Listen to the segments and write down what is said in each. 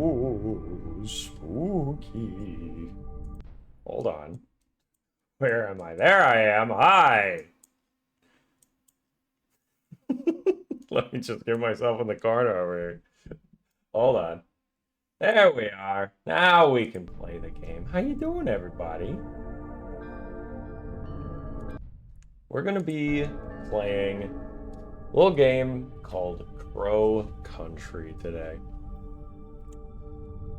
Oh, spooky. Hold on. Where am I? There I am. Hi. Let me just get myself in the corner over here. Hold on. There we are. Now we can play the game. How you doing, everybody? We're gonna be playing a little game called Crow Country today.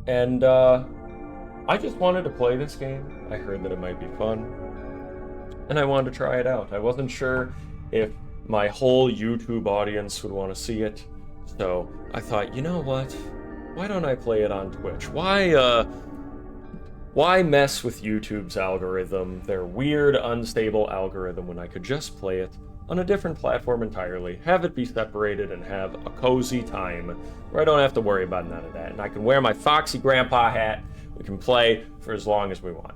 And I just wanted to play this game. I heard that it might be fun. And I wanted to try it out. I wasn't sure if my whole YouTube audience would want to see it. So I thought, you know what? Why don't I play it on Twitch? Why mess with YouTube's algorithm, their weird, unstable algorithm, when I could just play it on a different platform entirely, have it be separated, and have a cozy time where I don't have to worry about none of that. And I can wear my Foxy Grandpa hat. We can play for as long as we want.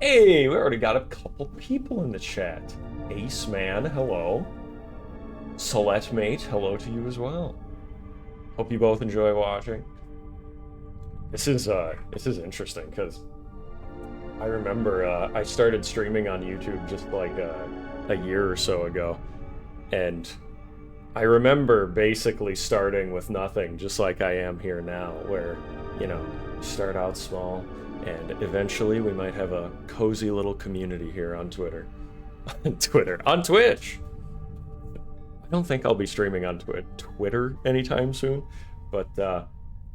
Hey, we already got a couple people in the chat. Ace Man, hello. Solette Mate, hello to you as well. Hope you both enjoy watching. This is interesting because I remember I started streaming on YouTube just like a year or so ago, and I remember basically starting with nothing, just like I am here now, where, you know, start out small, and eventually we might have a cozy little community here on Twitter. On Twitch! I don't think I'll be streaming on Twitter anytime soon, but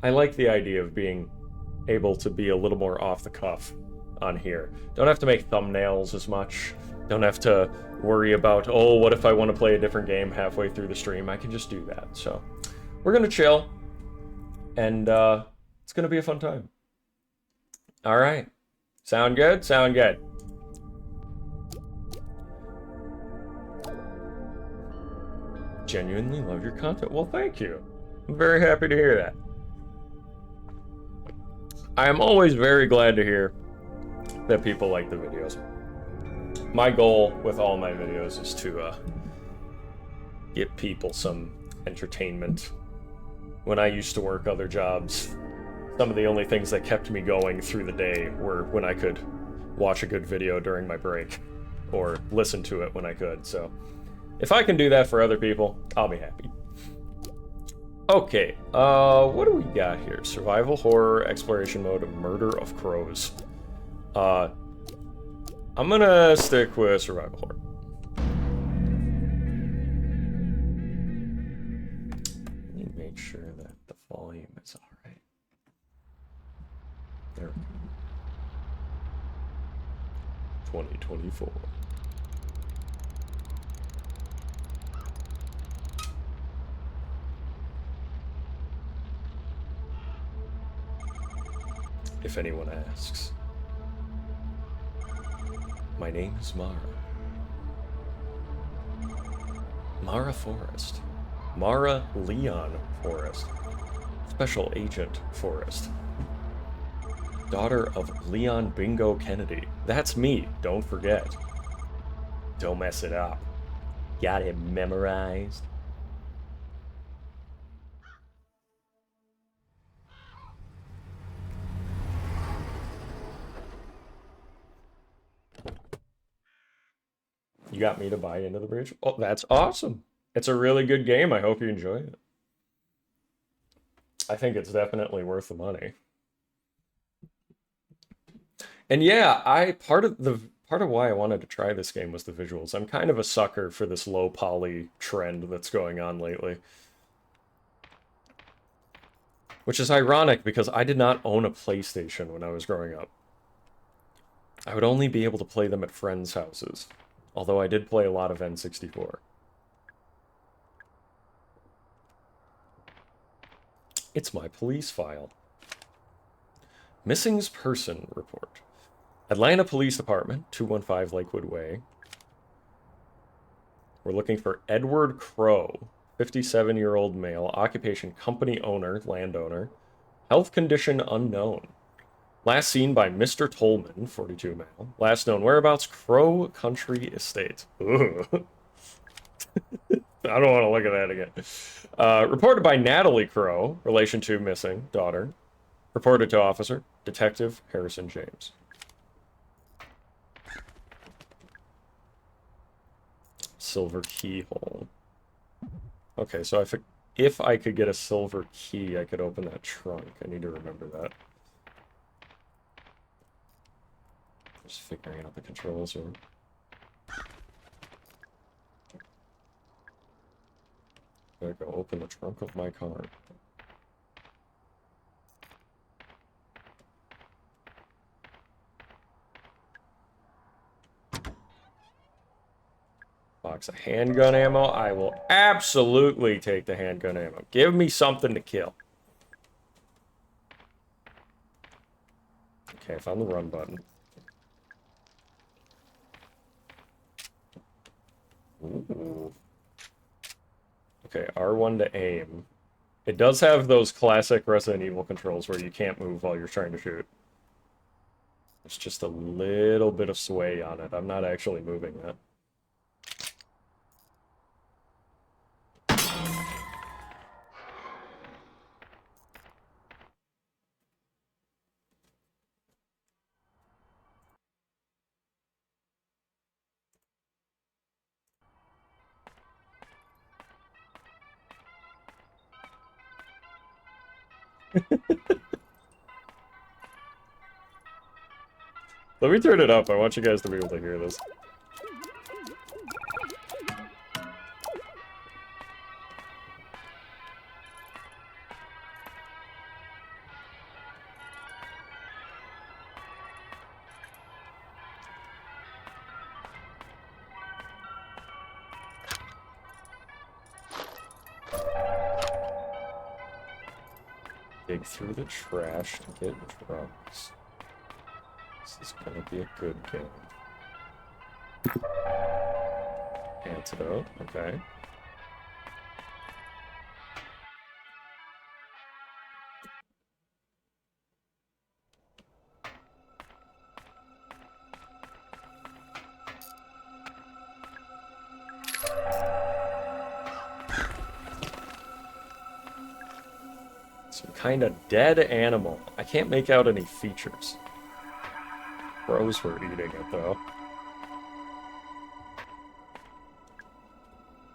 I like the idea of being able to be a little more off the cuff on here. Don't have to make thumbnails as much. Don't have to worry about, oh, what if I want to play a different game halfway through the stream? I can just do that. So we're going to chill, and it's going to be a fun time. All right. Sound good? Sound good. Genuinely love your content. Well, thank you. I'm very happy to hear that. I am always very glad to hear that people like the videos. My goal with all my videos is to get people some entertainment. When I used to work other jobs, some of the only things that kept me going through the day were when I could watch a good video during my break, or listen to it when I could. So if I can do that for other people, I'll be happy. Okay, what do we got here? Survival horror, exploration mode, murder of crows. I'm gonna stick with survival horror. Let me make sure that the volume is alright. There we go. 2024. If anyone asks. My name is Mara. Mara Forrest. Mara Leon Forrest. Special Agent Forrest. Daughter of Leon Bingo Kennedy. That's me, don't forget. Don't mess it up. Got it memorized. You got me to buy into the bridge? Oh, that's awesome. It's a really good game. I hope you enjoy it. I think it's definitely worth the money. And yeah, part of why I wanted to try this game was the visuals. I'm kind of a sucker for this low poly trend that's going on lately. Which is ironic because I did not own a PlayStation when I was growing up. I would only be able to play them at friends' houses. Although I did play a lot of N64. It's my police file. Missing person report. Atlanta Police Department, 215 Lakewood Way. We're looking for Edward Crow, 57-year-old male, occupation company owner, landowner, health condition unknown. Last seen by Mr. Tolman, 42 male. Last known whereabouts, Crow Country Estate. Ooh. I don't want to look at that again. Reported by Natalie Crow, relation to missing daughter. Reported to officer, Detective Harrison James. Silver keyhole. Okay, so if I could get a silver key, I could open that trunk. I need to remember that. Just figuring out the controls here. Gotta go open the trunk of my car. Box of handgun ammo. I will absolutely take the handgun ammo. Give me something to kill. Okay, I found the run button. Ooh. Okay, R1 to aim. It does have those classic Resident Evil controls where you can't move while you're trying to shoot. There's just a little bit of sway on it. I'm not actually moving that. Let me turn it up. I want you guys to be able to hear this. Dig through the trash to get drugs. This is gonna be a good game. Antidote, okay. Some kind of dead animal. I can't make out any features. Crows were eating it, though.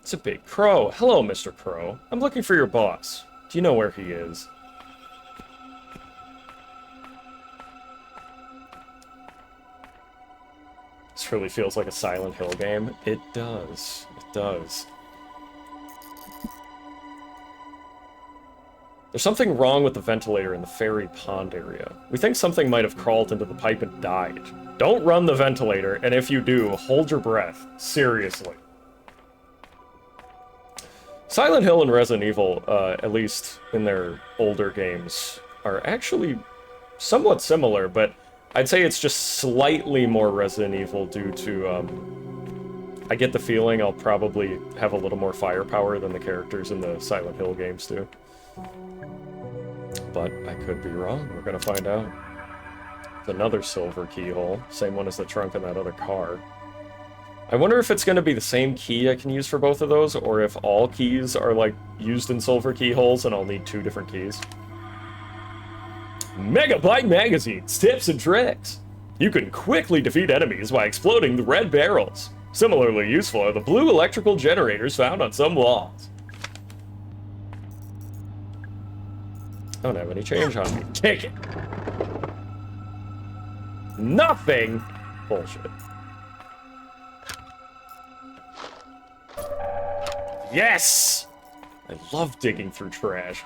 It's a big crow. Hello, Mr. Crow. I'm looking for your boss. Do you know where he is? This really feels like a Silent Hill game. It does. It does. There's something wrong with the ventilator in the ferry pond area. We think something might have crawled into the pipe and died. Don't run the ventilator, and if you do, hold your breath. Seriously. Silent Hill and Resident Evil, at least in their older games, are actually somewhat similar, but I'd say it's just slightly more Resident Evil due to, I get the feeling I'll probably have a little more firepower than the characters in the Silent Hill games do. But I could be wrong. We're gonna find out. It's another silver keyhole. Same one as the trunk in that other car. I wonder if it's gonna be the same key I can use for both of those, or if all keys are, like, used in silver keyholes and I'll need two different keys. Megabyte Magazines, tips and tricks! You can quickly defeat enemies by exploding the red barrels. Similarly useful are the blue electrical generators found on some walls. I don't have any change on me. Take it! Nothing! Bullshit. Yes! I love digging through trash.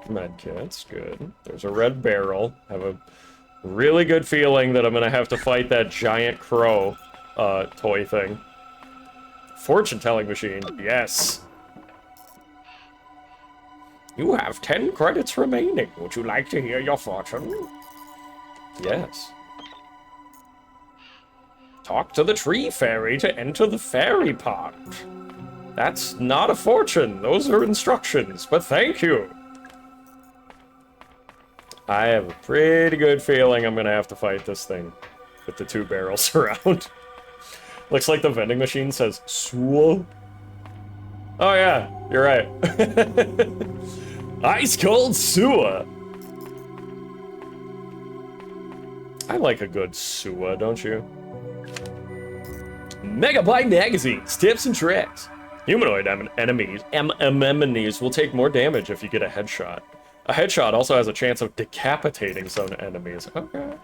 Medkits, good. There's a red barrel. I have a really good feeling that I'm gonna have to fight that giant crow, toy thing. Fortune-telling machine, yes. You have 10 credits remaining. Would you like to hear your fortune? Yes. Talk to the tree fairy to enter the fairy pond. That's not a fortune. Those are instructions, but thank you. I have a pretty good feeling I'm gonna have to fight this thing with the two barrels around. Looks like the vending machine says Suo. Oh yeah, you're right. Ice cold Suo. I like a good Suo, don't you? Megabyte magazines, tips and tricks. Humanoid enemies will take more damage if you get a headshot. A headshot also has a chance of decapitating some enemies. Okay.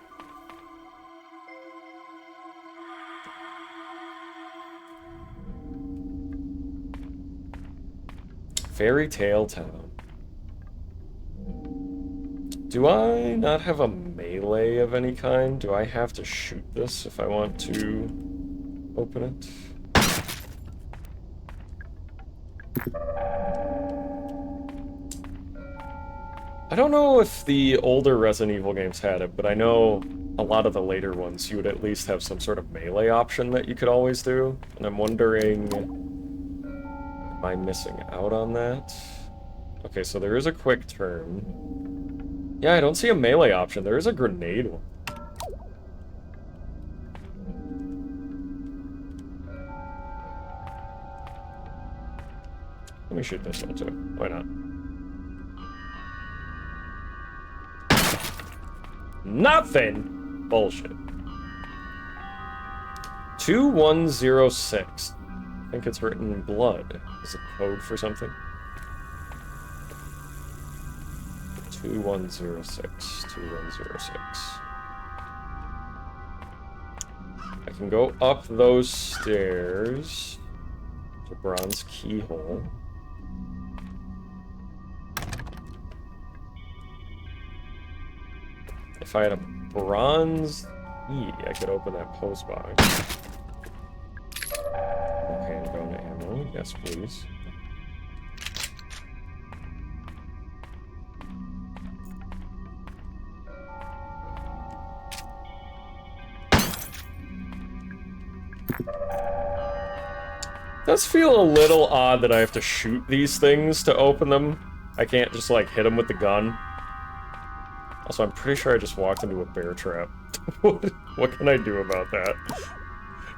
Fairy Tale Town. Do I not have a melee of any kind? Do I have to shoot this if I want to open it? I don't know if the older Resident Evil games had it, but I know a lot of the later ones, you would at least have some sort of melee option that you could always do. And I'm wondering, am I missing out on that? Okay, so there is a quick turn. Yeah, I don't see a melee option. There is a grenade one. Let me shoot this one too. Why not? Nothing! Bullshit. 2106. I think it's written in blood. Is it code for something? 2106. 2106. I can go up those stairs. The bronze keyhole. If I had a bronze key, I could open that post box. Okay, I'm going to ammo. Yes, please. Does feel a little odd that I have to shoot these things to open them. I can't just, like, hit them with the gun. Also, I'm pretty sure I just walked into a bear trap. What can I do about that?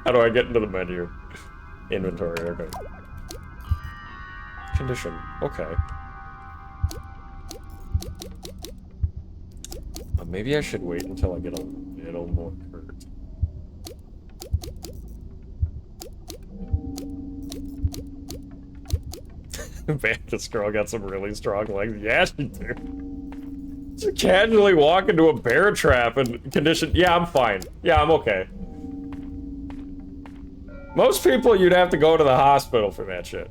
How do I get into the menu? Inventory, okay. Condition, okay. Maybe I should wait until I get a little more hurt. Man, this girl got some really strong legs. Yeah, she do. Just casually walk into a bear trap and condition. Yeah, I'm fine. Yeah, I'm okay. Most people, you'd have to go to the hospital for that shit.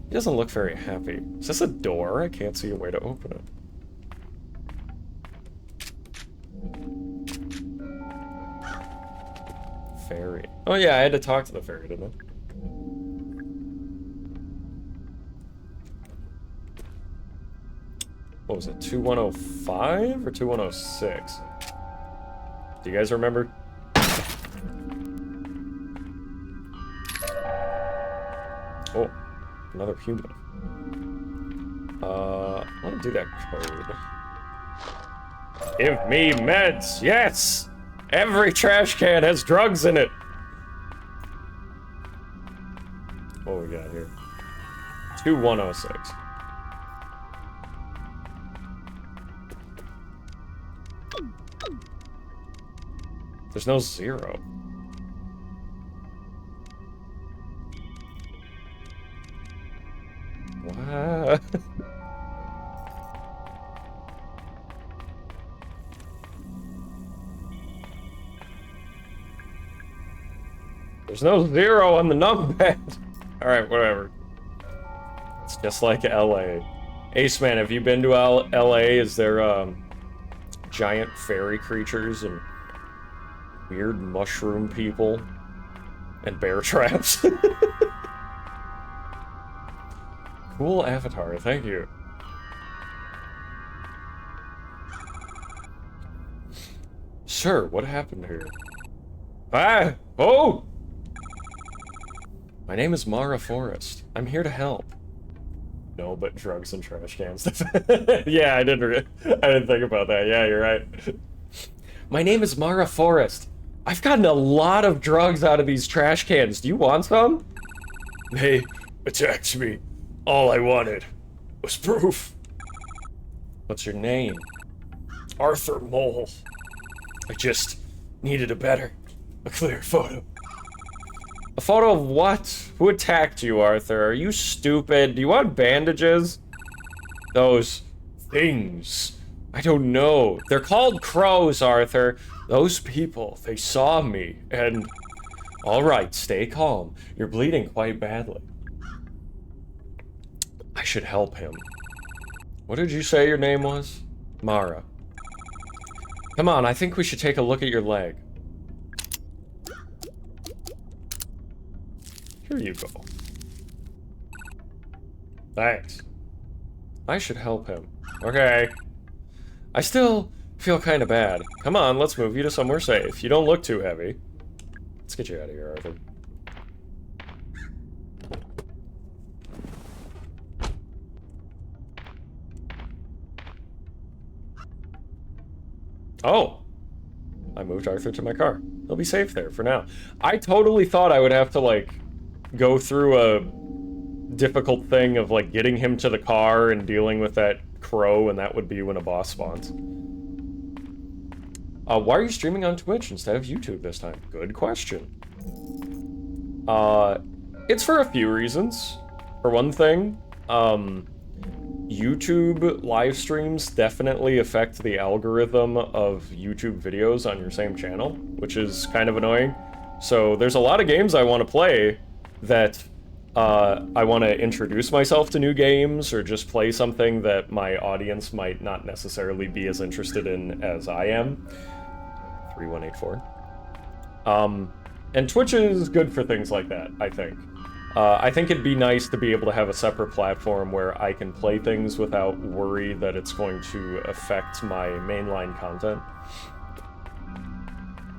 He doesn't look very happy. Is this a door? I can't see a way to open it. Fairy. Oh yeah, I had to talk to the fairy, didn't I? What was it, 2105 or 2106? Do you guys remember? Oh, another human. I want to do that code. Give me meds, yes! Every trash can has drugs in it! What we got here? 2106. There's no zero. What? There's no zero on the numpad. Alright, whatever. It's just like LA. Ace Man, have you been to LA? Is there giant fairy creatures and weird mushroom people and bear traps? Cool avatar, thank you. Sir, what happened here? Ah! Oh! My name is Mara Forrest. I'm here to help. No, but drugs and trash cans. Yeah, I didn't think about that. Yeah, you're right. My name is Mara Forrest. I've gotten a lot of drugs out of these trash cans. Do you want some? They attacked me. All I wanted was proof. What's your name? Arthur Mole. I just needed a clear photo. A photo of what? Who attacked you, Arthur? Are you stupid? Do you want bandages? Those things. I don't know. They're called crows, Arthur. Those people, they saw me, and... Alright, stay calm. You're bleeding quite badly. I should help him. What did you say your name was? Mara. Come on, I think we should take a look at your leg. Here you go. Thanks. I should help him. Okay. I still feel kind of bad. Come on, let's move you to somewhere safe. You don't look too heavy. Let's get you out of here, Arthur. Oh. I moved Arthur to my car. He'll be safe there for now. I totally thought I would have to, like, go through a difficult thing of, like, getting him to the car and dealing with that crow, and that would be when a boss spawns. Why are you streaming on Twitch instead of YouTube this time? Good question. It's for a few reasons. For one thing, YouTube live streams definitely affect the algorithm of YouTube videos on your same channel, which is kind of annoying. So there's a lot of games I want to play that I want to introduce myself to new games or just play something that my audience might not necessarily be as interested in as I am. 3184. And Twitch is good for things like that, I think. I think it'd be nice to be able to have a separate platform where I can play things without worry that it's going to affect my mainline content.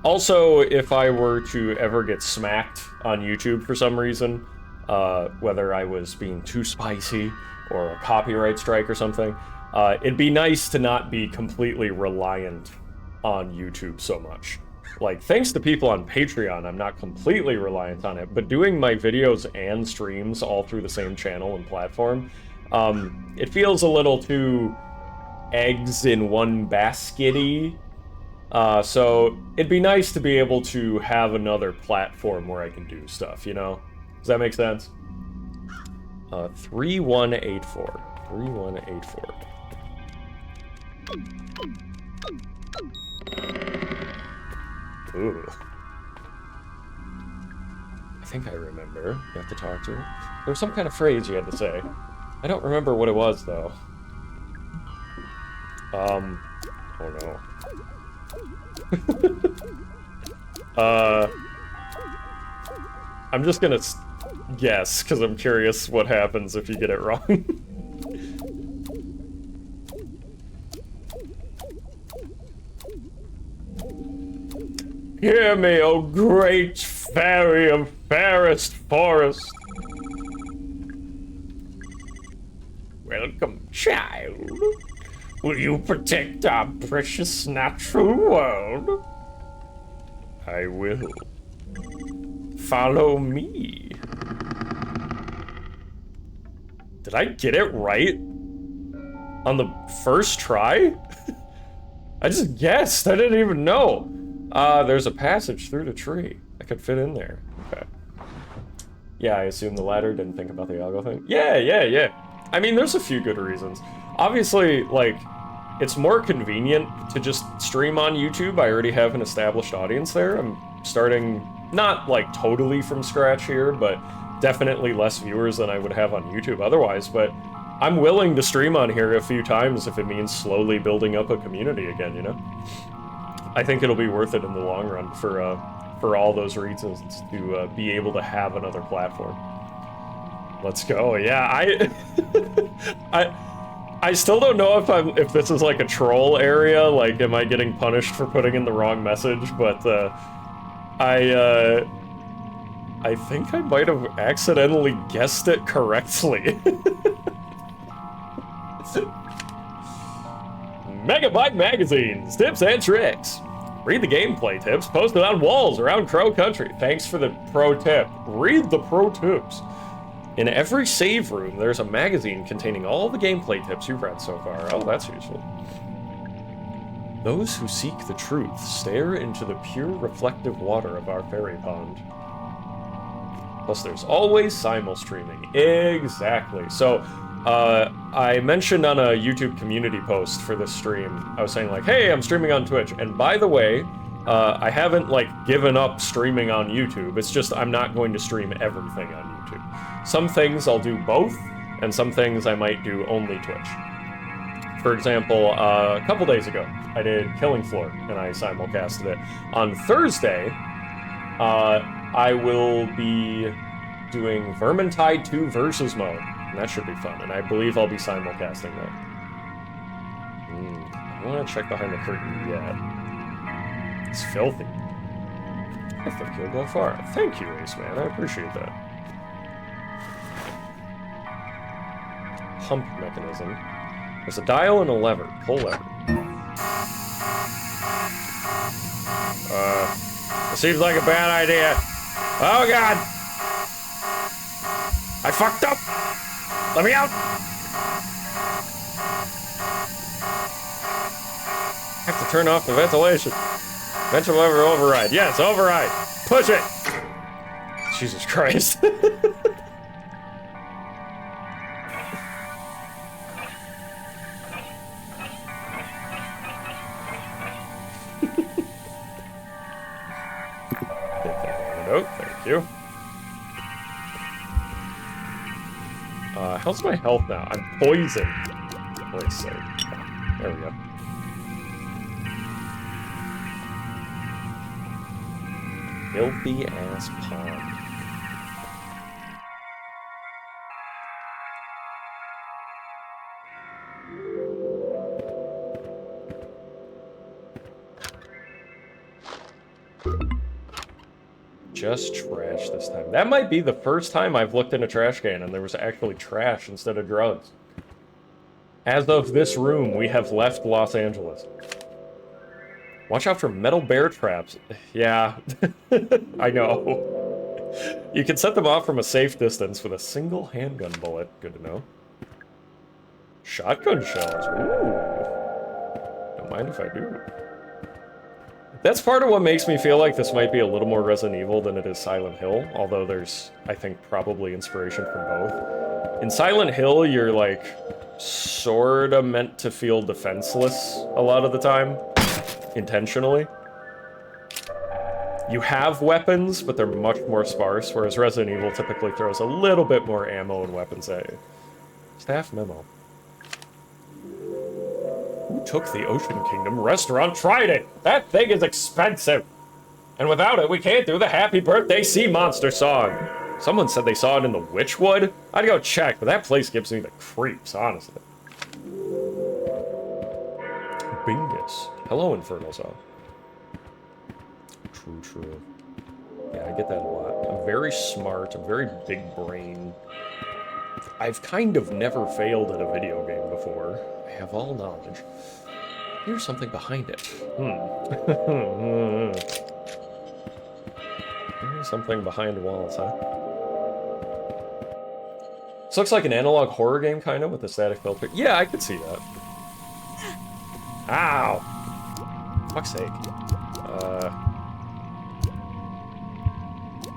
Also, if I were to ever get smacked on YouTube for some reason, whether I was being too spicy or a copyright strike or something, it'd be nice to not be completely reliant on YouTube so much. Like, thanks to people on Patreon, I'm not completely reliant on it, but doing my videos and streams all through the same channel and platform, it feels a little too eggs in one basket-y. So it'd be nice to be able to have another platform where I can do stuff, you know? Does that make sense? 3184. 3184. Ooh. I think I remember. You have to talk to her. There was some kind of phrase you had to say. I don't remember what it was, though. Oh no. I'm just gonna guess, because I'm curious what happens if you get it wrong. Hear me, O great fairy of fairest forest. Welcome, child. Will you protect our precious natural world? I will. Follow me. Did I get it right? On the first try? I just guessed. I didn't even know. There's a passage through the tree. I could fit in there. Okay. Yeah, I assume the ladder didn't think about the algo thing. Yeah. I mean, there's a few good reasons. Obviously, like, it's more convenient to just stream on YouTube. I already have an established audience there. I'm starting, not, like, totally from scratch here, but definitely less viewers than I would have on YouTube otherwise, but I'm willing to stream on here a few times if it means slowly building up a community again, you know? I think it'll be worth it in the long run for all those reasons to be able to have another platform. Let's go. Yeah, I still don't know if this is like a troll area. Like, am I getting punished for putting in the wrong message? But I think I might have accidentally guessed it correctly. Megabyte Magazines, tips and tricks. Read the gameplay tips posted on walls around Crow Country. Thanks for the pro tip. Read the pro tips. In every save room, there's a magazine containing all the gameplay tips you've read so far. Oh, that's useful. Those who seek the truth stare into the pure reflective water of our fairy pond. Plus, there's always simul-streaming. Exactly. So, I mentioned on a YouTube community post for this stream, I was saying like, hey, I'm streaming on Twitch. And by the way, I haven't like given up streaming on YouTube. It's just I'm not going to stream everything on YouTube. Some things I'll do both, and some things I might do only Twitch. For example, a couple days ago, I did Killing Floor, and I simulcasted it. On Thursday, I will be doing Vermintide 2 Versus mode, and that should be fun, and I believe I'll be simulcasting that. I don't want to check behind the curtain yet. It's filthy. I think you'll go far. Thank you, Ace Man, I appreciate that. Pump mechanism. There's a dial and a lever. Pull lever. It seems like a bad idea. Oh god! I fucked up! Let me out! I have to turn off the ventilation. Ventilation lever override. Yes, override. Push it! Jesus Christ. Thank you. How's my health now? I'm poisoned. Let's see. There we go. Filthy ass pond. Just trash this time. That might be the first time I've looked in a trash can and there was actually trash instead of drugs. As of this room, we have left Los Angeles. Watch out for metal bear traps. Yeah, I know. You can set them off from a safe distance with a single handgun bullet. Good to know. Shotgun shells. Ooh. Don't mind if I do. That's part of what makes me feel like this might be a little more Resident Evil than it is Silent Hill, although there's, I think, probably inspiration from both. In Silent Hill, you're, like, sorta meant to feel defenseless a lot of the time, intentionally. You have weapons, but they're much more sparse, whereas Resident Evil typically throws a little bit more ammo and weapons at you. Staff memo. Who took the Ocean Kingdom restaurant? Tried it! That thing is expensive! And without it, we can't do the Happy Birthday Sea Monster song! Someone said they saw it in the Witchwood? I'd go check, but that place gives me the creeps, honestly. Bingus. Hello, Infernal Zone. True, true. Yeah, I get that a lot. I'm very smart, I'm very big brain. I've kind of never failed at a video game before. I have all knowledge. Here's something behind it. Here's something behind walls, huh? This looks like an analog horror game, kind of, with a static filter. Yeah, I could see that. Ow! Fuck's sake.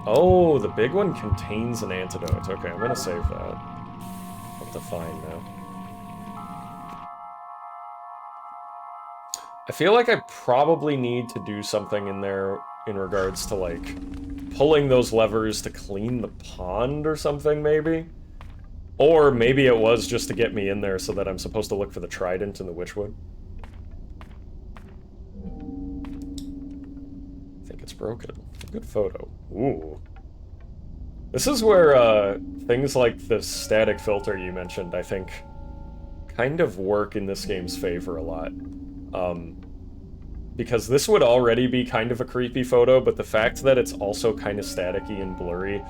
Oh, the big one contains an antidote. Okay, I'm gonna save that. I'll have to find now. I feel like I probably need to do something in there in regards to, like, pulling those levers to clean the pond or something, maybe? Or maybe it was just to get me in there so that I'm supposed to look for the trident in the Witchwood. I think it's broken. Good photo. Ooh. This is where, things like the static filter you mentioned, I think, kind of work in this game's favor a lot. Because this would already be kind of a creepy photo, but the fact that it's also kind of staticky and blurry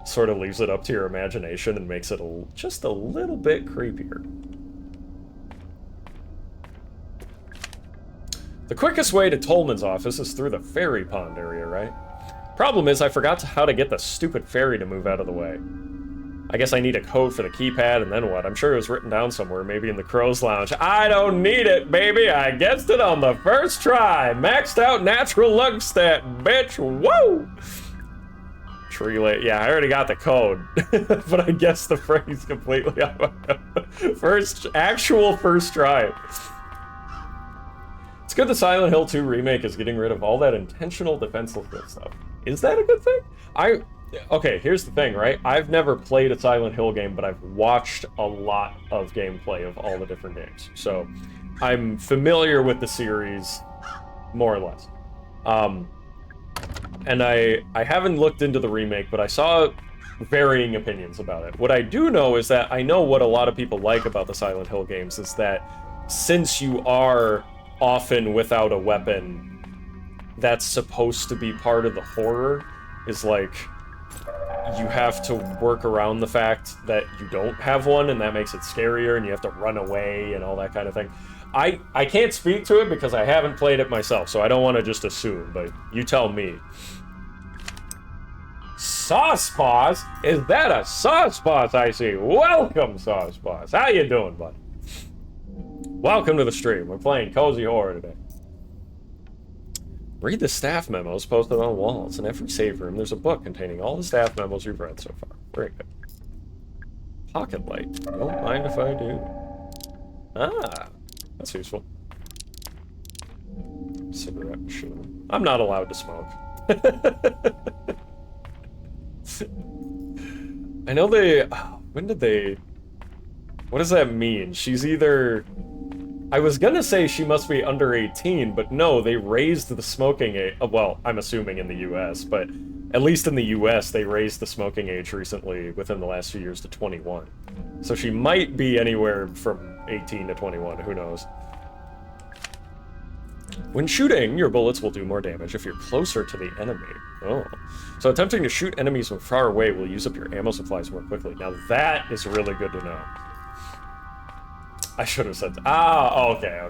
sort of leaves it up to your imagination and makes it just a little bit creepier. The quickest way to Tolman's office is through the ferry pond area, right? Problem is, I forgot how to get the stupid ferry to move out of the way. I guess I need a code for the keypad, and then what? I'm sure it was written down somewhere, maybe in the Crow's Lounge. I don't need it, baby! I guessed it on the first try! Maxed out natural luck stat, bitch! Woo! Tree late. Yeah, I already got the code. But I guessed the phrase completely on my first try. It's good the Silent Hill 2 remake is getting rid of all that intentional defenselessness stuff. Is that a good thing? Okay, here's the thing, right? I've never played a Silent Hill game, but I've watched a lot of gameplay of all the different games. So, I'm familiar with the series, more or less. And I haven't looked into the remake, but I saw varying opinions about it. What I do know is that I know what a lot of people like about the Silent Hill games is that since you are often without a weapon, that's supposed to be part of the horror, is like, you have to work around the fact that you don't have one, and that makes it scarier, and you have to run away and all that kind of thing. I can't speak to it because I haven't played it myself, so I don't want to just assume, but you tell me. Sauce Boss? Is that a Sauce Boss I see? Welcome, Sauce Boss. How you doing, bud? Welcome to the stream. We're playing Cozy Horror today. Read the staff memos posted on walls. In every save room, there's a book containing all the staff memos you've read so far. Very good. Pocket light. Don't mind if I do. Ah, that's useful. Cigarette machine. I'm not allowed to smoke. I know they... when did they... What does that mean? She's either... I was gonna say she must be under 18, but no, they raised the smoking age. Well, I'm assuming in the US, but at least in the US, they raised the smoking age recently within the last few years to 21. So she might be anywhere from 18 to 21, who knows. When shooting, your bullets will do more damage if you're closer to the enemy. Oh. So attempting to shoot enemies from far away will use up your ammo supplies more quickly. Now that is really good to know. I should have said that. Ah, okay.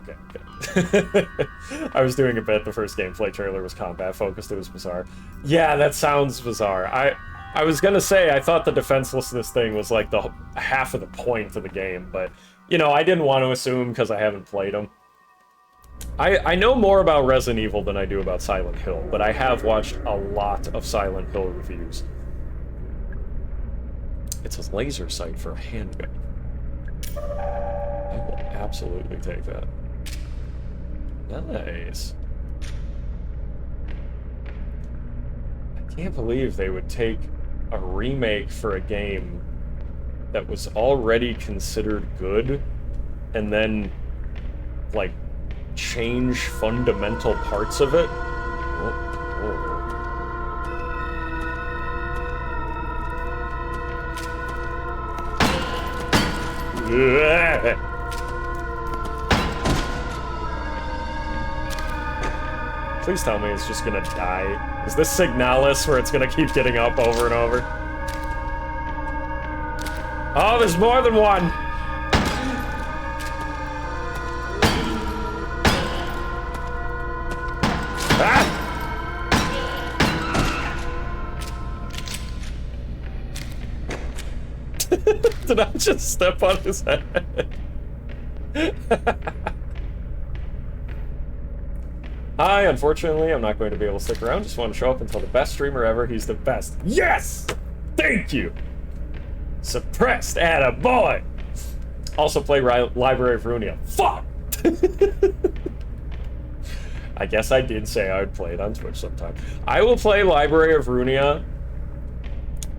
I was doing a bit. The first gameplay trailer was combat focused. It was bizarre. Yeah, that sounds bizarre. I was gonna say I thought the defenselessness thing was like the half of the point of the game, but you know, I didn't want to assume because I haven't played them. I know more about Resident Evil than I do about Silent Hill, but I have watched a lot of Silent Hill reviews. It's a laser sight for a handgun. I will absolutely take that. Nice. I can't believe they would take a remake for a game that was already considered good and then, like, change fundamental parts of it. Please tell me it's just gonna die. Is this Signalis where it's gonna keep getting up over and over? Oh, there's more than one! Ah! Did I just step on his head? Hi, unfortunately, I'm not going to be able to stick around. Just want to show up until the best streamer ever. He's the best. Yes! Thank you! Suppressed, attaboy! Also play Library of Runia. Fuck! I guess I did say I would play it on Twitch sometime. I will play Library of Runia.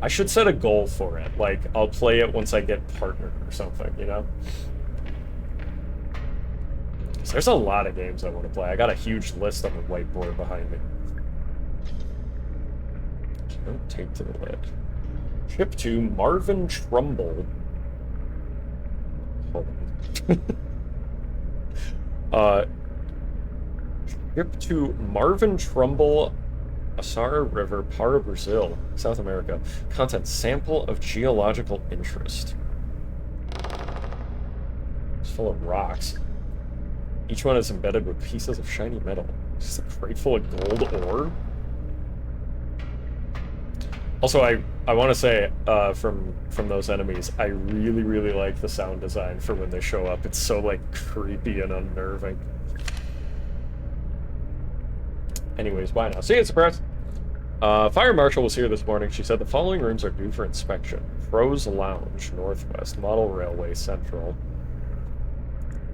I should set a goal for it. Like, I'll play it once I get partnered or something, you know? So there's a lot of games I want to play. I got a huge list on the whiteboard behind me. Don't take to the lid. Ship to Marvin Trumbull. Hold on. Ship to Marvin Trumbull, Açara River, Para, Brazil, South America. Content: sample of geological interest. It's full of rocks. Each one is embedded with pieces of shiny metal. Just a crate full of gold ore. Also, I want to say, from those enemies, I really, really like the sound design for when they show up. It's so, like, creepy and unnerving. Anyways, bye now. See you, Surprise! Fire Marshal was here this morning. She said the following rooms are due for inspection. Pros Lounge, Northwest, Model Railway, Central.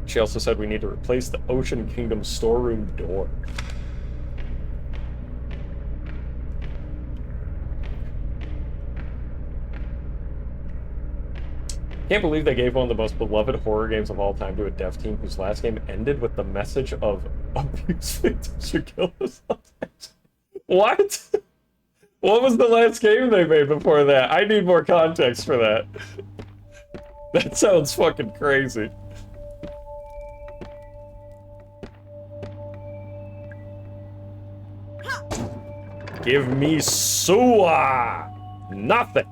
She also said we need to replace the Ocean Kingdom storeroom door. Can't believe they gave one of the most beloved horror games of all time to a dev team whose last game ended with the message of abuse victims should kill themselves. What? What was the last game they made before that? I need more context for that. That sounds fucking crazy. Give me sewer! Nothing!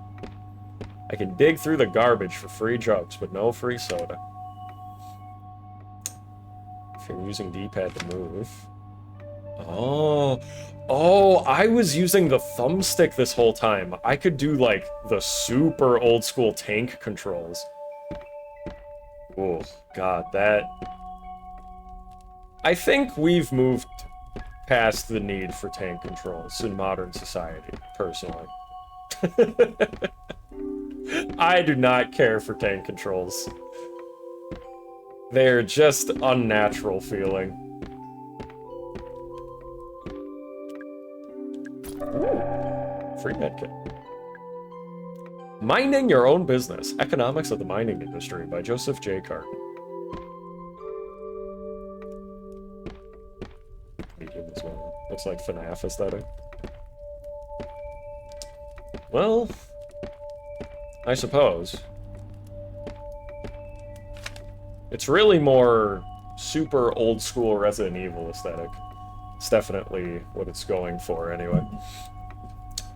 I can dig through the garbage for free drugs, but no free soda. If you're using D-pad to move. Oh. Oh, I was using the thumbstick this whole time. I could do, like, the super old-school tank controls. Oh, God, that... I think we've moved past the need for tank controls in modern society, personally. I do not care for tank controls. They're just unnatural feeling. Ooh, free medkit. Mining Your Own Business. Economics of the Mining Industry by Joseph J. Carton. Medium as well. Looks like FNAF aesthetic. Well, I suppose. It's really more super old school Resident Evil aesthetic. It's definitely what it's going for anyway.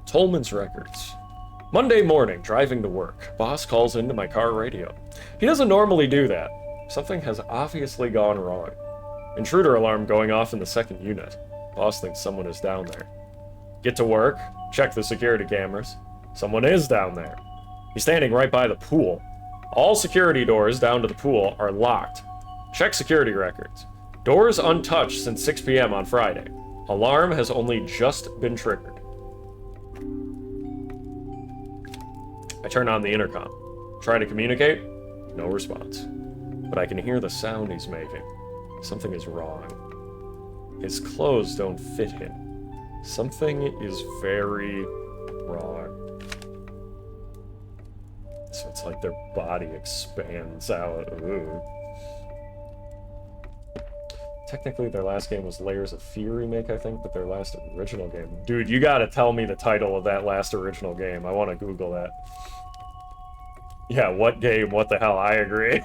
Tolman's Records. Monday morning, driving to work. Boss calls into my car radio. He doesn't normally do that. Something has obviously gone wrong. Intruder alarm going off in the second unit. Boss thinks someone is down there. Get to work, check the security cameras. Someone is down there. He's standing right by the pool. All security doors down to the pool are locked. Check security records. Doors untouched since 6 p.m. on Friday. Alarm has only just been triggered. I turn on the intercom. Try to communicate. No response. But I can hear the sound he's making. Something is wrong. His clothes don't fit him. Something is very wrong. So it's like their body expands out. Ooh. Technically, their last game was Layers of Fear remake, I think, but their last original game... Dude, you gotta tell me the title of that last original game. I want to Google that. Yeah, what game? What the hell? I agree.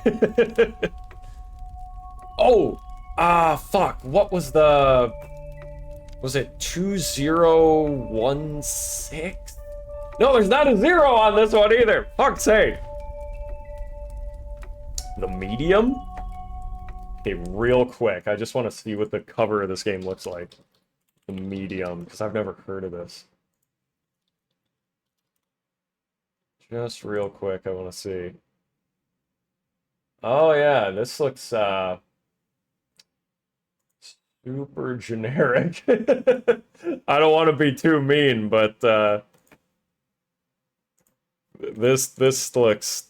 Oh! Fuck. What was the... Was it 2016? No, there's not a 0 on this one either. Fuck's sake. The Medium? Okay, real quick. I just want to see what the cover of this game looks like. The Medium, because I've never heard of this. Just real quick, I want to see. Oh yeah, this looks super generic. I don't want to be too mean, but this looks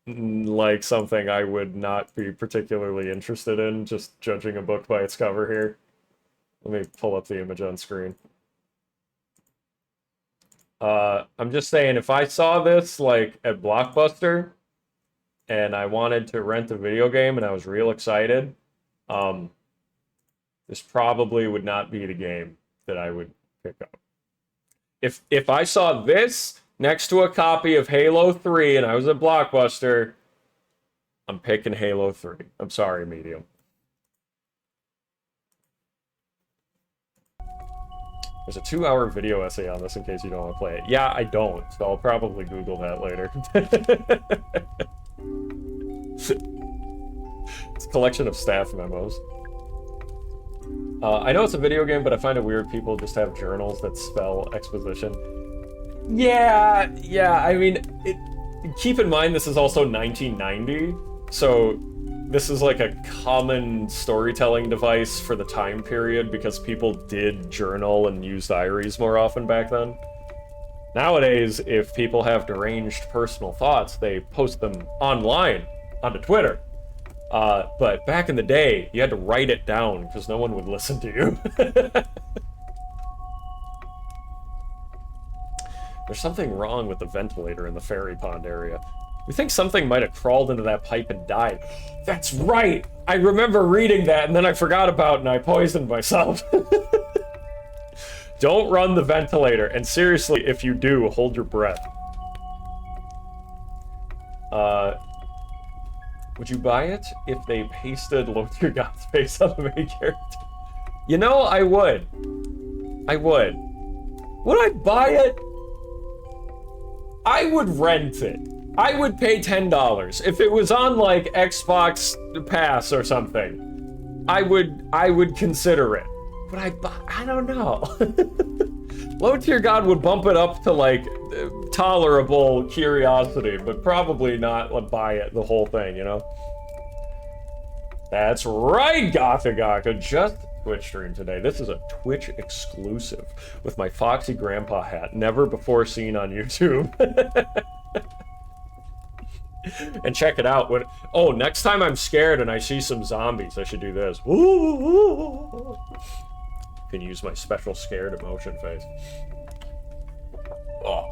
like something I would not be particularly interested in, just judging a book by its cover here. Let me pull up the image on screen. I'm just saying, if I saw this, like, at Blockbuster, and I wanted to rent a video game, and I was real excited, this probably would not be the game that I would pick up. If I saw this next to a copy of Halo 3 and I was at Blockbuster, I'm picking Halo 3. I'm sorry, Medium. There's a 2-hour video essay on this in case you don't want to play it. Yeah, I don't, so I'll probably Google that later. It's a collection of staff memos. I know it's a video game, but I find it weird people just have journals that spell exposition. Yeah, I mean, keep in mind this is also 1990, so this is like a common storytelling device for the time period because people did journal and use diaries more often back then. Nowadays, if people have deranged personal thoughts, they post them online, onto Twitter. But back in the day, you had to write it down because no one would listen to you. There's something wrong with the ventilator in the ferry pond area. We think something might have crawled into that pipe and died. That's right! I remember reading that and then I forgot about it and I poisoned myself. Don't run the ventilator, and seriously, if you do, hold your breath. Would you buy it if they pasted Low Tier God's face on the main character? You know, I would. I would. Would I buy it? I would rent it. I would pay $10. If it was on, like, Xbox Pass or something, I would consider it. But I don't know. Low Tier God would bump it up to, like, tolerable curiosity, but probably not buy it, the whole thing, you know? That's right, Gotha. Just Twitch stream today. This is a Twitch exclusive with my Foxy Grandpa hat, never before seen on YouTube. And check it out. Oh, next time I'm scared and I see some zombies, I should do this. Ooh. Can use my special scared emotion face. Oh.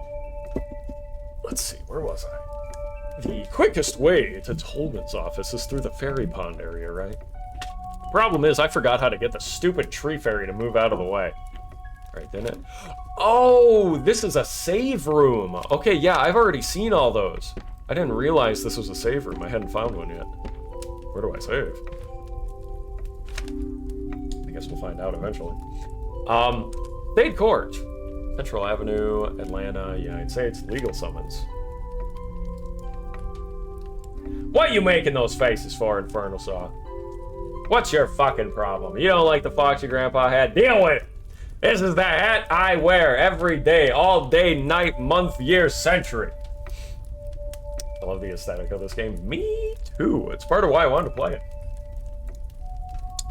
Let's see, where was I? The quickest way to Tolman's office is through the ferry pond area, right? Problem is, I forgot how to get the stupid tree fairy to move out of the way. Right, didn't it? Oh, this is a save room. Okay, yeah, I've already seen all those. I didn't realize this was a save room. I hadn't found one yet. Where do I save? I guess we'll find out eventually. State Court. Central Avenue, Atlanta, United States, legal summons. What you making those faces for, Infernal Saw? What's your fucking problem? You don't like the Foxy Grandpa hat? Deal with it! This is the hat I wear every day, all day, night, month, year, century. I love the aesthetic of this game. Me too. It's part of why I wanted to play it.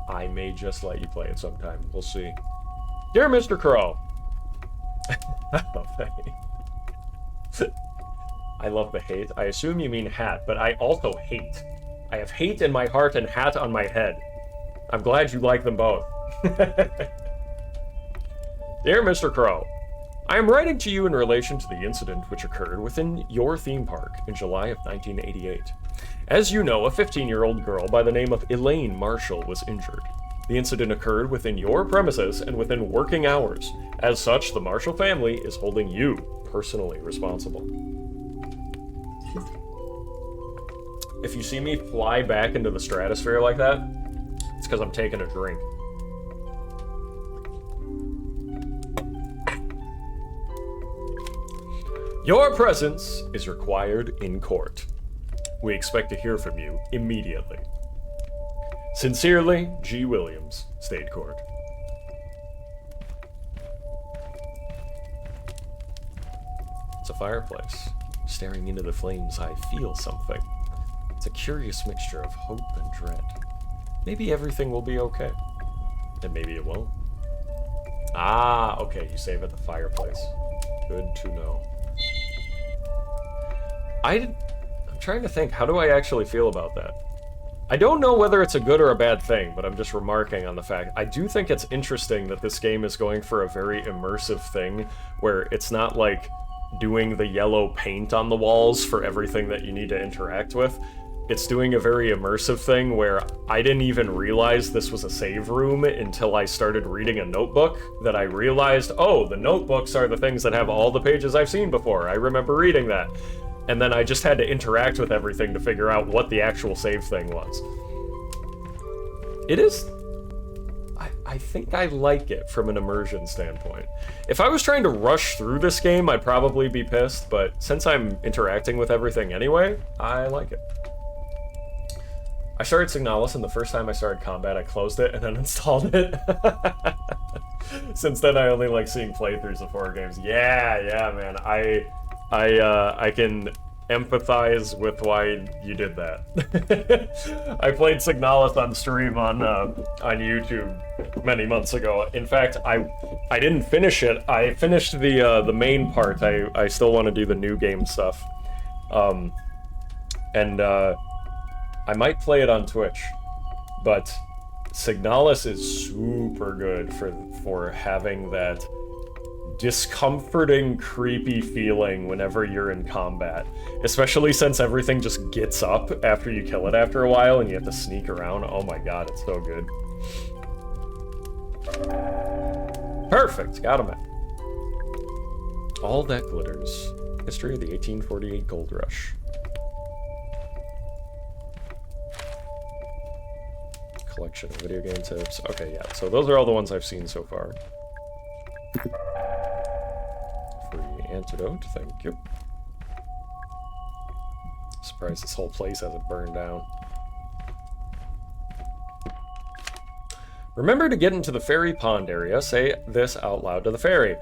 I may just let you play it sometime. We'll see. Dear Mr. Crow. I love the hate. I love the hate. I assume you mean hat, but I also hate. I have hate in my heart and hat on my head. I'm glad you like them both. Dear Mr. Crow, I am writing to you in relation to the incident which occurred within your theme park in July of 1988. As you know, a 15-year-old girl by the name of Elaine Marshall was injured. The incident occurred within your premises and within working hours. As such, the Marshall family is holding you personally responsible. If you see me fly back into the stratosphere like that, it's because I'm taking a drink. Your presence is required in court. We expect to hear from you immediately. Sincerely, G. Williams, State Court. It's a fireplace. Staring into the flames, I feel something. It's a curious mixture of hope and dread. Maybe everything will be okay. And maybe it won't. Ah, okay, you save at the fireplace. Good to know. I'm trying to think, how do I actually feel about that? I don't know whether it's a good or a bad thing, but I'm just remarking on the fact. I do think it's interesting that this game is going for a very immersive thing, where it's not like doing the yellow paint on the walls for everything that you need to interact with. It's doing a very immersive thing where I didn't even realize this was a save room until I started reading a notebook, that I realized, oh, the notebooks are the things that have all the pages I've seen before. I remember reading that. And then I just had to interact with everything to figure out what the actual save thing was. It is... I think I like it from an immersion standpoint. If I was trying to rush through this game, I'd probably be pissed, but since I'm interacting with everything anyway, I like it. I started Signalis, and the first time I started combat, I closed it and then installed it. Since then, I only like seeing playthroughs of horror games. Yeah, man. I can empathize with why you did that. I played Signalis on stream on YouTube many months ago. In fact, I didn't finish it. I finished the main part. I still want to do the new game stuff. I might play it on Twitch, but Signalis is super good for having that discomforting, creepy feeling whenever you're in combat. Especially since everything just gets up after you kill it after a while and you have to sneak around. Oh my god, it's so good. Perfect, got him. All That Glitters. History of the 1848 Gold Rush. Collection of video game tips. Okay, yeah, so those are all the ones I've seen so far. Free antidote, thank you. Surprised this whole place hasn't burned down. Remember to get into the fairy pond area. Say this out loud to the fairy.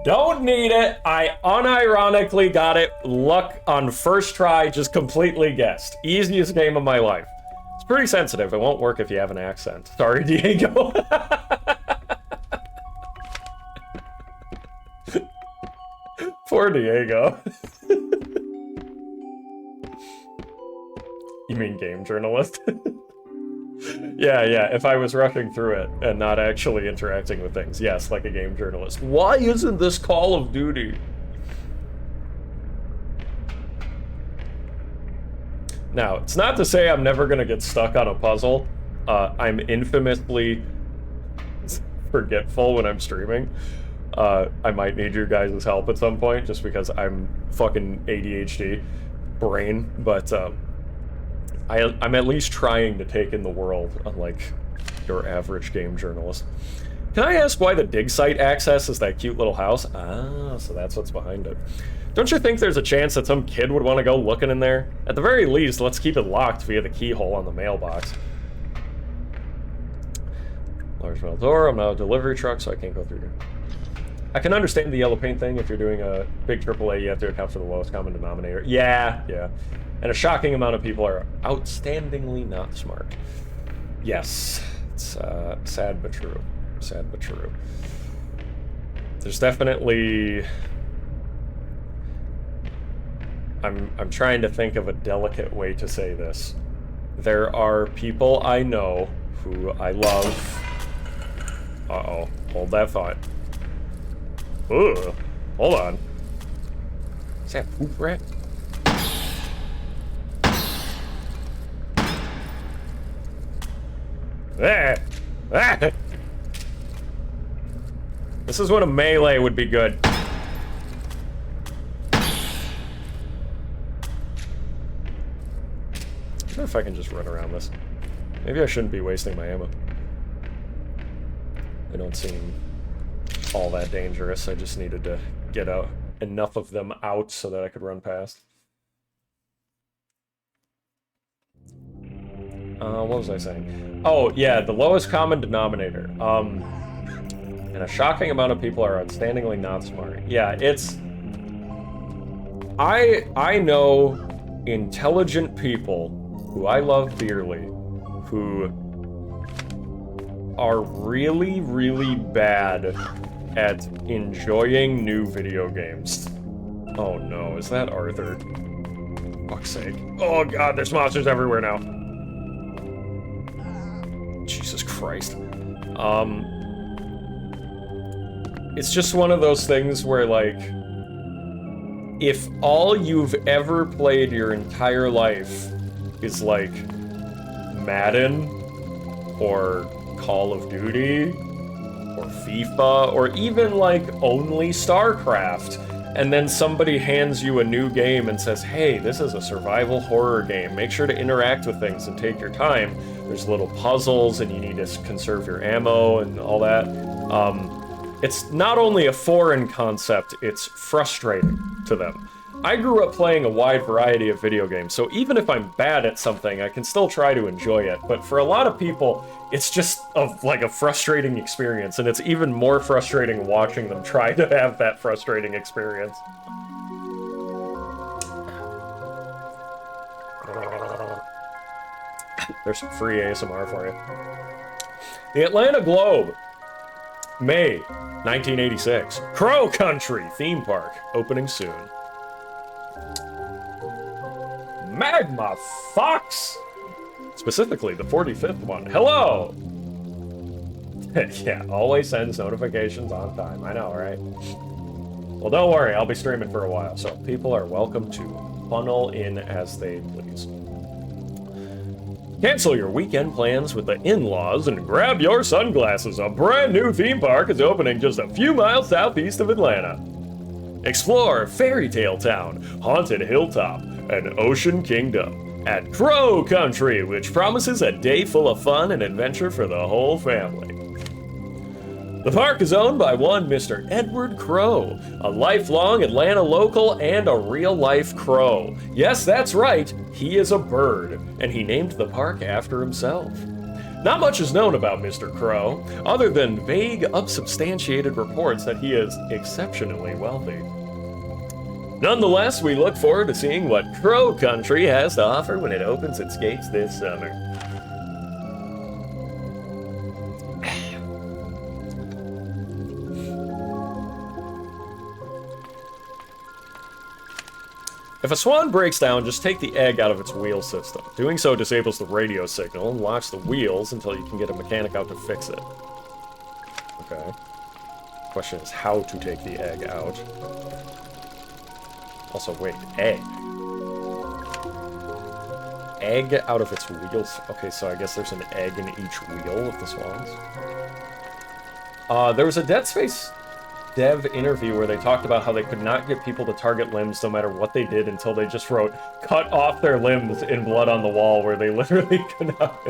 Don't need it. I unironically got it. Luck on first try, just completely guessed. Easiest game of my life. It's pretty sensitive. It won't work if you have an accent. Sorry, Diego. Poor Diego. You mean game journalist? Yeah, if I was rushing through it and not actually interacting with things. Yes, like a game journalist. Why isn't this Call of Duty? Now, it's not to say I'm never gonna get stuck on a puzzle. I'm infamously forgetful when I'm streaming. I might need your guys' help at some point, just because I'm fucking ADHD brain, but I'm at least trying to take in the world, unlike your average game journalist. Can I ask why the dig site access is that cute little house? Ah, so that's what's behind it. Don't you think there's a chance that some kid would want to go looking in there? At the very least, let's keep it locked via the keyhole on the mailbox. Large metal door. I'm not a delivery truck, so I can't go through here. I can understand the yellow paint thing. If you're doing a big AAA, you have to account for the lowest common denominator. Yeah. And a shocking amount of people are outstandingly not smart. Yes, it's sad but true. Sad but true. There's definitely... I'm trying to think of a delicate way to say this. There are people I know who I love. Uh-oh. Hold that thought. Ugh. Hold on. Is that poop rat? This is when a melee would be good. I wonder if I can just run around this. Maybe I shouldn't be wasting my ammo. They don't seem all that dangerous. I just needed to get out enough of them out so that I could run past. What was I saying? Oh, yeah, the lowest common denominator. And a shocking amount of people are outstandingly not smart. Yeah, it's... I know intelligent people who I love dearly, who are really, really bad at enjoying new video games. Oh no, is that Arthur? Fuck's sake. Oh god, there's monsters everywhere now. Jesus Christ. It's just one of those things where, like, if all you've ever played your entire life is, like, Madden, or Call of Duty, or FIFA, or even, like, only StarCraft, and then somebody hands you a new game and says, hey, this is a survival horror game, make sure to interact with things and take your time. There's little puzzles, and you need to conserve your ammo and all that. It's not only a foreign concept, it's frustrating to them. I grew up playing a wide variety of video games, so even if I'm bad at something, I can still try to enjoy it. But for a lot of people, it's just like a frustrating experience, and it's even more frustrating watching them try to have that frustrating experience. There's some free ASMR for you. The Atlanta Globe, May 1986. Crow Country theme park, opening soon. Magma Fox! Specifically, the 45th one. Hello! Yeah, always sends notifications on time. I know, right? Well, don't worry, I'll be streaming for a while, so people are welcome to funnel in as they please. Cancel your weekend plans with the in-laws and grab your sunglasses. A brand new theme park is opening just a few miles southeast of Atlanta. Explore Fairy Tale Town, Haunted Hilltop, and Ocean Kingdom at Crow Country, which promises a day full of fun and adventure for the whole family. The park is owned by one Mr. Edward Crow, a lifelong Atlanta local and a real-life crow. Yes, that's right, he is a bird, and he named the park after himself. Not much is known about Mr. Crow, other than vague, unsubstantiated reports that he is exceptionally wealthy. Nonetheless, we look forward to seeing what Crow Country has to offer when it opens its gates this summer. If a swan breaks down, just take the egg out of its wheel system. Doing so disables the radio signal and locks the wheels until you can get a mechanic out to fix it. Okay. Question is how to take the egg out. Also, wait, egg. Egg out of its wheels? Okay, so I guess there's an egg in each wheel of the swans. There was a Dead Space dev interview where they talked about how they could not get people to target limbs no matter what they did until they just wrote, cut off their limbs in blood on the wall, where they literally could not.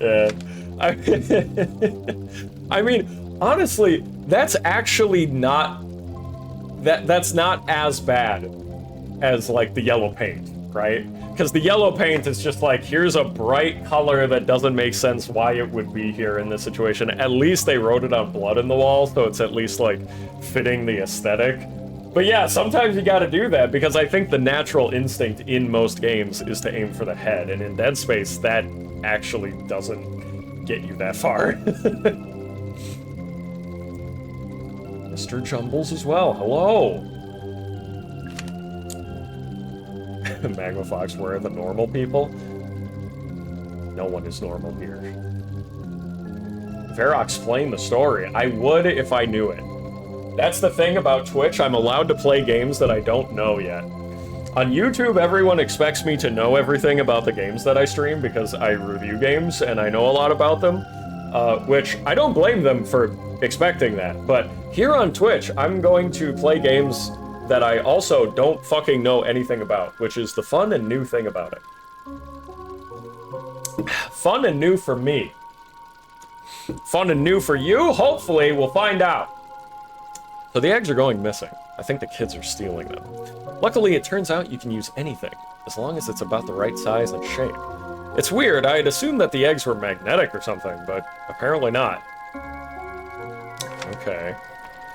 Yeah. I mean, honestly, that's actually not... That's not as bad as, like, the yellow paint, right? Because the yellow paint is just like, here's a bright color that doesn't make sense why it would be here in this situation. At least they wrote it on blood in the wall, so it's at least, like, fitting the aesthetic. But yeah, sometimes you gotta do that, because I think the natural instinct in most games is to aim for the head, and in Dead Space, that actually doesn't get you that far. Mr. Jumbles as well, hello! Magma Fox, where are the normal people? No one is normal here. Verac, explain the story. I would if I knew it. That's the thing about Twitch, I'm allowed to play games that I don't know yet. On YouTube, everyone expects me to know everything about the games that I stream because I review games and I know a lot about them, which I don't blame them for expecting that, but here on Twitch, I'm going to play games that I also don't fucking know anything about, which is the fun and new thing about it. Fun and new for me. Fun and new for you? Hopefully, we'll find out. So the eggs are going missing. I think the kids are stealing them. Luckily, it turns out you can use anything, as long as it's about the right size and shape. It's weird, I'd assumed that the eggs were magnetic or something, but apparently not. Okay.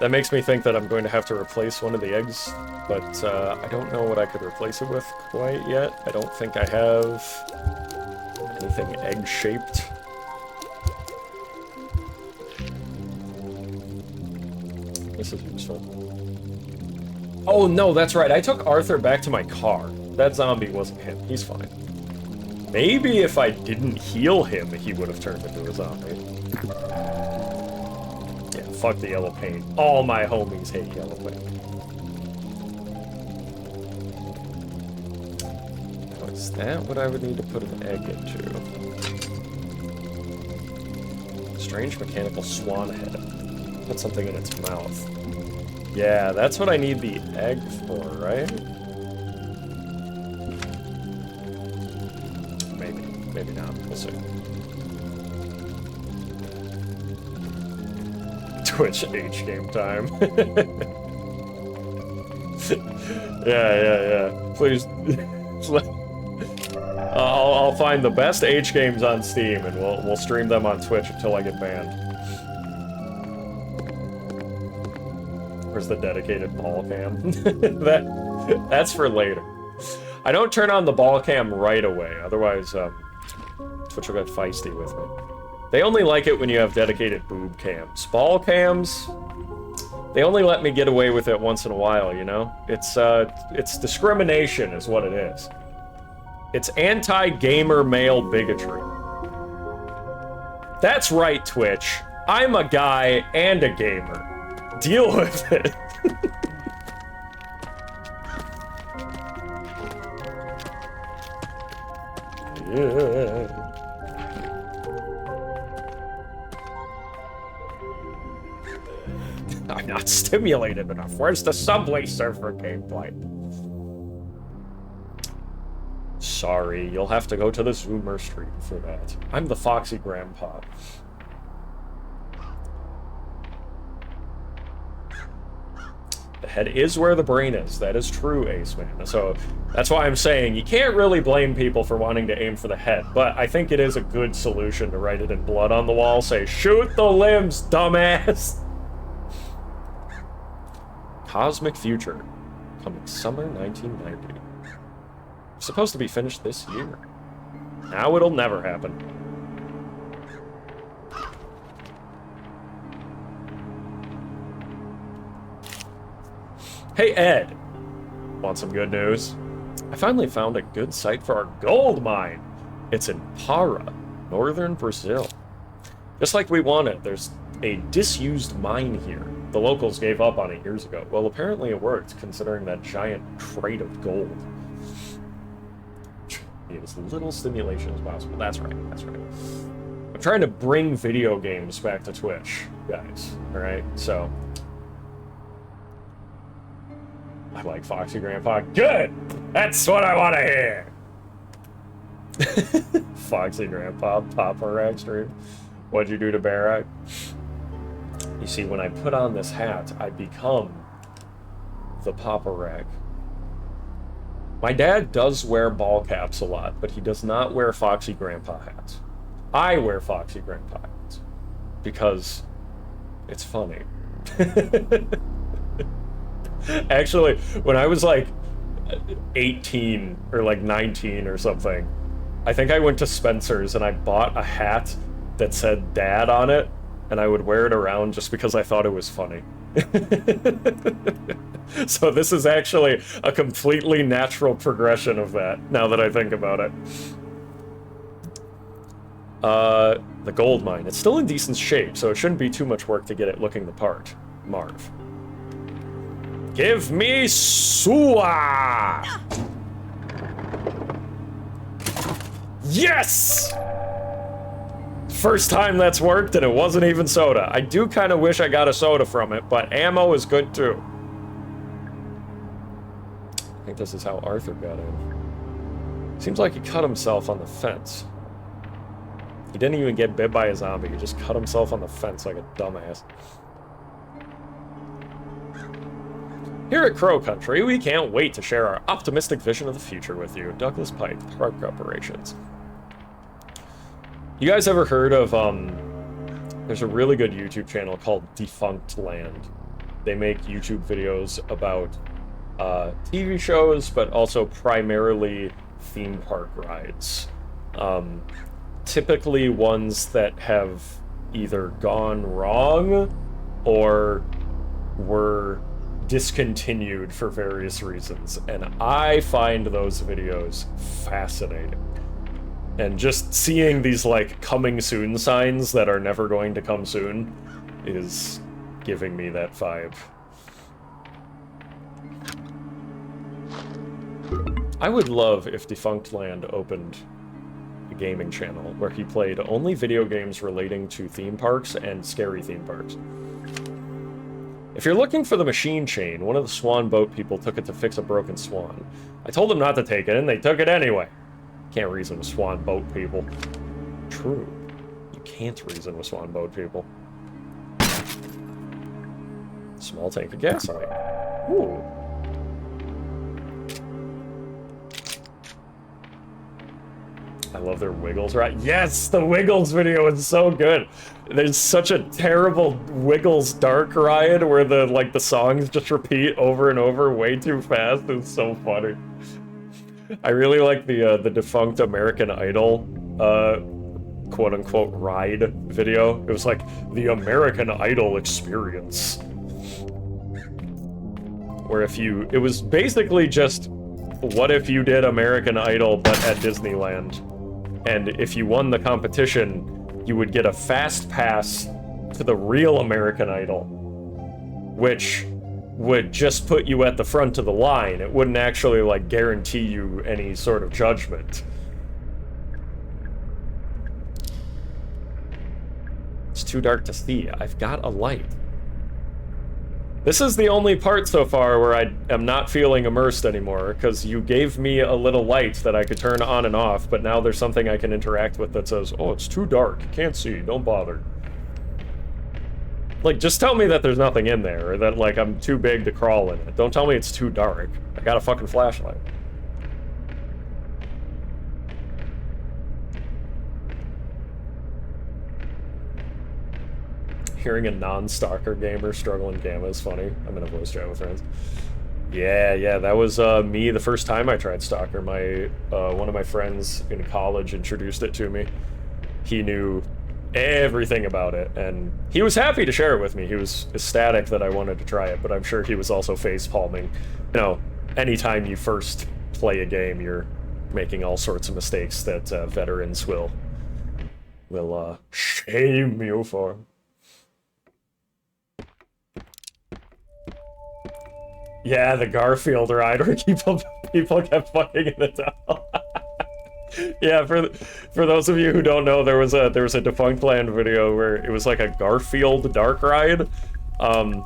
That makes me think that I'm going to have to replace one of the eggs, but I don't know what I could replace it with quite yet. I don't think I have anything egg-shaped. This is useful. Oh, no, that's right. I took Arthur back to my car. That zombie wasn't him. He's fine. Maybe if I didn't heal him, he would have turned into a zombie. Fuck the yellow paint. All my homies hate yellow paint. Now, is that what I would need to put an egg into? Strange mechanical swan head. Put something in its mouth. Yeah, that's what I need the egg for, right? Maybe. Maybe not. We'll see. Twitch H game time. Yeah. Please. I'll find the best H games on Steam and we'll stream them on Twitch until I get banned. Where's the dedicated ball cam? That's for later. I don't turn on the ball cam right away, otherwise Twitch will get feisty with me. They only like it when you have dedicated boob cams. Ball cams, they only let me get away with it once in a while, you know? It's discrimination is what it is. It's anti-gamer male bigotry. That's right, Twitch. I'm a guy and a gamer. Deal with it. Yeah. I'm not stimulated enough. Where's the Subway Surfer gameplay? Sorry, you'll have to go to the Zoomer stream for that. I'm the Foxy Grandpa. The head is where the brain is. That is true, Ace Man. So that's why I'm saying you can't really blame people for wanting to aim for the head, but I think it is a good solution to write it in blood on the wall. Say, shoot the limbs, dumbass! Cosmic Future. Coming summer 1990. Supposed to be finished this year. Now it'll never happen. Hey Ed, want some good news? I finally found a good site for our gold mine. It's in Para, northern Brazil. Just like we wanted, there's a disused mine here. The locals gave up on it years ago. Well, apparently it worked, considering that giant crate of gold. Need as little stimulation as possible. That's right. I'm trying to bring video games back to Twitch, guys. Alright, so... I like Foxy Grandpa. Good! That's what I want to hear! Foxy Grandpa, veracTHREE. What'd you do to Verac? You see, when I put on this hat, I become the Verac. My dad does wear ball caps a lot, but he does not wear Foxy Grandpa hats. I wear Foxy Grandpa hats because it's funny. Actually, when I was like 18 or like 19 or something, I think I went to Spencer's and I bought a hat that said Dad on it, and I would wear it around just because I thought it was funny. So this is actually a completely natural progression of that, now that I think about it. The gold mine. It's still in decent shape, so it shouldn't be too much work to get it looking the part. Marv. Give me Sua! Yes! First time that's worked, and it wasn't even soda. I do kind of wish I got a soda from it, but ammo is good too. I think this is how Arthur got in. Seems like he cut himself on the fence. He didn't even get bit by a zombie, he just cut himself on the fence like a dumbass. Here at Crow Country, we can't wait to share our optimistic vision of the future with you. Douglas Pike, Park Operations. You guys ever heard of, there's a really good YouTube channel called Defunct Land. They make YouTube videos about TV shows, but also primarily theme park rides. Typically ones that have either gone wrong or were discontinued for various reasons, and I find those videos fascinating. And just seeing these, like, coming soon signs that are never going to come soon is giving me that vibe. I would love if Defunct Land opened a gaming channel where he played only video games relating to theme parks and scary theme parks. If you're looking for the machine chain, one of the swan boat people took it to fix a broken swan. I told them not to take it, and they took it anyway. Can't reason with swan boat people. True. You can't reason with swan boat people. Small tank of gasoline. Ooh. I love their Wiggles, right? Yes, the Wiggles video is so good. There's such a terrible Wiggles dark ride where the songs just repeat over and over way too fast. It's so funny. I really like the defunct American Idol quote-unquote ride video. It was like the American Idol experience. Where it was basically just, what if you did American Idol but at Disneyland? And if you won the competition, you would get a fast pass to the real American Idol, which would just put you at the front of the line. It wouldn't actually, like, guarantee you any sort of judgment. It's too dark to see. I've got a light. This is the only part so far where I am not feeling immersed anymore, because you gave me a little light that I could turn on and off, but now there's something I can interact with that says, oh, it's too dark, can't see, don't bother. Like, just tell me that there's nothing in there, or that, like, I'm too big to crawl in it. Don't tell me it's too dark. I got a fucking flashlight. Hearing a non-stalker gamer struggle in Gamma is funny. I'm in a voice chat with friends. Yeah, that was me the first time I tried Stalker. One of my friends in college introduced it to me. He knew everything about it, and he was happy to share it with me. He was ecstatic that I wanted to try it, but I'm sure he was also face-palming. You know, anytime you first play a game, you're making all sorts of mistakes that veterans will shame you for. Yeah, the Garfield ride where people kept fucking in the tunnel. Yeah, for those of you who don't know, there was a Defunct Land video where it was like a Garfield dark ride. I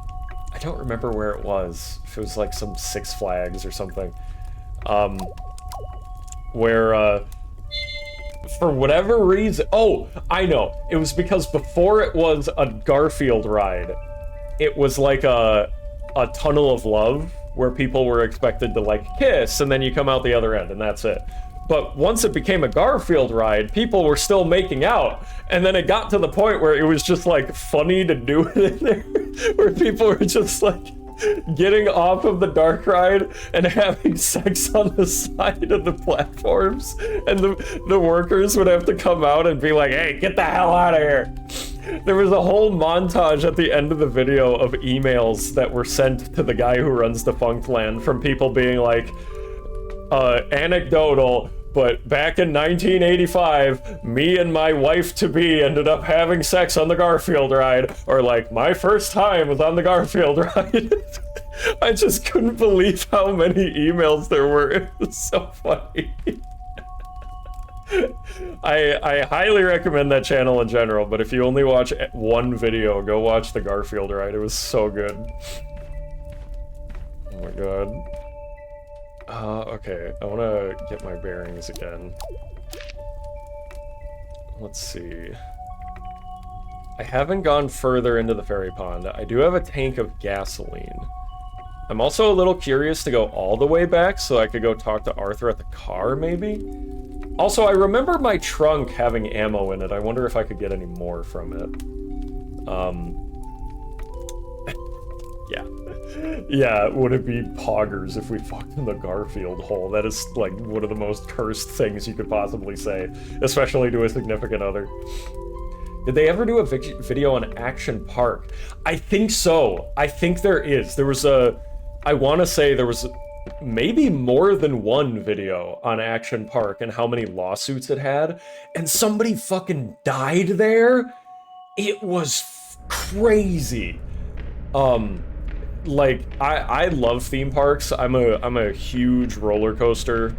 don't remember where it was. If it was like some Six Flags or something. Where for whatever reason, oh, I know. It was because before it was a Garfield ride, it was like a tunnel of love where people were expected to, like, kiss, and then you come out the other end, and that's it. But once it became a Garfield ride, people were still making out, and then it got to the point where it was just, like, funny to do it in there, where people were just, like, getting off of the dark ride and having sex on the side of the platforms, and the workers would have to come out and be like, hey, get the hell out of here. There was a whole montage at the end of the video of emails that were sent to the guy who runs Defunct Land from people being like, anecdotal, but back in 1985, me and my wife-to-be ended up having sex on the Garfield ride, or like, my first time was on the Garfield ride. I just couldn't believe how many emails there were. It was so funny. I highly recommend that channel in general, but if you only watch one video, go watch the Garfield ride. It was so good. Oh my god. Okay, I want to get my bearings again. Let's see. I haven't gone further into the ferry pond. I do have a tank of gasoline. I'm also a little curious to go all the way back so I could go talk to Arthur at the car, maybe? Also, I remember my trunk having ammo in it. I wonder if I could get any more from it. Yeah. Yeah, would it be poggers if we fucked in the Garfield hole? That is, like, one of the most cursed things you could possibly say, especially to a significant other. Did they ever do a video on Action Park? I think so. I think there is. There was I want to say there was maybe more than one video on Action Park and how many lawsuits it had, and somebody fucking died there. It was crazy. Like, I love theme parks. I'm a huge roller coaster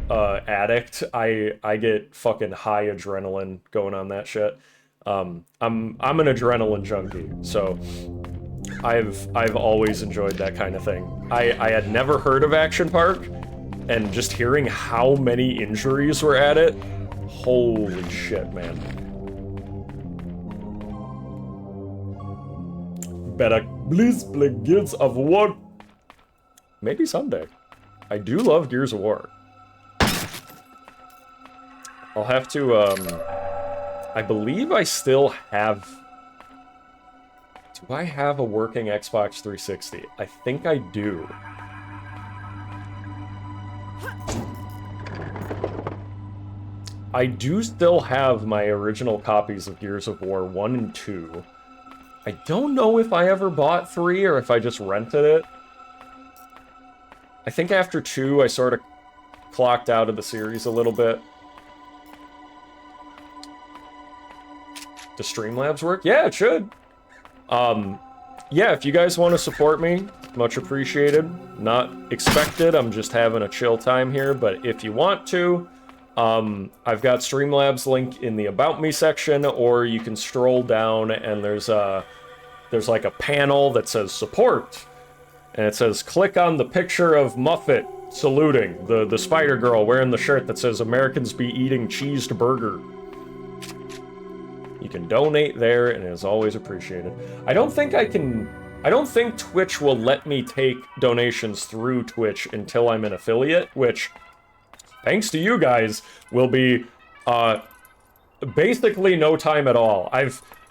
addict. I get fucking high adrenaline going on that shit. I'm an adrenaline junkie, so I've always enjoyed that kind of thing. I had never heard of Action Park, and just hearing how many injuries were at it, holy shit, man. Better please play Gears of War. Maybe someday. I do love Gears of War. I'll have to, I believe I still have... Do I have a working Xbox 360? I think I do. I do still have my original copies of Gears of War 1 and 2. I don't know if I ever bought 3 or if I just rented it. I think after 2, I sort of clocked out of the series a little bit. Does Streamlabs work? Yeah, it should. Yeah, if you guys want to support me, much appreciated. Not expected, I'm just having a chill time here, but if you want to, I've got Streamlabs link in the About Me section, or you can stroll down and there's like a panel that says support. And it says, click on the picture of Muffet saluting, the spider girl wearing the shirt that says Americans be eating cheesed burger. You can donate there, and it is always appreciated. I don't think Twitch will let me take donations through Twitch until I'm an affiliate, which, thanks to you guys, will be, basically no time at all.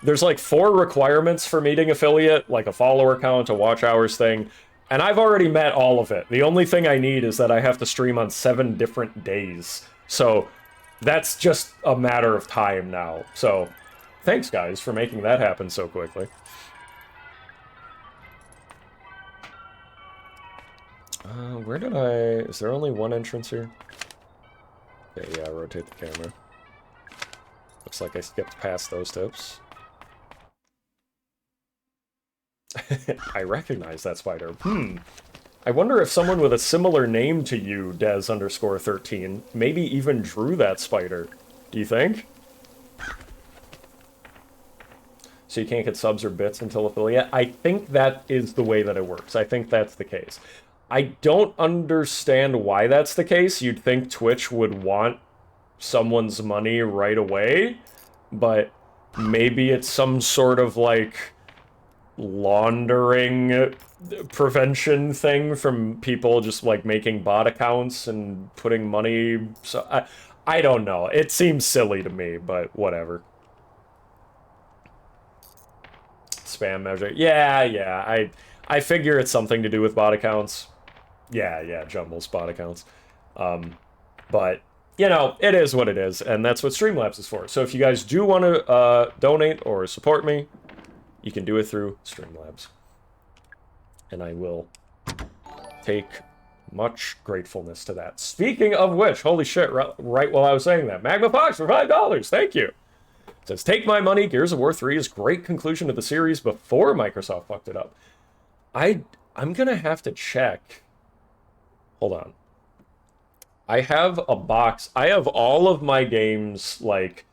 There's like 4 requirements for meeting affiliate, like a follower count, a watch hours thing, and I've already met all of it. The only thing I need is that I have to stream on 7 different days. So, that's just a matter of time now. So, thanks, guys, for making that happen so quickly. Where did I... Is there only one entrance here? Okay, yeah, rotate the camera. Looks like I skipped past those tips. I recognize that spider. I wonder if someone with a similar name to you, Des_13, maybe even drew that spider. Do you think? So you can't get subs or bits until affiliate? I think that is the way that it works. I think that's the case. I don't understand why that's the case. You'd think Twitch would want someone's money right away, but maybe it's some sort of, like, laundering prevention thing from people just, like, making bot accounts and putting money... So I don't know. It seems silly to me, but whatever. Spam measure. Yeah. I figure it's something to do with bot accounts. Yeah, Jumble's bot accounts. But, you know, it is what it is, and that's what Streamlabs is for. So if you guys do want to donate or support me, you can do it through Streamlabs. And I will take much gratefulness to that. Speaking of which, holy shit, right while I was saying that, Magma Fox for $5, thank you! It says, take my money, Gears of War 3 is great conclusion to the series before Microsoft fucked it up. I'm gonna have to check. Hold on. I have a box. I have all of my games, like,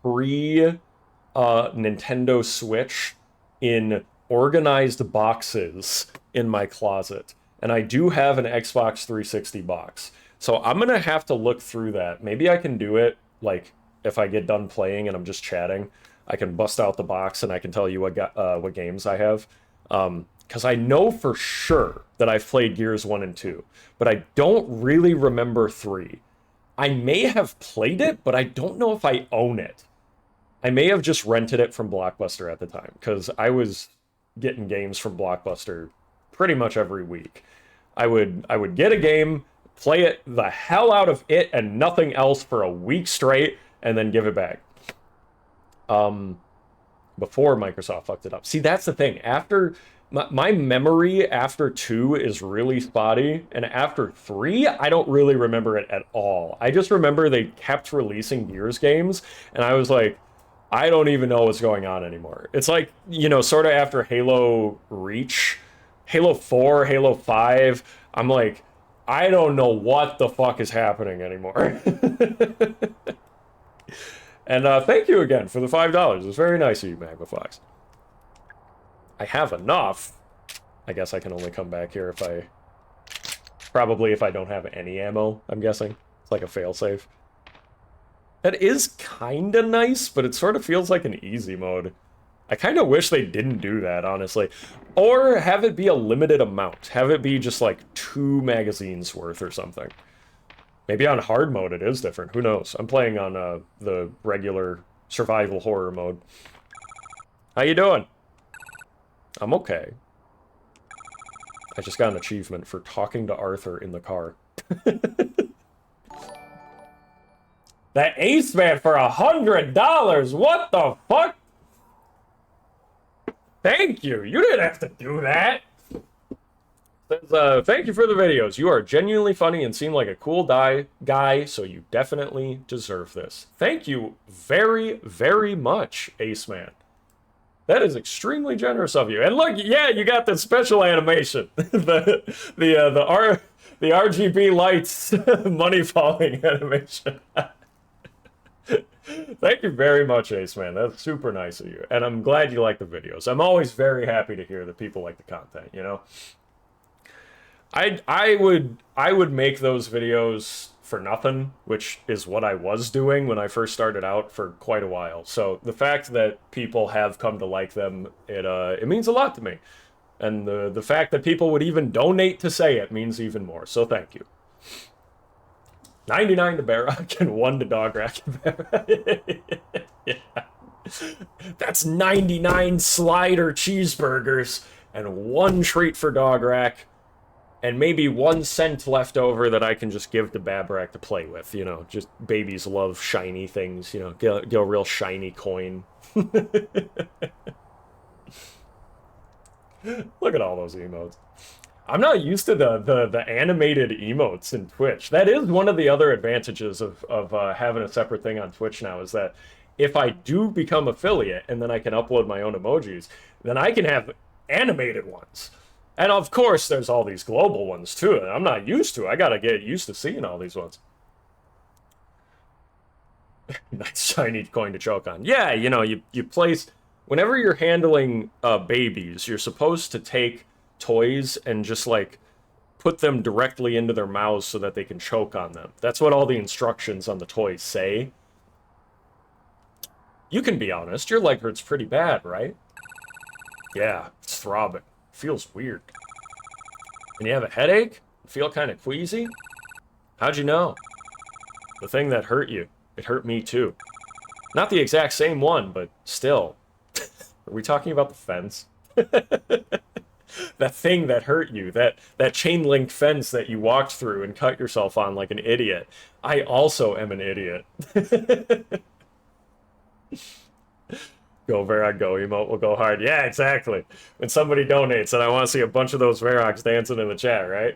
pre-Nintendo Switch in organized boxes in my closet. And I do have an Xbox 360 box. So I'm gonna have to look through that. Maybe I can do it, like, if I get done playing and I'm just chatting, I can bust out the box and I can tell you what games I have. Because I know for sure that I've played Gears 1 and 2, but I don't really remember 3. I may have played it, but I don't know if I own it. I may have just rented it from Blockbuster at the time, because I was getting games from Blockbuster pretty much every week. I would get a game, play it the hell out of it and nothing else for a week straight, and then give it back. Before Microsoft fucked it up. See, that's the thing. After... My memory after 2 is really spotty, and after 3, I don't really remember it at all. I just remember they kept releasing Gears games, and I was like, I don't even know what's going on anymore. It's like, you know, sort of after Halo Reach, Halo 4, Halo 5, I'm like, I don't know what the fuck is happening anymore. And thank you again for the $5. It's very nice of you, Magma Fox. I have enough. I guess I can only come back here if I... Probably if I don't have any ammo, I'm guessing. It's like a failsafe. That is kinda nice, but it sort of feels like an easy mode. I kinda wish they didn't do that, honestly. Or have it be a limited amount. Have it be just like 2 magazines worth or something. Maybe on hard mode it is different. Who knows? I'm playing on the regular survival horror mode. How you doing? I'm okay. I just got an achievement for talking to Arthur in the car. That Ace Man for $100! What the fuck? Thank you! You didn't have to do that! Says, thank you for the videos. You are genuinely funny and seem like a cool guy, so you definitely deserve this. Thank you very, very much, Ace Man. That is extremely generous of you. And look, yeah, you got the special animation. the RGB lights money falling animation. Thank you very much, Ace Man. That's super nice of you. And I'm glad you like the videos. I'm always very happy to hear that people like the content, you know? I would make those videos for nothing, which is what I was doing when I first started out for quite a while. So the fact that people have come to like them, it means a lot to me. And the fact that people would even donate to say it means even more. So thank you. 99 to Verac and 1 to Dog-Rack. Yeah. That's 99 slider cheeseburgers and 1 treat for Dog-Rack. And maybe 1 cent left over that I can just give to Babrak to play with, you know. Just babies love shiny things, you know. Get a real shiny coin. Look at all those emotes. I'm not used to the animated emotes in Twitch. That is one of the other advantages of having a separate thing on Twitch now, is that if I do become affiliate and then I can upload my own emojis, then I can have animated ones. And of course, there's all these global ones too, and I'm not used to. I gotta get used to seeing all these ones. Nice shiny coin to choke on. Yeah, you know, you place... Whenever you're handling babies, you're supposed to take toys and just, like, put them directly into their mouths so that they can choke on them. That's what all the instructions on the toys say. You can be honest, your leg hurts pretty bad, right? Yeah, it's throbbing. Feels weird. And you have a headache? Feel kind of queasy? How'd you know? The thing that hurt you. It hurt me too. Not the exact same one, but still. Are we talking about the fence? That thing that hurt you. That chain link fence that you walked through and cut yourself on like an idiot. I also am an idiot. Go Verac, go emote will go hard. Yeah, exactly. When somebody donates, and I want to see a bunch of those Veracs dancing in the chat, right?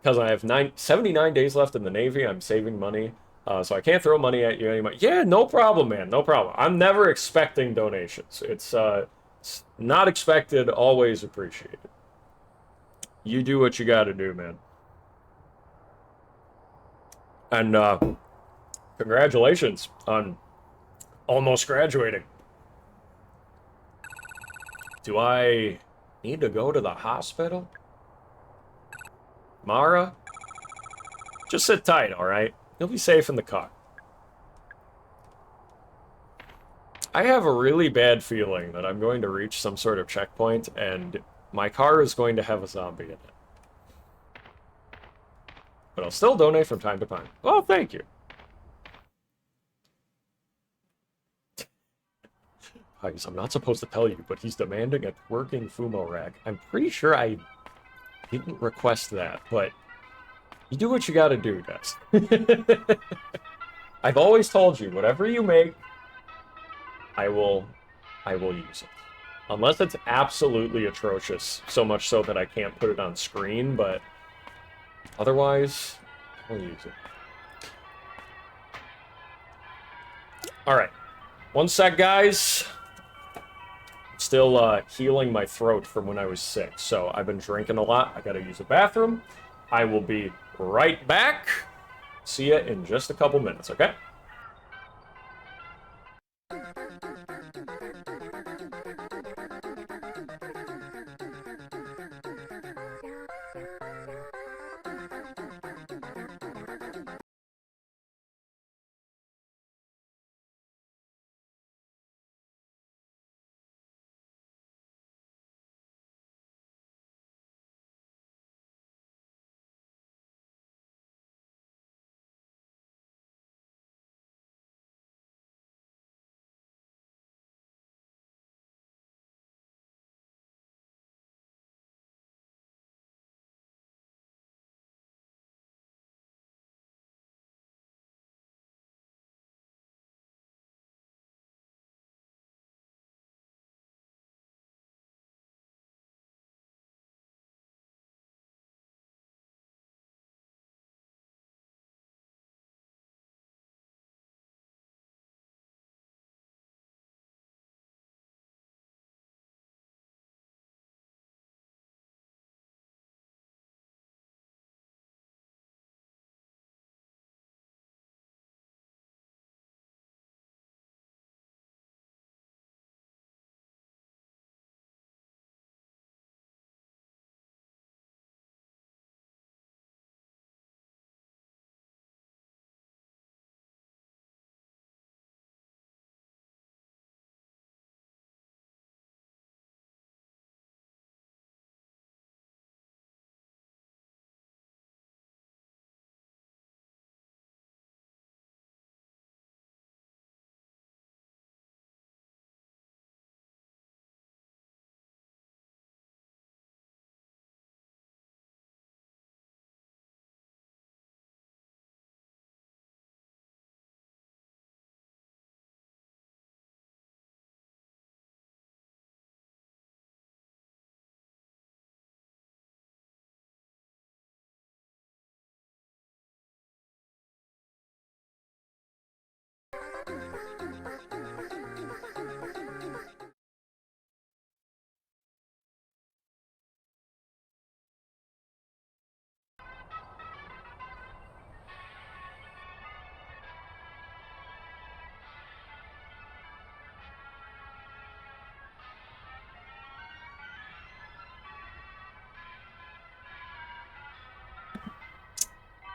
Because I have 79 days left in the Navy, I'm saving money, so I can't throw money at you anymore. Yeah, no problem, man, no problem. I'm never expecting donations. It's not expected, always appreciated. You do what you gotta do, man. And congratulations on almost graduating. Do I need to go to the hospital? Mara? Just sit tight, alright? You'll be safe in the car. I have a really bad feeling that I'm going to reach some sort of checkpoint and my car is going to have a zombie in it. But I'll still donate from time to time. Oh, thank you. I'm not supposed to tell you, but he's demanding a twerking Fumo rack. I'm pretty sure I didn't request that, but you do what you gotta do, Des. I've always told you, whatever you make, I will use it. Unless it's absolutely atrocious, so much so that I can't put it on screen, but otherwise, I'll use it. Alright. One sec, guys. Still healing my throat from when I was sick, so I've been drinking a lot. I gotta use the bathroom. I will be right back. See ya in just a couple minutes, okay?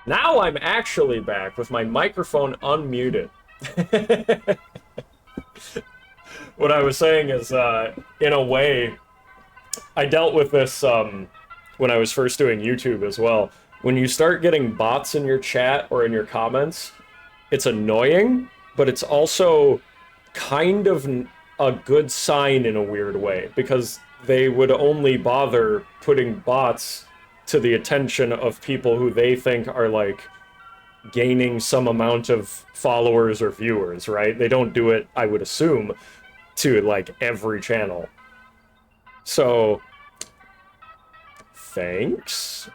Now I'm actually back with my microphone unmuted. What I was saying is, in a way, I dealt with this when I was first doing YouTube as well. When you start getting bots in your chat or in your comments, it's annoying, but it's also kind of a good sign in a weird way, because they would only bother putting bots to the attention of people who they think are, like, gaining some amount of followers or viewers, right? They don't do it, I would assume, to, like, every channel. So, thanks.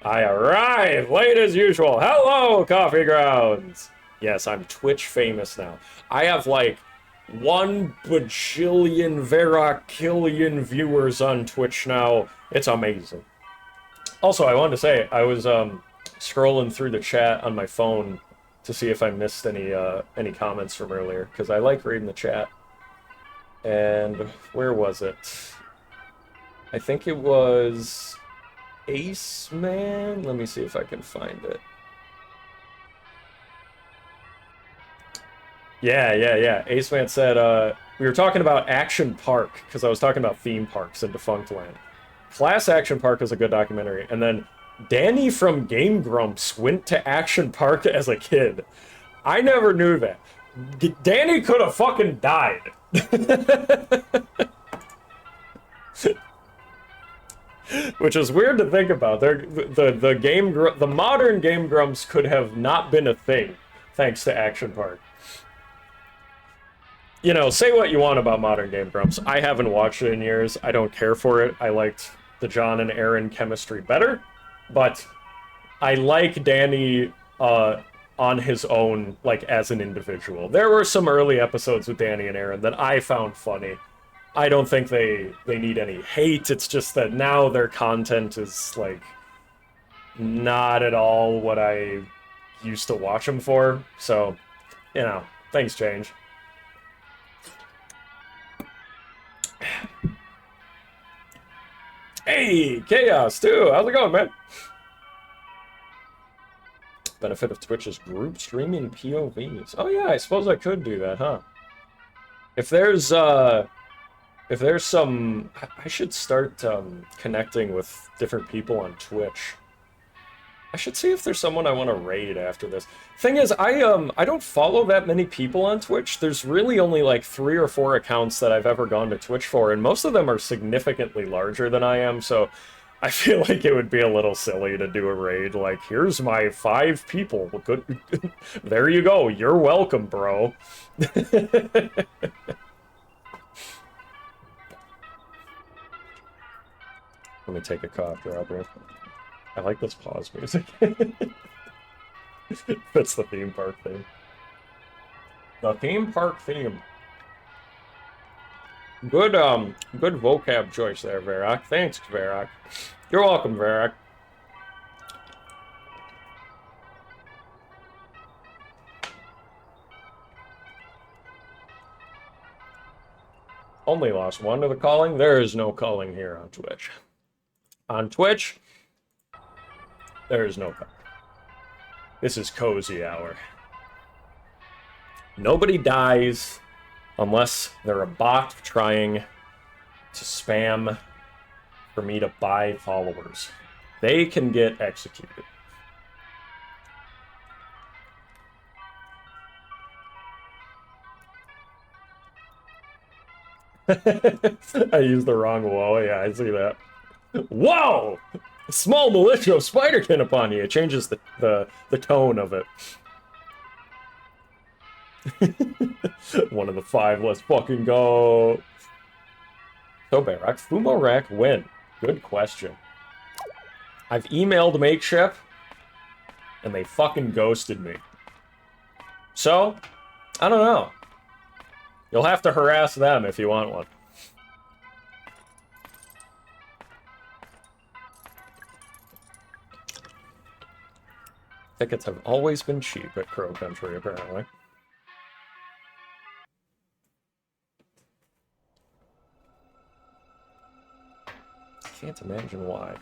I arrive late as usual. Hello, Coffee Grounds. Yes, I'm Twitch famous now. I have, like, 1 bajillion veracTHREE viewers on Twitch now. It's amazing. Also, I wanted to say, I was scrolling through the chat on my phone to see if I missed any comments from earlier, because I like reading the chat. And where was it? I think it was Ace Man? Let me see if I can find it. Yeah. Ace Man said, we were talking about Action Park, because I was talking about theme parks in Defunct Land. Class Action Park is a good documentary. And then Danny from Game Grumps went to Action Park as a kid. I never knew that. Danny could have fucking died. Which is weird to think about. The modern Game Grumps could have not been a thing thanks to Action Park. You know, say what you want about modern Game Grumps. I haven't watched it in years. I don't care for it. I liked the John and Aaron chemistry better, but I like Danny on his own, like, as an individual. There were some early episodes with Danny and Aaron that I found funny. I don't think they need any hate. It's just that now their content is, like, not at all what I used to watch them for. So, you know, things change. Hey, Chaos, too. How's it going, man? Benefit of Twitch is group streaming POVs. Oh, yeah, I suppose I could do that, huh? If there's some... I should start connecting with different people on Twitch. I should see if there's someone I want to raid after this. Thing is, I don't follow that many people on Twitch. There's really only like 3 or 4 accounts that I've ever gone to Twitch for, and most of them are significantly larger than I am, so I feel like it would be a little silly to do a raid. Like, here's my 5 people. Good. There you go. You're welcome, bro. Let me take a cough drop here. I like this pause music. That's the theme park theme. The theme park theme. Good vocab choice there, Verac. Thanks, Verac. You're welcome, Verac. Only lost 1 to the calling. There is no calling here on Twitch. On Twitch, there is no calling. This is cozy hour. Nobody dies unless they're a bot trying to spam for me to buy followers. They can get executed. I used the wrong whoa. Yeah, I see that. Whoa! A small militia of spiderkin upon you. It changes the tone of it. One of the 5. Let's fucking go. So, Verac, Fumorak win. Good question. I've emailed Makeship, and they fucking ghosted me. So, I don't know. You'll have to harass them if you want one. Tickets have always been cheap at Crow Country, apparently. Can't imagine why.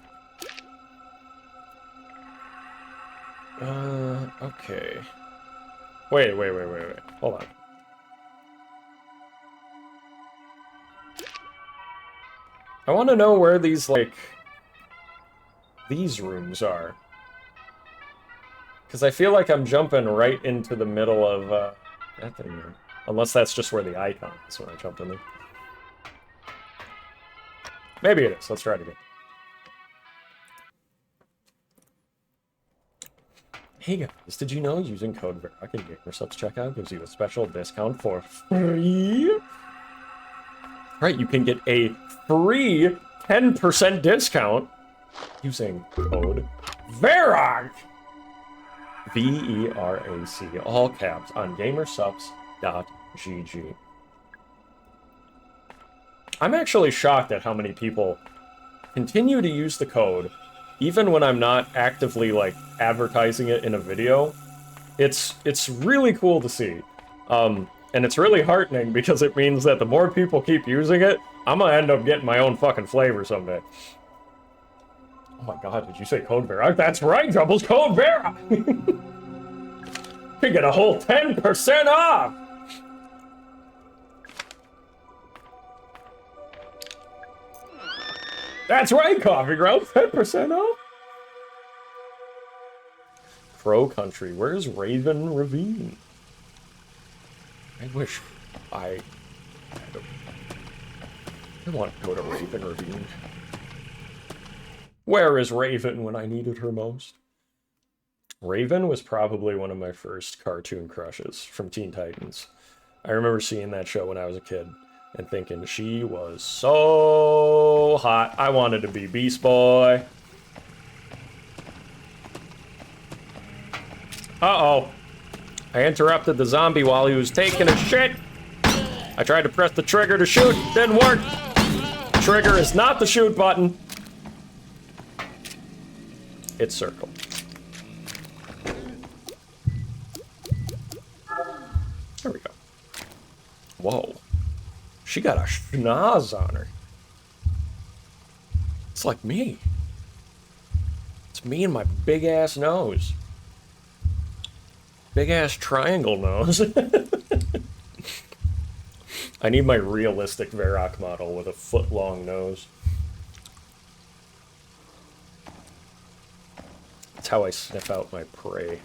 Okay. Wait. Hold on. I want to know where these, like, these rooms are. Because I feel like I'm jumping right into the middle of, that thing there. Unless that's just where the icon is when I jump in there. Maybe it is. Let's try it again. Hey guys, did you know using code Verac in GamerSupps checkout gives you a special discount for free? Right, you can get a free 10% discount using code Verac! V-E-R-A-C, all caps, on gamersupps.gg. I'm actually shocked at how many people continue to use the code, even when I'm not actively, like, advertising it in a video. It's really cool to see. And it's really heartening because it means that the more people keep using it, I'm gonna end up getting my own fucking flavor someday. Oh my god, did you say code Verac? That's right, Troubles, code Verac! You get a whole 10% off! That's right, Coffee Ground, 10% off! Crow Country, where's Raven Ravine? I wish I want to go to Raven Ravine. Where is Raven when I needed her most? Raven was probably one of my first cartoon crushes from Teen Titans. I remember seeing that show when I was a kid and thinking she was so hot. I wanted to be Beast Boy. Uh-oh. I interrupted the zombie while he was taking a shit. I tried to press the trigger to shoot. Didn't work. Trigger is not the shoot button. It's circle. There we go. Whoa. She got a schnoz on her. It's like me. It's me and my big-ass nose. Big-ass triangle nose. I need my realistic Verac model with a foot-long nose. That's how I sniff out my prey.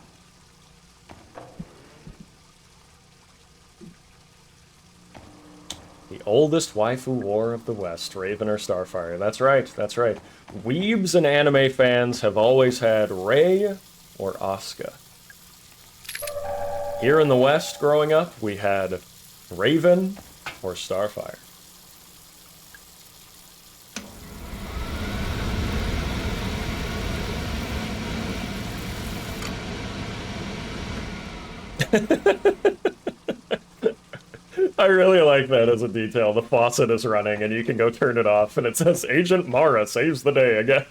The oldest waifu war of the West, Raven or Starfire. That's right, that's right. Weebs and anime fans have always had Rei or Asuka. Here in the West, growing up, we had Raven or Starfire. I really like that as a detail. The faucet is running and you can go turn it off and it says Agent Mara saves the day again.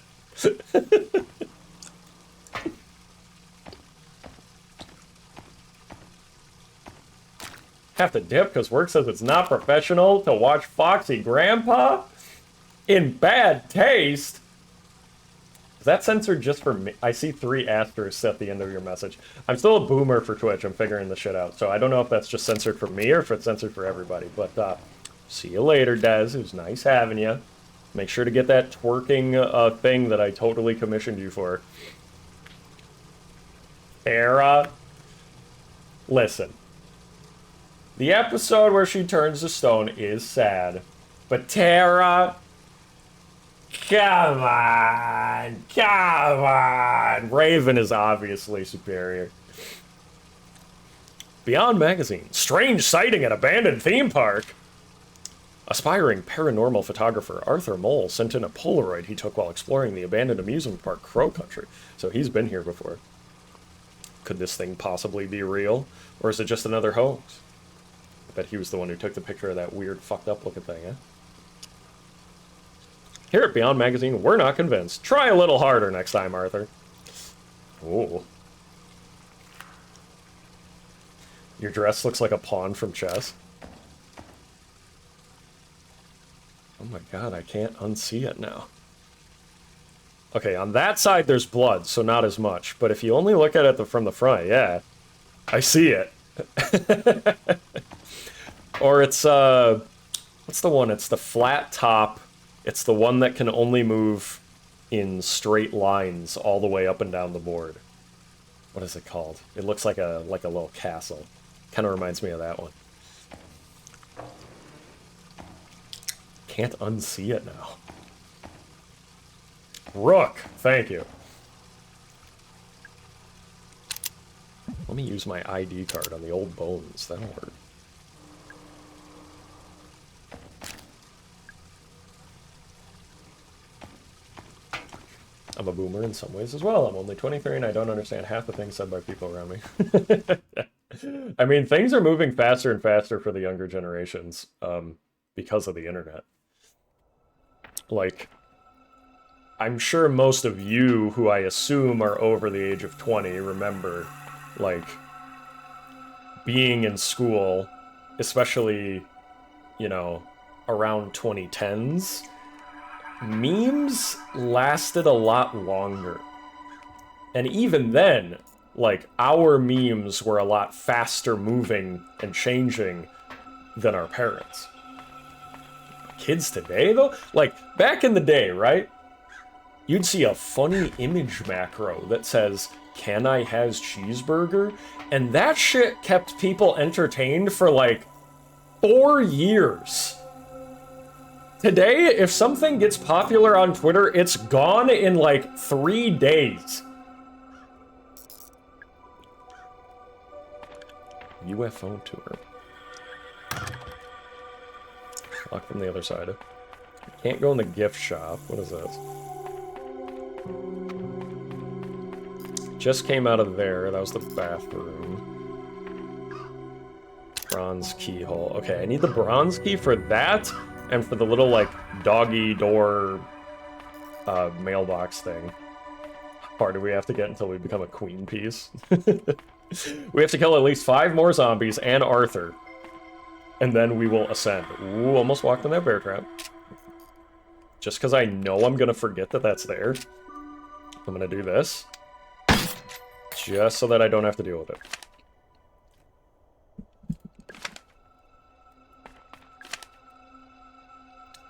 Have to dip because work says it's not professional to watch Foxy Grandpa in bad taste. Is that censored just for me? I see 3 asterisks at the end of your message. I'm still a boomer for Twitch. I'm figuring this shit out. So I don't know if that's just censored for me or if it's censored for everybody. But see you later, Dez. It was nice having you. Make sure to get that twerking thing that I totally commissioned you for. Era. Listen. The episode where she turns to stone is sad. But Tara... Come on! Come on! Raven is obviously superior. Beyond Magazine. Strange sighting at abandoned theme park. Aspiring paranormal photographer Arthur Mole sent in a Polaroid he took while exploring the abandoned amusement park Crow Country. So he's been here before. Could this thing possibly be real? Or is it just another hoax? I bet he was the one who took the picture of that weird, fucked up looking thing, eh? Here at Beyond Magazine, we're not convinced. Try a little harder next time, Arthur. Ooh. Your dress looks like a pawn from chess. Oh my god, I can't unsee it now. Okay, on that side there's blood, so not as much. But if you only look at it from the front, yeah. I see it. Or it's, what's the one? It's the flat top. It's the one that can only move in straight lines all the way up and down the board. What is it called? It looks like a little castle. Kind of reminds me of that one. Can't unsee it now. Rook, thank you. Let me use my ID card on the old bones. That'll work. I'm a boomer in some ways as well. I'm only 23 and I don't understand half the things said by people around me. I mean, things are moving faster and faster for the younger generations because of the internet. Like, I'm sure most of you, who I assume are over the age of 20, remember, like, being in school, especially, you know, around 2010s, memes lasted a lot longer. And even then, like, our memes were a lot faster moving and changing than our parents. Kids today, though? Like, back in the day, right? You'd see a funny image macro that says, "Can I has cheeseburger?" And that shit kept people entertained for, like, 4 years. Today, if something gets popular on Twitter, it's gone in, like, 3 days. UFO tour. Lock from the other side. Can't go in the gift shop. What is this? Just came out of there. That was the bathroom. Bronze keyhole. Okay, I need the bronze key for that and for the little, like, doggy door mailbox thing. How far do we have to get until we become a queen piece? We have to kill at least 5 more zombies and Arthur. And then we will ascend. Ooh, almost walked in that bear trap. Just because I know I'm going to forget that that's there. I'm going to do this. Just so that I don't have to deal with it.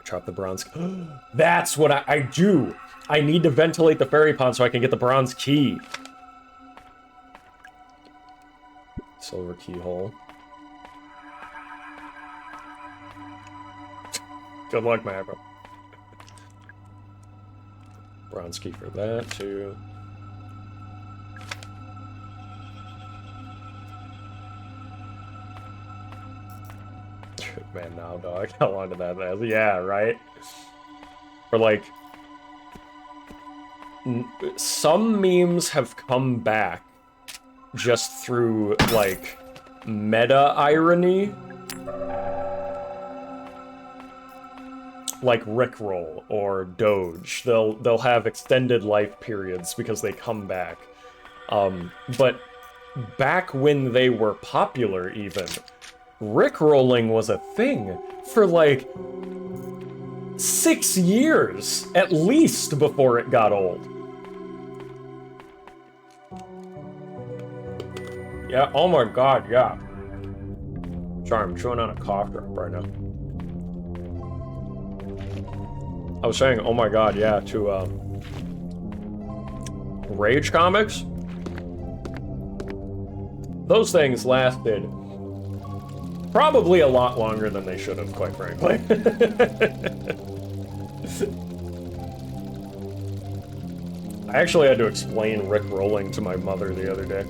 Chop the bronze. That's what I do! I need to ventilate the fairy pond so I can get the bronze key. Silver keyhole. Good luck, Maverick. Bronze key for that, too. Man, now, dog. How long did that last? Yeah, right? Or, like... some memes have come back just through, like, meta-irony. Like Rickroll or Doge. They'll have extended life periods because they come back. But back when they were popular, even, Rickrolling was a thing for like 6 years at least before it got old. Yeah, oh my god, yeah. Sorry, I'm chewing on a cough drop right now. I was saying, oh my god, yeah, to, Rage comics? Those things lasted probably a lot longer than they should have, quite frankly. I actually had to explain Rickrolling to my mother the other day.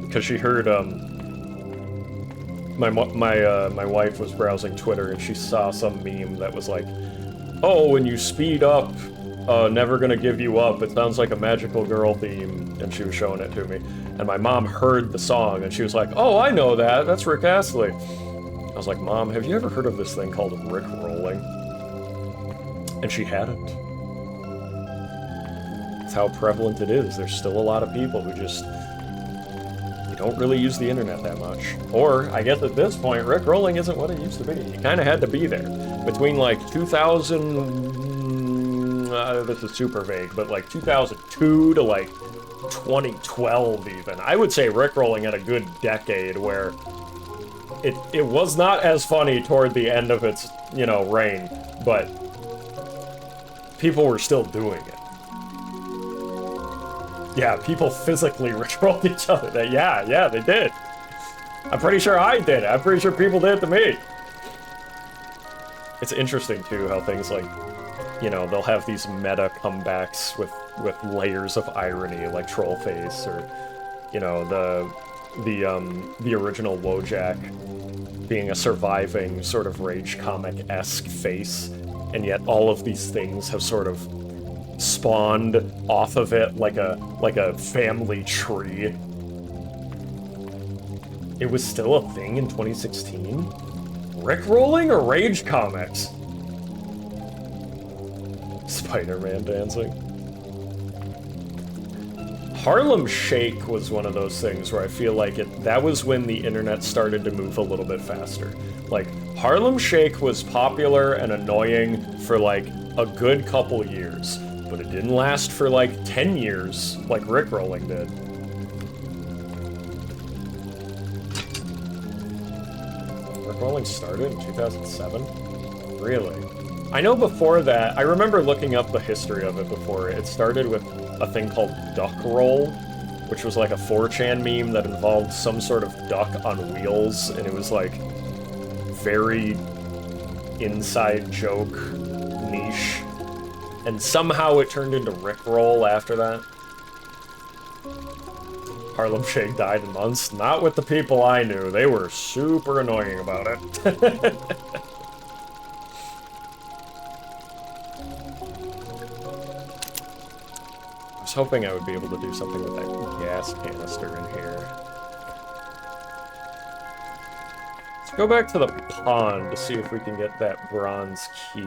Because she heard, my wife was browsing Twitter and she saw some meme that was like, oh, when you speed up Never Gonna Give You Up. It sounds like a magical girl theme, and she was showing it to me. And my mom heard the song, and she was like, oh, I know that. That's Rick Astley. I was like, Mom, have you ever heard of this thing called Rick rolling? And she hadn't. That's how prevalent it is. There's still a lot of people who just... they don't really use the internet that much. Or, I guess at this point, Rick rolling isn't what it used to be. You kind of had to be there. Between, like, 2000... this is super vague, but, like, 2002 to, like, 2012, even. I would say Rick rolling had a good decade where... It was not as funny toward the end of its, you know, reign, but people were still doing it. Yeah, people physically rickrolled each other. Yeah, they did. I'm pretty sure I did it. I'm pretty sure people did it to me. It's interesting, too, how things like, you know, they'll have these meta comebacks with layers of irony, like Trollface, or, you know, the original Wojak being a surviving sort of rage comic-esque face, and yet all of these things have sort of spawned off of it like a family tree. It was still a thing in 2016? Rickrolling or rage comics? Spider-Man dancing. Harlem Shake was one of those things where I feel like that was when the internet started to move a little bit faster. Like, Harlem Shake was popular and annoying for like a good couple years, but it didn't last for like 10 years like Rickrolling did. Rickrolling started in 2007? Really? I know before that, I remember looking up the history of it before. It started with a thing called Duck Roll, which was like a 4chan meme that involved some sort of duck on wheels, and it was like very inside joke niche. And somehow it turned into Rickroll after that. Harlem Shake died in months. Not with the people I knew. They were super annoying about it. I was hoping I would be able to do something with that gas canister in here. Let's go back to the pond to see if we can get that bronze key.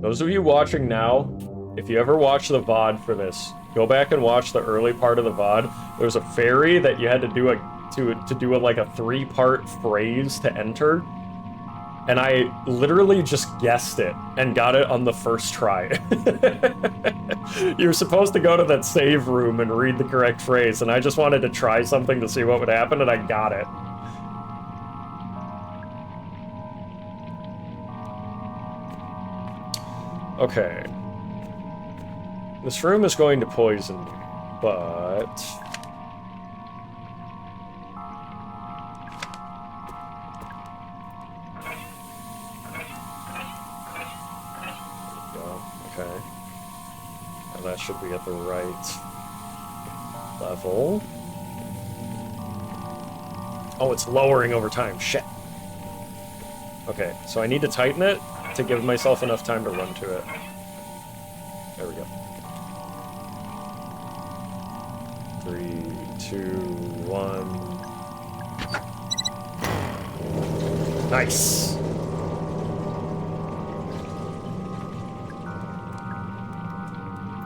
Those of you watching now, if you ever watch the VOD for this, go back and watch the early part of the VOD. There was a fairy that you had to do like a 3-part phrase to enter. And I literally just guessed it and got it on the first try. You were supposed to go to that save room and read the correct phrase, and I just wanted to try something to see what would happen, and I got it. Okay. This room is going to poison me, but... Okay. And that should be at the right level. Oh, it's lowering over time. Shit. Okay, so I need to tighten it to give myself enough time to run to it. There we go. 3, 2, 1. Nice.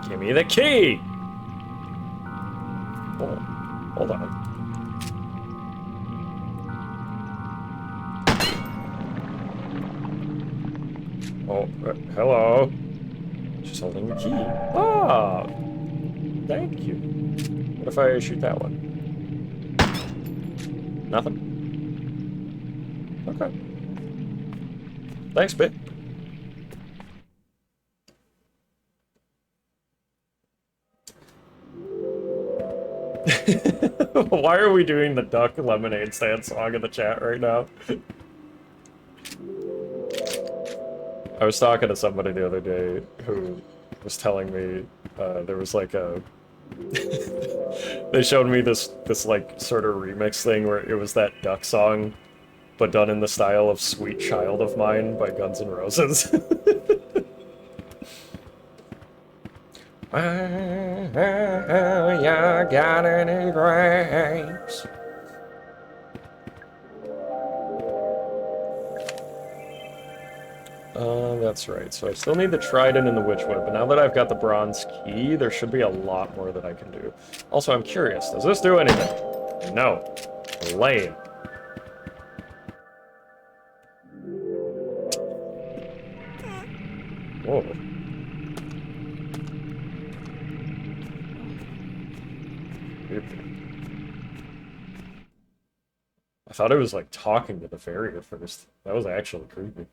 Give me the key! Oh, hold on. Oh, hello. She's holding the key. Ah! Thank you. What if I shoot that one? Nothing? Okay. Thanks, Bit. Why are we doing the Duck Lemonade Stand song in the chat right now? I was talking to somebody the other day who was telling me there was like a They showed me this like sort of remix thing where it was that duck song, but done in the style of "Sweet Child of Mine" by Guns N' Roses. You got any grapes? That's right. So I still need the Trident and the Witchwood, but now that I've got the bronze key, there should be a lot more that I can do. Also, I'm curious, does this do anything? No. Lame. Whoa. I thought it was like talking to the fairy at first. That was actually creepy.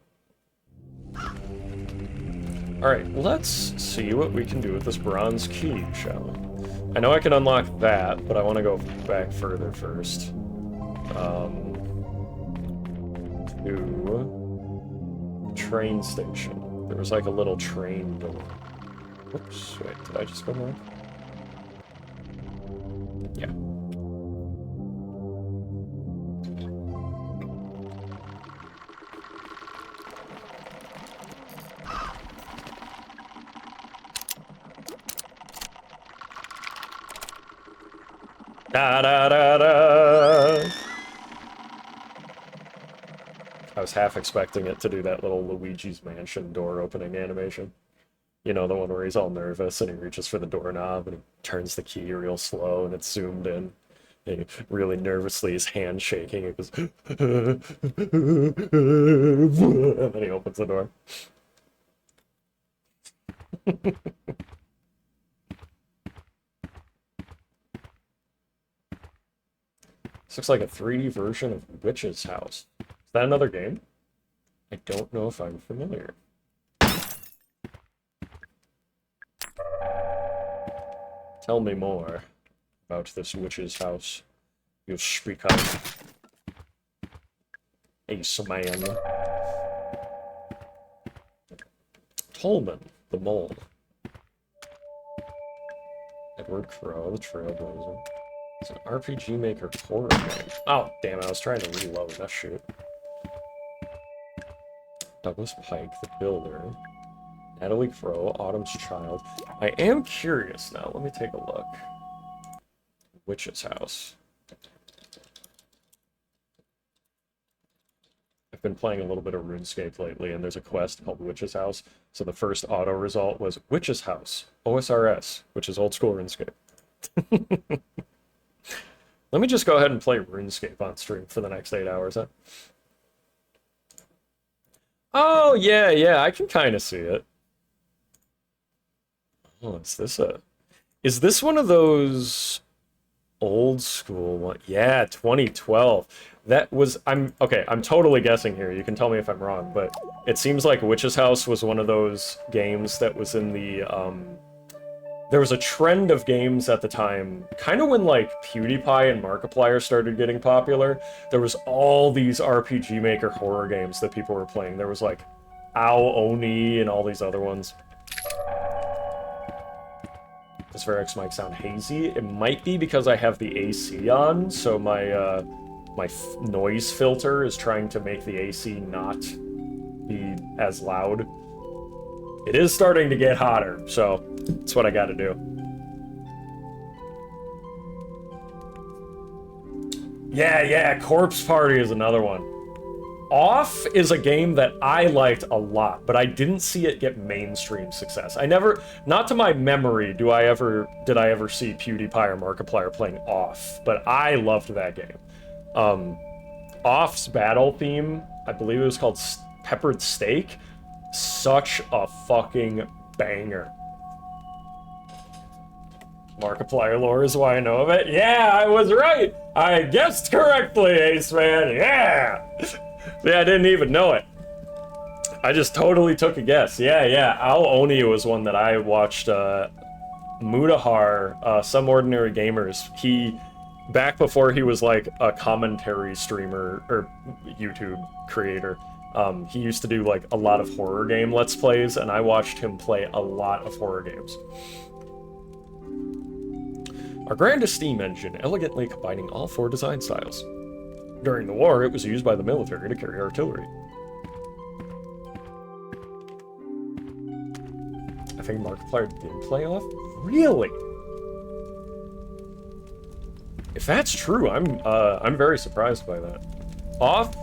Alright, let's see what we can do with this bronze key, shall we? I know I can unlock that, but I want to go back further first. To... train station. There was like a little train door. Whoops, wait, did I just go wrong? Yeah. Da da da da! I was half expecting it to do that little Luigi's Mansion door opening animation. You know, the one where he's all nervous and he reaches for the doorknob and he turns the key real slow and it's zoomed in. And really nervously, his hand shaking. It goes, and then he opens the door. This looks like a 3D version of Witch's House. Is that another game? I don't know if I'm familiar. Tell me more about this Witch's House. You speak up. Ace Man. Tolman, the mole. Edward Crow, the Trailblazer. It's an RPG Maker horror game. Oh, damn it, I was trying to reload that shit. Douglas Pike, the Builder. Natalie Crow, Autumn's Child. I am curious now, let me take a look. Witch's House. I've been playing a little bit of RuneScape lately, and there's a quest called Witch's House. So the first auto result was Witch's House, OSRS, which is old school RuneScape. Let me just go ahead and play RuneScape on stream for the next 8 hours, huh? Oh, yeah, yeah, I can kind of see it. Oh, is this one of those old school one? Yeah, 2012. That was, I'm totally guessing here. You can tell me if I'm wrong, but it seems like Witch's House was one of those games that was in the, there was a trend of games at the time, kind of when, like, PewDiePie and Markiplier started getting popular. There was all these RPG Maker horror games that people were playing. There was, like, Ao Oni and all these other ones. Does Verac's mic sound hazy? It might be because I have the AC on, so my, noise filter is trying to make the AC not be as loud. It is starting to get hotter, so that's what I gotta do. Yeah, yeah, Corpse Party is another one. Off is a game that I liked a lot, but I didn't see it get mainstream success. I never, not to my memory, did I ever see PewDiePie or Markiplier playing Off, but I loved that game. Off's battle theme, I believe it was called Peppered Steak, such a fucking banger. Markiplier lore is why I know of it. Yeah, I was right! I guessed correctly, Ace Man, yeah! Yeah, I didn't even know it. I just totally took a guess. Yeah, yeah, Ao Oni was one that I watched, Mudahar, Some Ordinary Gamers. He, back before he was like a commentary streamer, or YouTube creator, he used to do like a lot of horror game Let's Plays, and I watched him play a lot of horror games. Our grandest steam engine, elegantly combining all 4 design styles. During the war, it was used by the military to carry artillery. I think Markiplier did play off? Really? If that's true, I'm very surprised by that. Off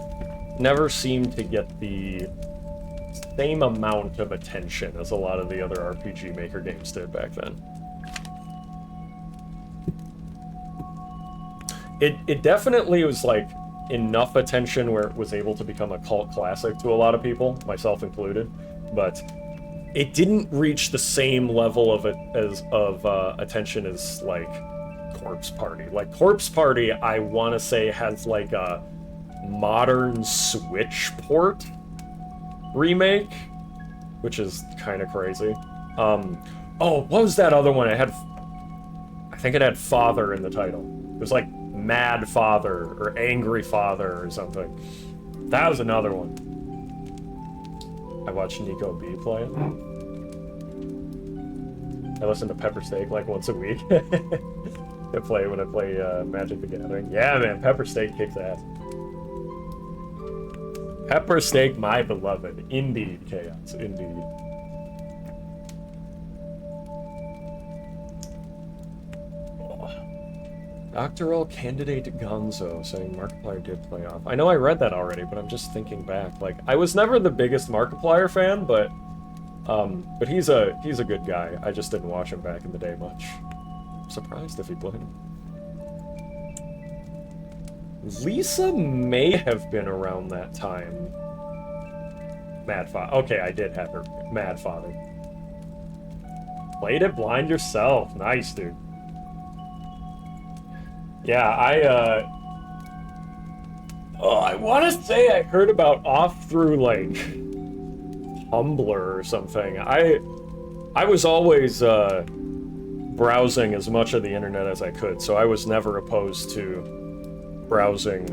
never seemed to get the same amount of attention as a lot of the other RPG Maker games did back then. It definitely was like enough attention where it was able to become a cult classic to a lot of people, myself included, but it didn't reach the same level of attention as like Corpse Party. Like Corpse Party, I want to say has like a modern Switch port remake, which is kind of crazy. Oh, what was that other one? I think it had Father in the title. It was like Mad Father or Angry Father or something. That was another one. I watched Nico B play it. I listen to Pepper Steak like once a week. I play when I play Magic the Gathering. Yeah, man, Pepper Steak kicks ass. Pepper Steak, my beloved. Indeed, Chaos. Indeed. Doctoral Candidate Gonzo saying Markiplier did play off. I know I read that already, but I'm just thinking back. Like, I was never the biggest Markiplier fan, but he's a good guy. I just didn't watch him back in the day much. I'm surprised if he played him. Lisa may have been around that time. Mad Father. Okay, I did have her. Mad Father. Played it blind yourself. Nice, dude. Yeah, I want to say I heard about off through, like, Tumblr or something. I was always, browsing as much of the internet as I could, so I was never opposed to browsing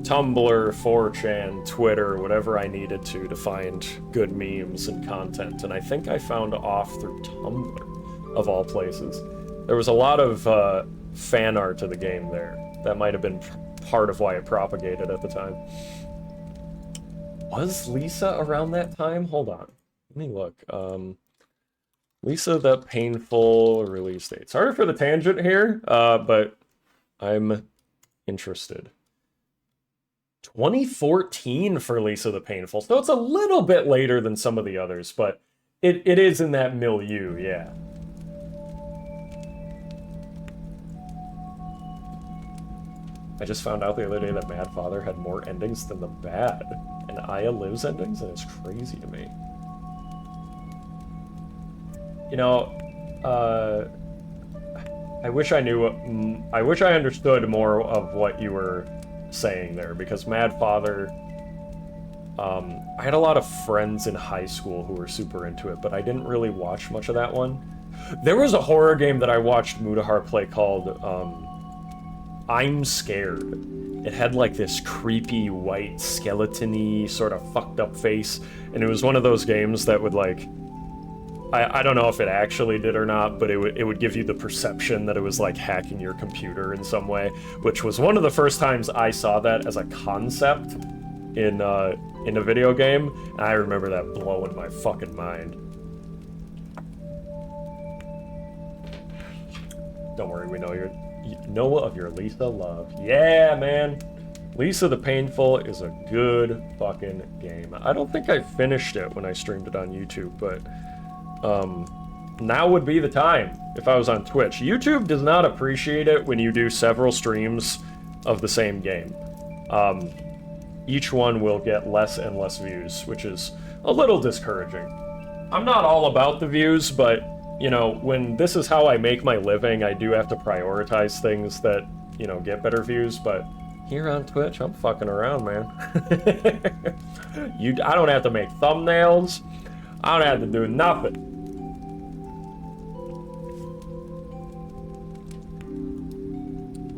Tumblr, 4chan, Twitter, whatever I needed to find good memes and content, and I think I found off through Tumblr, of all places. There was a lot of, fan art to the game there. That might have been part of why it propagated at the time. Was Lisa around that time? Hold on. Let me look. Lisa the Painful release date. Sorry for the tangent here, but I'm interested. 2014 for Lisa the Painful. So it's a little bit later than some of the others, but it is in that milieu, yeah. I just found out the other day that Mad Father had more endings than the bad, and Aya Lives endings, and it's crazy to me. You know, I wish I knew, I wish I understood more of what you were saying there, because Mad Father, I had a lot of friends in high school who were super into it, but I didn't really watch much of that one. There was a horror game that I watched Mudahar play called, I'm Scared. It had like this creepy white skeleton-y sort of fucked up face, and it was one of those games that would like, I don't know if it actually did or not, but it would give you the perception that it was like hacking your computer in some way, which was one of the first times I saw that as a concept in a video game, and I remember that blowing my fucking mind. Don't worry, we know you're Noah of your Lisa love. Yeah, man. Lisa the Painful is a good fucking game. I don't think I finished it when I streamed it on YouTube, but now would be the time if I was on Twitch. YouTube does not appreciate it when you do several streams of the same game. Each one will get less and less views, which is a little discouraging. I'm not all about the views, but you know, when this is how I make my living, I do have to prioritize things that, you know, get better views, but here on Twitch, I'm fucking around, man. I don't have to make thumbnails. I don't have to do nothing.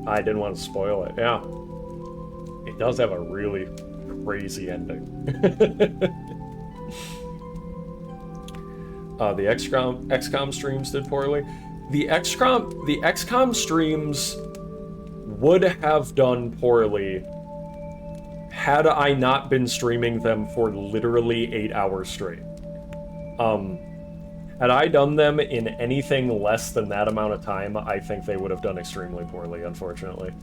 I didn't want to spoil it, yeah. It does have a really crazy ending. The XCOM streams did poorly. The XCOM streams would have done poorly had I not been streaming them for literally 8 hours straight. Had I done them in anything less than that amount of time, I think they would have done extremely poorly, unfortunately.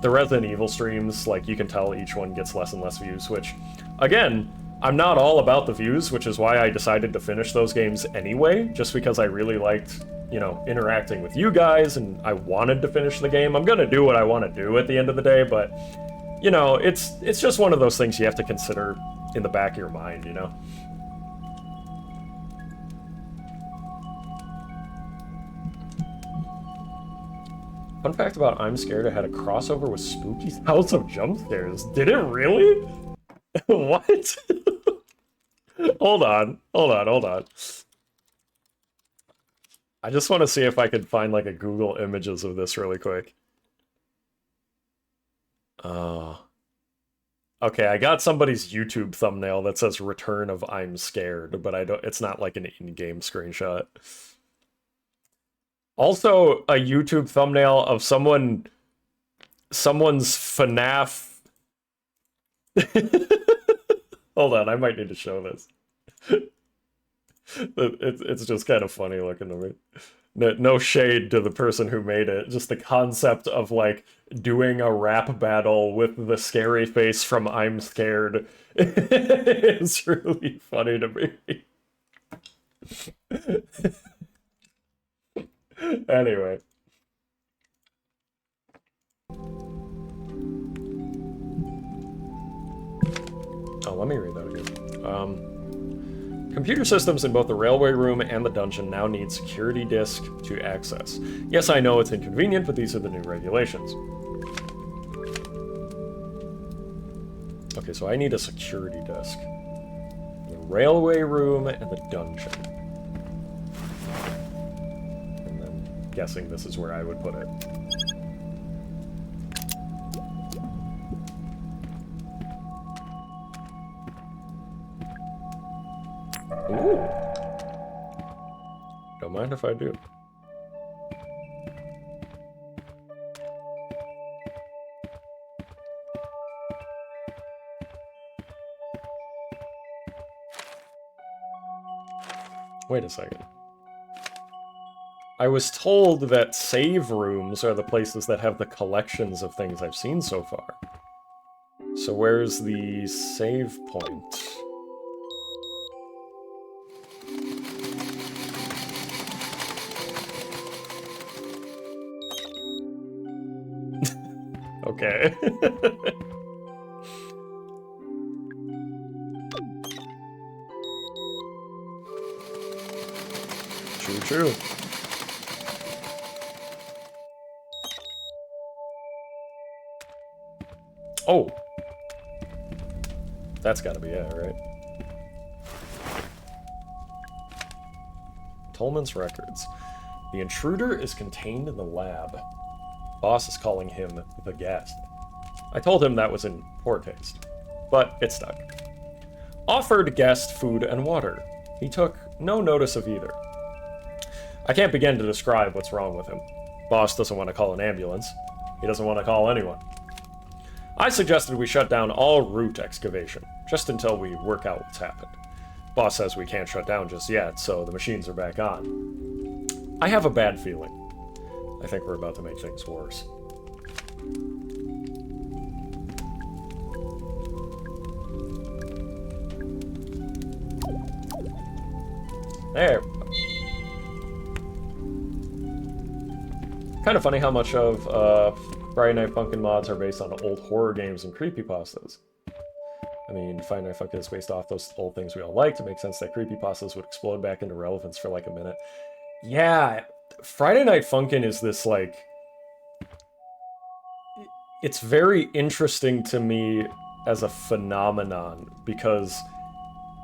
The Resident Evil streams, like, you can tell each one gets less and less views, which, again, I'm not all about the views, which is why I decided to finish those games anyway, just because I really liked, you know, interacting with you guys, and I wanted to finish the game. I'm gonna do what I want to do at the end of the day, but, you know, it's just one of those things you have to consider in the back of your mind, you know? Fun fact about I'm Scared, I had a crossover with Spooky's House of Jump Scares. Did it really? What? Hold on. I just want to see if I could find, like, a Google images of this really quick. Okay, I got somebody's YouTube thumbnail that says Return of I'm Scared, but it's not like an in-game screenshot. Also, a YouTube thumbnail of someone's FNAF. Hold on, I might need to show this. It's just kind of funny looking to me. No shade to the person who made it, just the concept of, like, doing a rap battle with the scary face from I'm Scared. It's really funny to me. Anyway. Oh, let me read that again. Computer systems in both the railway room and the dungeon now need security disk to access. Yes, I know it's inconvenient, but these are the new regulations. Okay, so I need a security disk. The railway room and the dungeon. And then guessing this is where I would put it. Ooh. Don't mind if I do. Wait a second. I was told that save rooms are the places that have the collections of things I've seen so far. So where's the save point? Okay. True. Oh! That's gotta be it, right? Tolman's records. The intruder is contained in the lab. Boss is calling him the guest. I told him that was in poor taste, but it stuck. Offered guest food and water. He took no notice of either. I can't begin to describe what's wrong with him. Boss doesn't want to call an ambulance. He doesn't want to call anyone. I suggested we shut down all root excavation, just until we work out what's happened. Boss says we can't shut down just yet, so the machines are back on. I have a bad feeling. I think we're about to make things worse. There. Kind of funny how much of Friday Night Funkin' mods are based on old horror games and creepypastas. I mean, Friday Night Funkin' is based off those old things we all liked. It makes sense that creepypastas would explode back into relevance for like a minute. Yeah, Friday Night Funkin' is this, like... It's very interesting to me as a phenomenon, because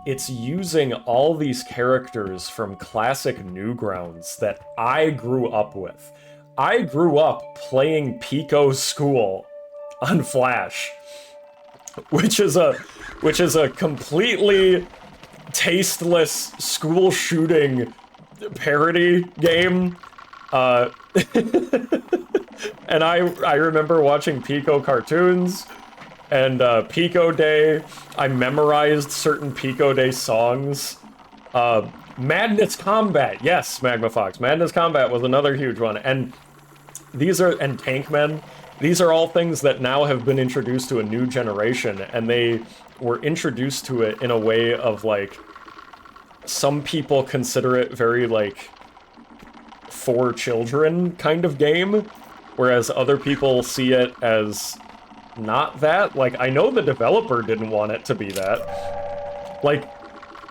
it's using all these characters from classic Newgrounds that I grew up with. I grew up playing Pico School on Flash, which is a completely tasteless school shooting parody game And I remember watching Pico cartoons and Pico Day. I memorized certain Pico Day songs. Madness Combat, yes, Magma Fox. Madness Combat was another huge one. And these are, and Tankmen, these are all things that now have been introduced to a new generation, and they were introduced to it in a way of, like, some people consider it very, like, for children kind of game, whereas other people see it as not that. Like, I know the developer didn't want it to be that. Like,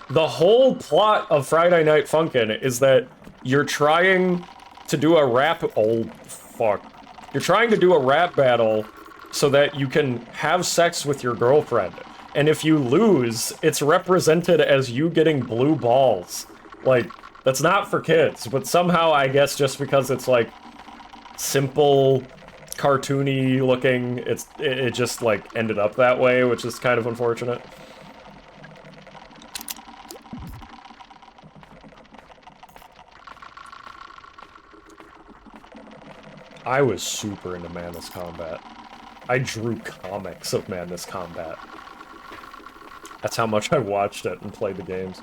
the whole plot of Friday Night Funkin' is that you're trying to do a rap... Oh, fuck. You're trying to do a rap battle so that you can have sex with your girlfriend. And if you lose, it's represented as you getting blue balls. Like, that's not for kids, but somehow, I guess, just because it's, like, simple, cartoony looking, it just, like, ended up that way, which is kind of unfortunate. I was super into Madness Combat. I drew comics of Madness Combat. That's how much I watched it and played the games.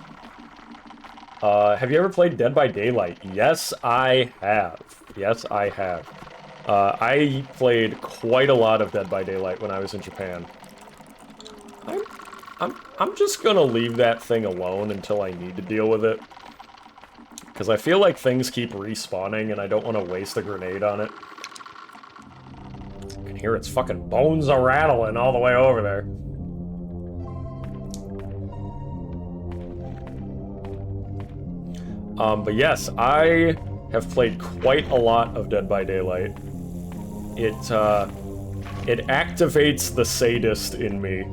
Have you ever played Dead by Daylight? Yes, I have. Yes, I have. I played quite a lot of Dead by Daylight when I was in Japan. I'm just gonna leave that thing alone until I need to deal with it. Because I feel like things keep respawning and I don't want to waste a grenade on it. I can hear its fucking bones a-rattling all the way over there. But yes, I have played quite a lot of Dead by Daylight. It activates the sadist in me.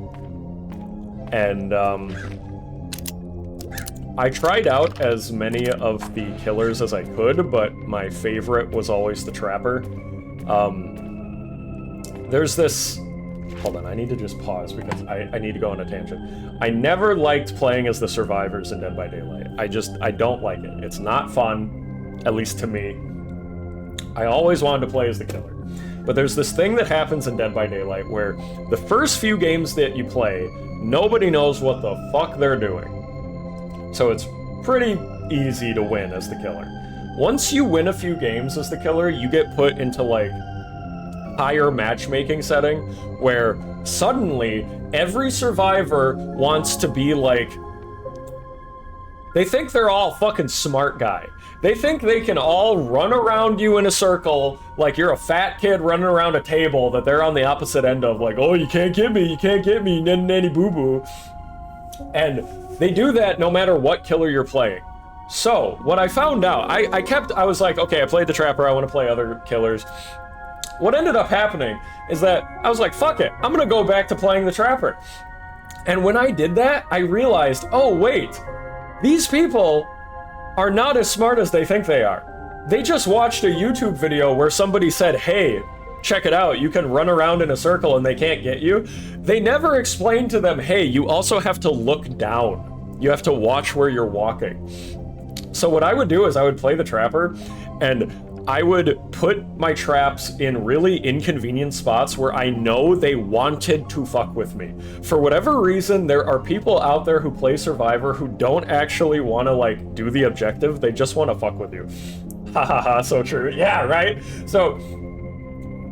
And, I tried out as many of the killers as I could, but my favorite was always the Trapper. There's this... Hold on, I need to just pause because I need to go on a tangent. I never liked playing as the survivors in Dead by Daylight. I don't like it. It's not fun, at least to me. I always wanted to play as the killer. But there's this thing that happens in Dead by Daylight where the first few games that you play, nobody knows what the fuck they're doing. So it's pretty easy to win as the killer. Once you win a few games as the killer, you get put into, like, higher matchmaking setting, where suddenly every survivor wants to be, like... They think they're all fucking smart guy. They think they can all run around you in a circle like you're a fat kid running around a table that they're on the opposite end of, like, oh, you can't get me, nanny boo-boo. And they do that no matter what killer you're playing. So, what I found out, I was like, okay, I played the Trapper, I want to play other killers. What ended up happening is that I was like, fuck it, I'm gonna go back to playing the Trapper. And when I did that, I realized, oh wait, these people are not as smart as they think they are. They just watched a YouTube video where somebody said, hey, check it out, you can run around in a circle and they can't get you. They never explained to them, hey, you also have to look down. You have to watch where you're walking. So what I would do is I would play the Trapper, and I would put my traps in really inconvenient spots where I know they wanted to fuck with me. For whatever reason, there are people out there who play Survivor who don't actually want to, like, do the objective, they just want to fuck with you. Ha ha ha, so true. Yeah, right? So...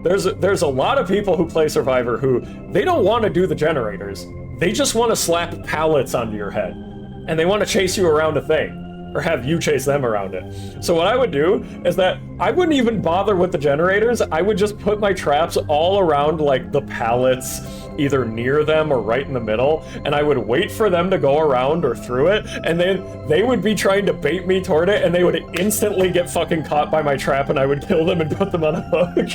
There's a lot of people who play Survivor who, they don't want to do the generators. They just want to slap pallets onto your head. And they want to chase you around a thing. Or have you chase them around it. So what I would do is that I wouldn't even bother with the generators. I would just put my traps all around, like, the pallets, either near them or right in the middle, and I would wait for them to go around or through it, and then they would be trying to bait me toward it, and they would instantly get fucking caught by my trap, and I would kill them and put them on a hook.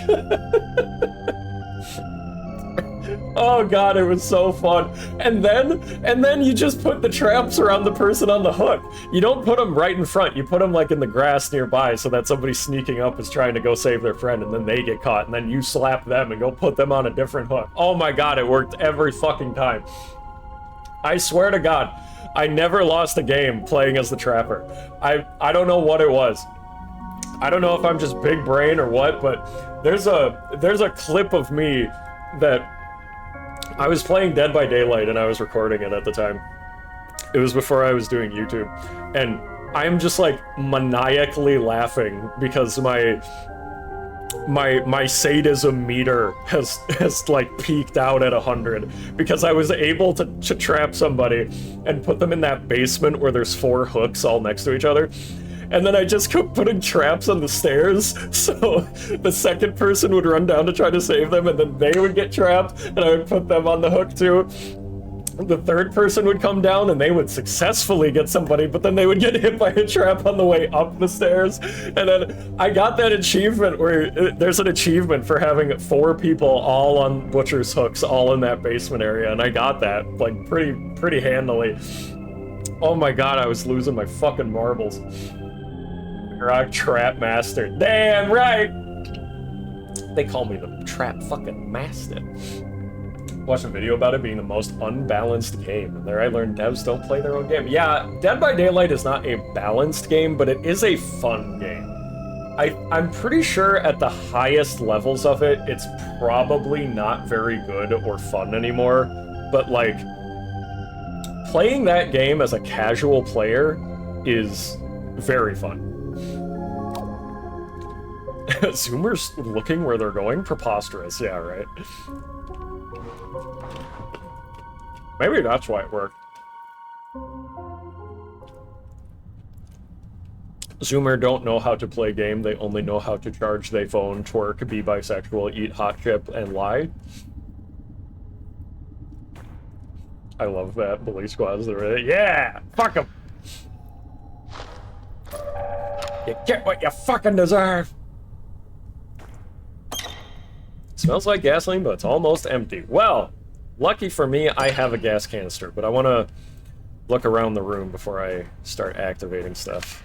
Oh god, it was so fun. And then you just put the traps around the person on the hook. You don't put them right in front, you put them, like, in the grass nearby so that somebody sneaking up is trying to go save their friend, and then they get caught, and then you slap them and go put them on a different hook. Oh my god, it worked every fucking time. I swear to god, I never lost a game playing as the Trapper. I don't know what it was. I don't know if I'm just big brain or what, but there's a clip of me that I was playing Dead by Daylight and I was recording it at the time. It was before I was doing YouTube, and I'm just like maniacally laughing because my sadism meter has like peaked out at 100 because I was able to trap somebody and put them in that basement where there's 4 hooks all next to each other. And then I just kept putting traps on the stairs, so the second person would run down to try to save them, and then they would get trapped, and I would put them on the hook too. The third person would come down, and they would successfully get somebody, but then they would get hit by a trap on the way up the stairs. And then I got that achievement where there's an achievement for having 4 people all on butcher's hooks, all in that basement area, and I got that, like, pretty handily. Oh my god, I was losing my fucking marbles. Rock Trap Master. Damn right! They call me the Trap fucking Master. Watched a video about it being the most unbalanced game, and there I learned devs don't play their own game. Yeah, Dead by Daylight is not a balanced game, but it is a fun game. I'm pretty sure at the highest levels of it, it's probably not very good or fun anymore, but like, playing that game as a casual player is very fun. Zoomers looking where they're going? Preposterous, yeah, right? Maybe that's why it worked. Zoomer don't know how to play game, they only know how to charge they phone, twerk, be bisexual, eat hot chip, and lie. I love that. Bully squads, yeah! Fuck them! You get what you fucking deserve! Smells like gasoline, but it's almost empty. Well, lucky for me, I have a gas canister, but I want to look around the room before I start activating stuff.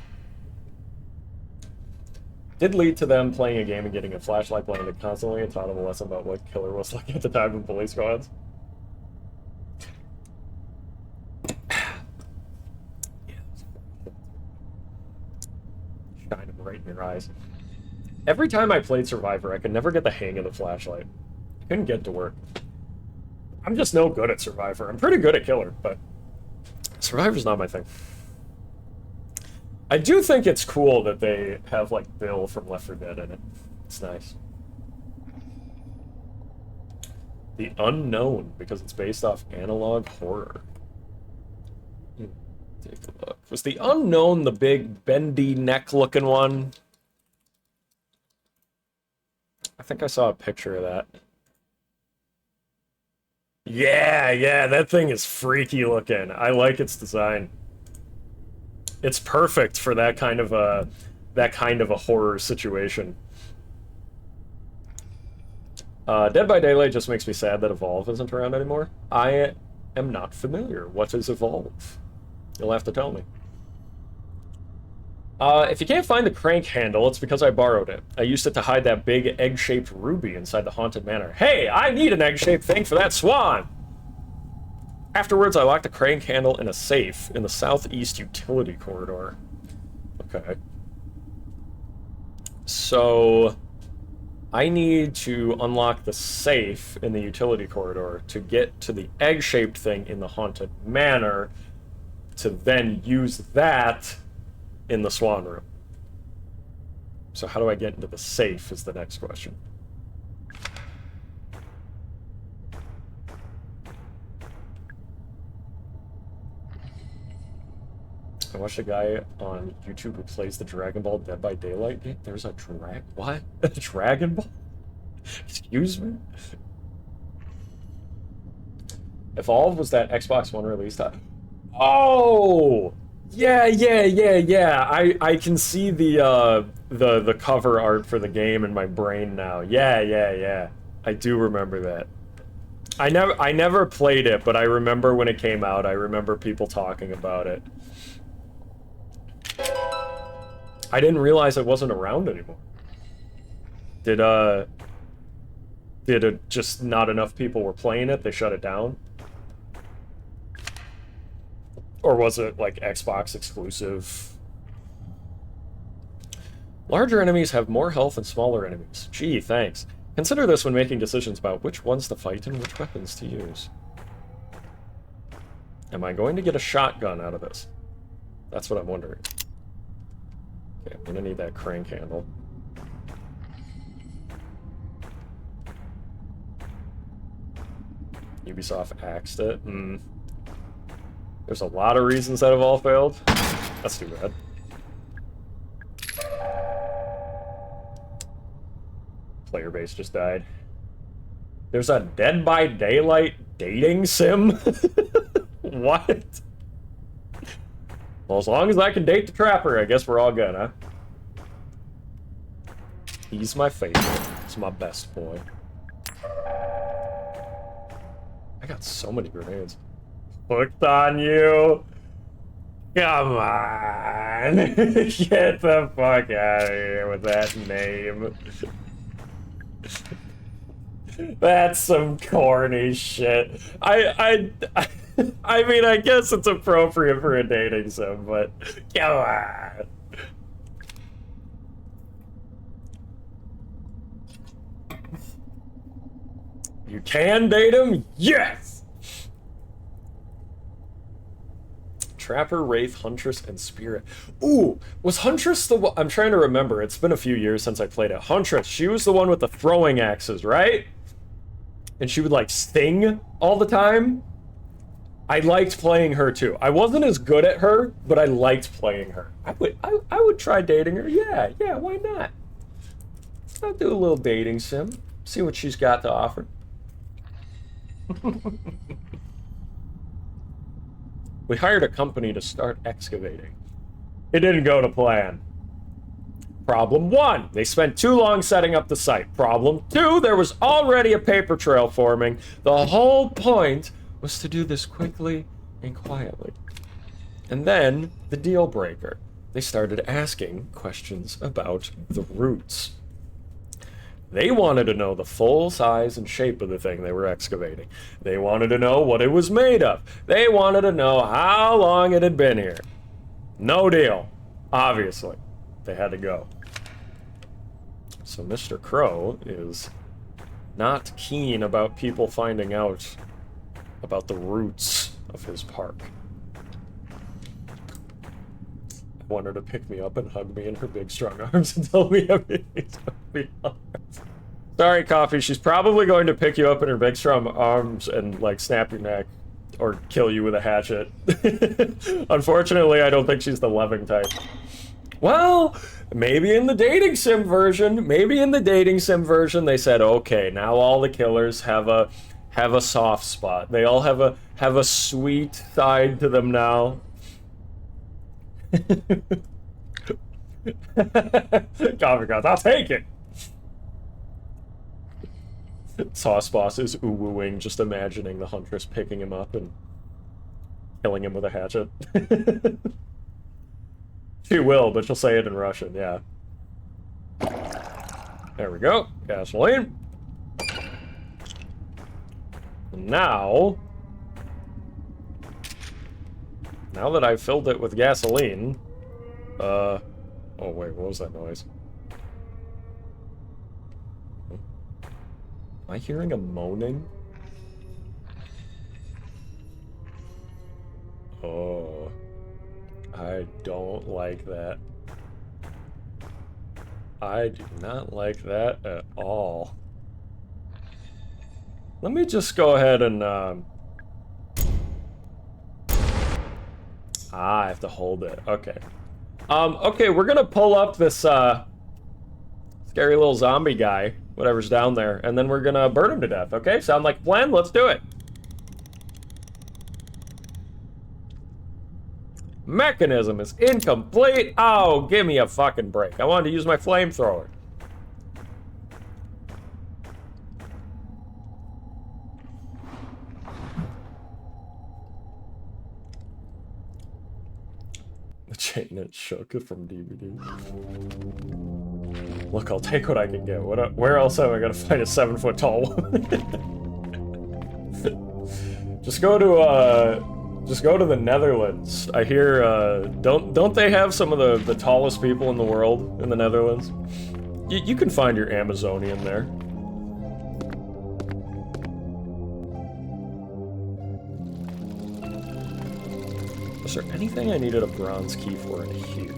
Did lead to them playing a game and getting a flashlight blinded constantly and taught them a lesson about what killer was like at the time of police squads. Shine them right in your eyes. Every time I played Survivor, I could never get the hang of the flashlight. I couldn't get to work. I'm just no good at Survivor. I'm pretty good at Killer, but Survivor's not my thing. I do think it's cool that they have, like, Bill from Left 4 Dead in it. It's nice. The Unknown, because it's based off analog horror. Take a look. Was The Unknown the big bendy neck-looking one? I think I saw a picture of that. Yeah, that thing is freaky looking. I like its design. It's perfect for that kind of a horror situation. Dead by Daylight just makes me sad that Evolve isn't around anymore. I am not familiar. What is Evolve? You'll have to tell me. If you can't find the crank handle, it's because I borrowed it. I used it to hide that big egg-shaped ruby inside the haunted manor. Hey, I need an egg-shaped thing for that swan! Afterwards, I locked the crank handle in a safe in the southeast utility corridor. Okay. So, I need to unlock the safe in the utility corridor to get to the egg-shaped thing in the haunted manor to then use that in the swan room. So how do I get into the safe is the next question. I watched a guy on YouTube who plays the Dragon Ball Dead by Daylight game. There's a what? A Dragon Ball? Excuse me? Evolve was that Xbox One release time. Oh! Yeah. I can see the cover art for the game in my brain now. Yeah. I do remember that. I never played it, but I remember when it came out. I remember people talking about it. I didn't realize it wasn't around anymore. Did it just not enough people were playing it? They shut it down? Or was it, like, Xbox exclusive? Larger enemies have more health than smaller enemies. Gee, thanks. Consider this when making decisions about which ones to fight and which weapons to use. Am I going to get a shotgun out of this? That's what I'm wondering. Okay, I'm gonna need that crank handle. Ubisoft axed it. There's a lot of reasons that have all failed. That's too bad. Player base just died. There's a Dead by Daylight dating sim? What? Well, as long as I can date the Trapper, I guess we're all good, huh? He's my favorite. He's my best boy. I got so many grenades. Hooked on you. Come on. Get the fuck out of here with that name. That's some corny shit. I mean, I guess it's appropriate for a dating sim, but come on. You can date him? Yes! Trapper, Wraith, Huntress, and Spirit. Ooh, was Huntress the one? I'm trying to remember. It's been a few years since I played it. Huntress, she was the one with the throwing axes, right? And she would, like, sting all the time. I liked playing her, too. I wasn't as good at her, but I liked playing her. I would try dating her. Yeah, why not? I'll do a little dating sim. See what she's got to offer. We hired a company to start excavating. It didn't go to plan. Problem 1, they spent too long setting up the site. Problem 2, there was already a paper trail forming. The whole point was to do this quickly and quietly. And then, the deal breaker. They started asking questions about the roots. They wanted to know the full size and shape of the thing they were excavating. They wanted to know what it was made of. They wanted to know how long it had been here. No deal. Obviously. They had to go. So Mr. Crow is not keen about people finding out about the roots of his park. I want her to pick me up and hug me in her big strong arms and tell me everything's going to be alright. Sorry, Coffee, she's probably going to pick you up in her big strong arms and, like, snap your neck or kill you with a hatchet. Unfortunately, I don't think she's the loving type. Well, maybe in the dating sim version, they said, okay, now all the killers have a soft spot. They all have a sweet side to them now. Coffee goes, I'll take it. Sauce Boss is ooh-wooing, just imagining the Huntress picking him up and killing him with a hatchet. She will, but she'll say it in Russian, yeah. There we go. Gasoline. Now that I've filled it with gasoline, oh wait, what was that noise? Am I hearing a moaning? Oh, I don't like that. I do not like that at all. Let me just go ahead and, I have to hold it. Okay. Okay, we're gonna pull up this, scary little zombie guy, whatever's down there, and then we're gonna burn him to death, okay? Sound like a plan? Let's do it. Mechanism is incomplete. Oh, give me a fucking break. I wanted to use my flamethrower. The chain that shook from DVD. Look, I'll take what I can get. Where else am I gonna find a 7-foot tall woman? Just go to Just go to the Netherlands. I hear, don't they have some of the tallest people in the world in the Netherlands? You can find your Amazonian there. Is there anything I needed a bronze key for in here?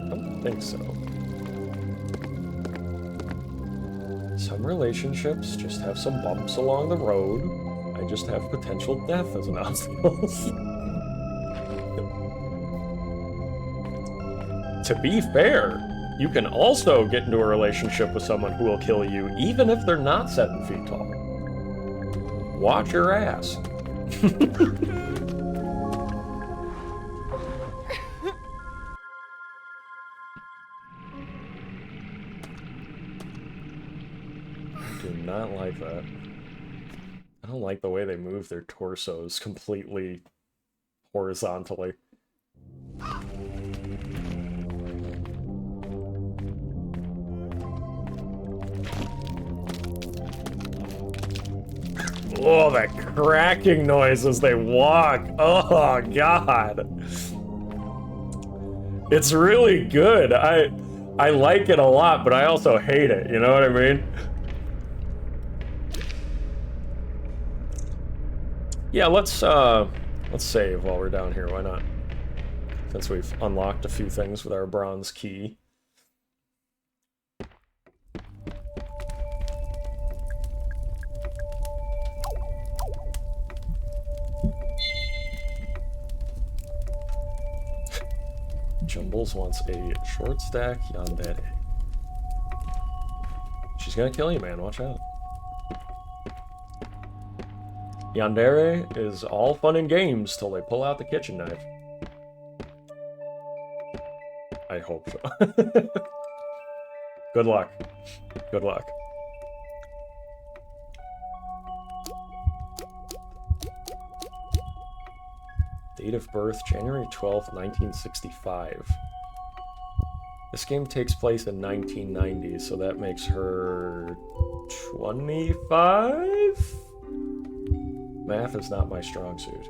I don't think so. Some relationships just have some bumps along the road. I just have potential death as an obstacle. To be fair, you can also get into a relationship with someone who will kill you, even if they're not 7 feet tall. Watch your ass. I do not like that. I don't like the way they move their torsos completely horizontally. Oh, that cracking noise as they walk. Oh, God. It's really good. I like it a lot, but I also hate it. You know what I mean? Yeah, let's save while we're down here. Why not? Since we've unlocked a few things with our bronze key. Jumbles wants a short stack yandere. She's gonna kill you, man. Watch out. Yandere is all fun and games till they pull out the kitchen knife. I hope so. Good luck. Good luck. Date of birth, January 12th, 1965. This game takes place in 1990, so that makes her 25? Math is not my strong suit.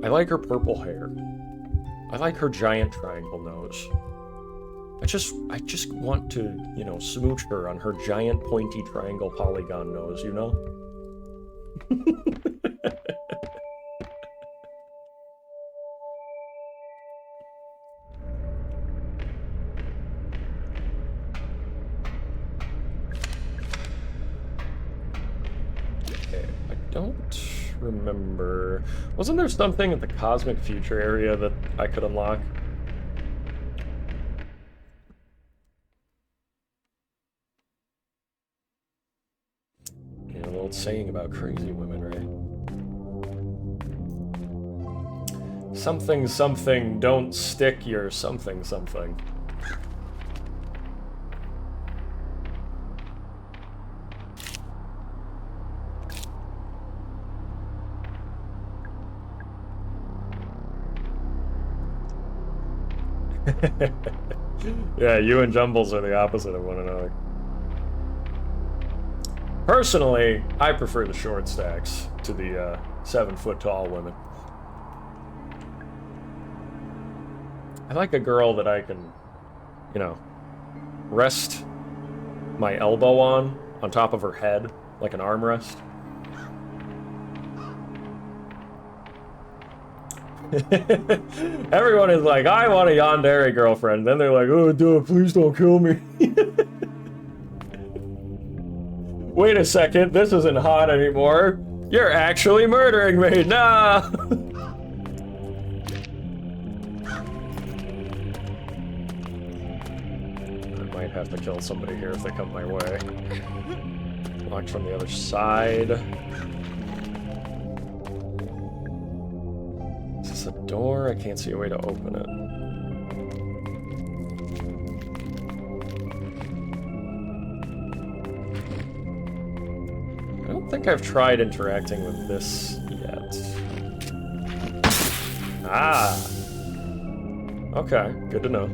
I like her purple hair. I like her giant triangle nose. I just want to, you know, smooch her on her giant pointy triangle polygon nose, you know? Don't remember. Wasn't there something at the Cosmic Future area that I could unlock? You know, the old saying about crazy women, right? Something, something, don't stick your something, something. Yeah, you and Jumbles are the opposite of one another. Personally, I prefer the short stacks to the 7-foot-tall women. I like a girl that I can, you know, rest my elbow on top of her head, like an armrest. Everyone is like, I want a yandere girlfriend. Then they're like, oh, dude, please don't kill me. Wait a second, this isn't hot anymore. You're actually murdering me. Nah. I might have to kill somebody here if they come my way. Locked from the other side. Is this a door? I can't see a way to open it. I don't think I've tried interacting with this yet. Ah! Okay, good to know.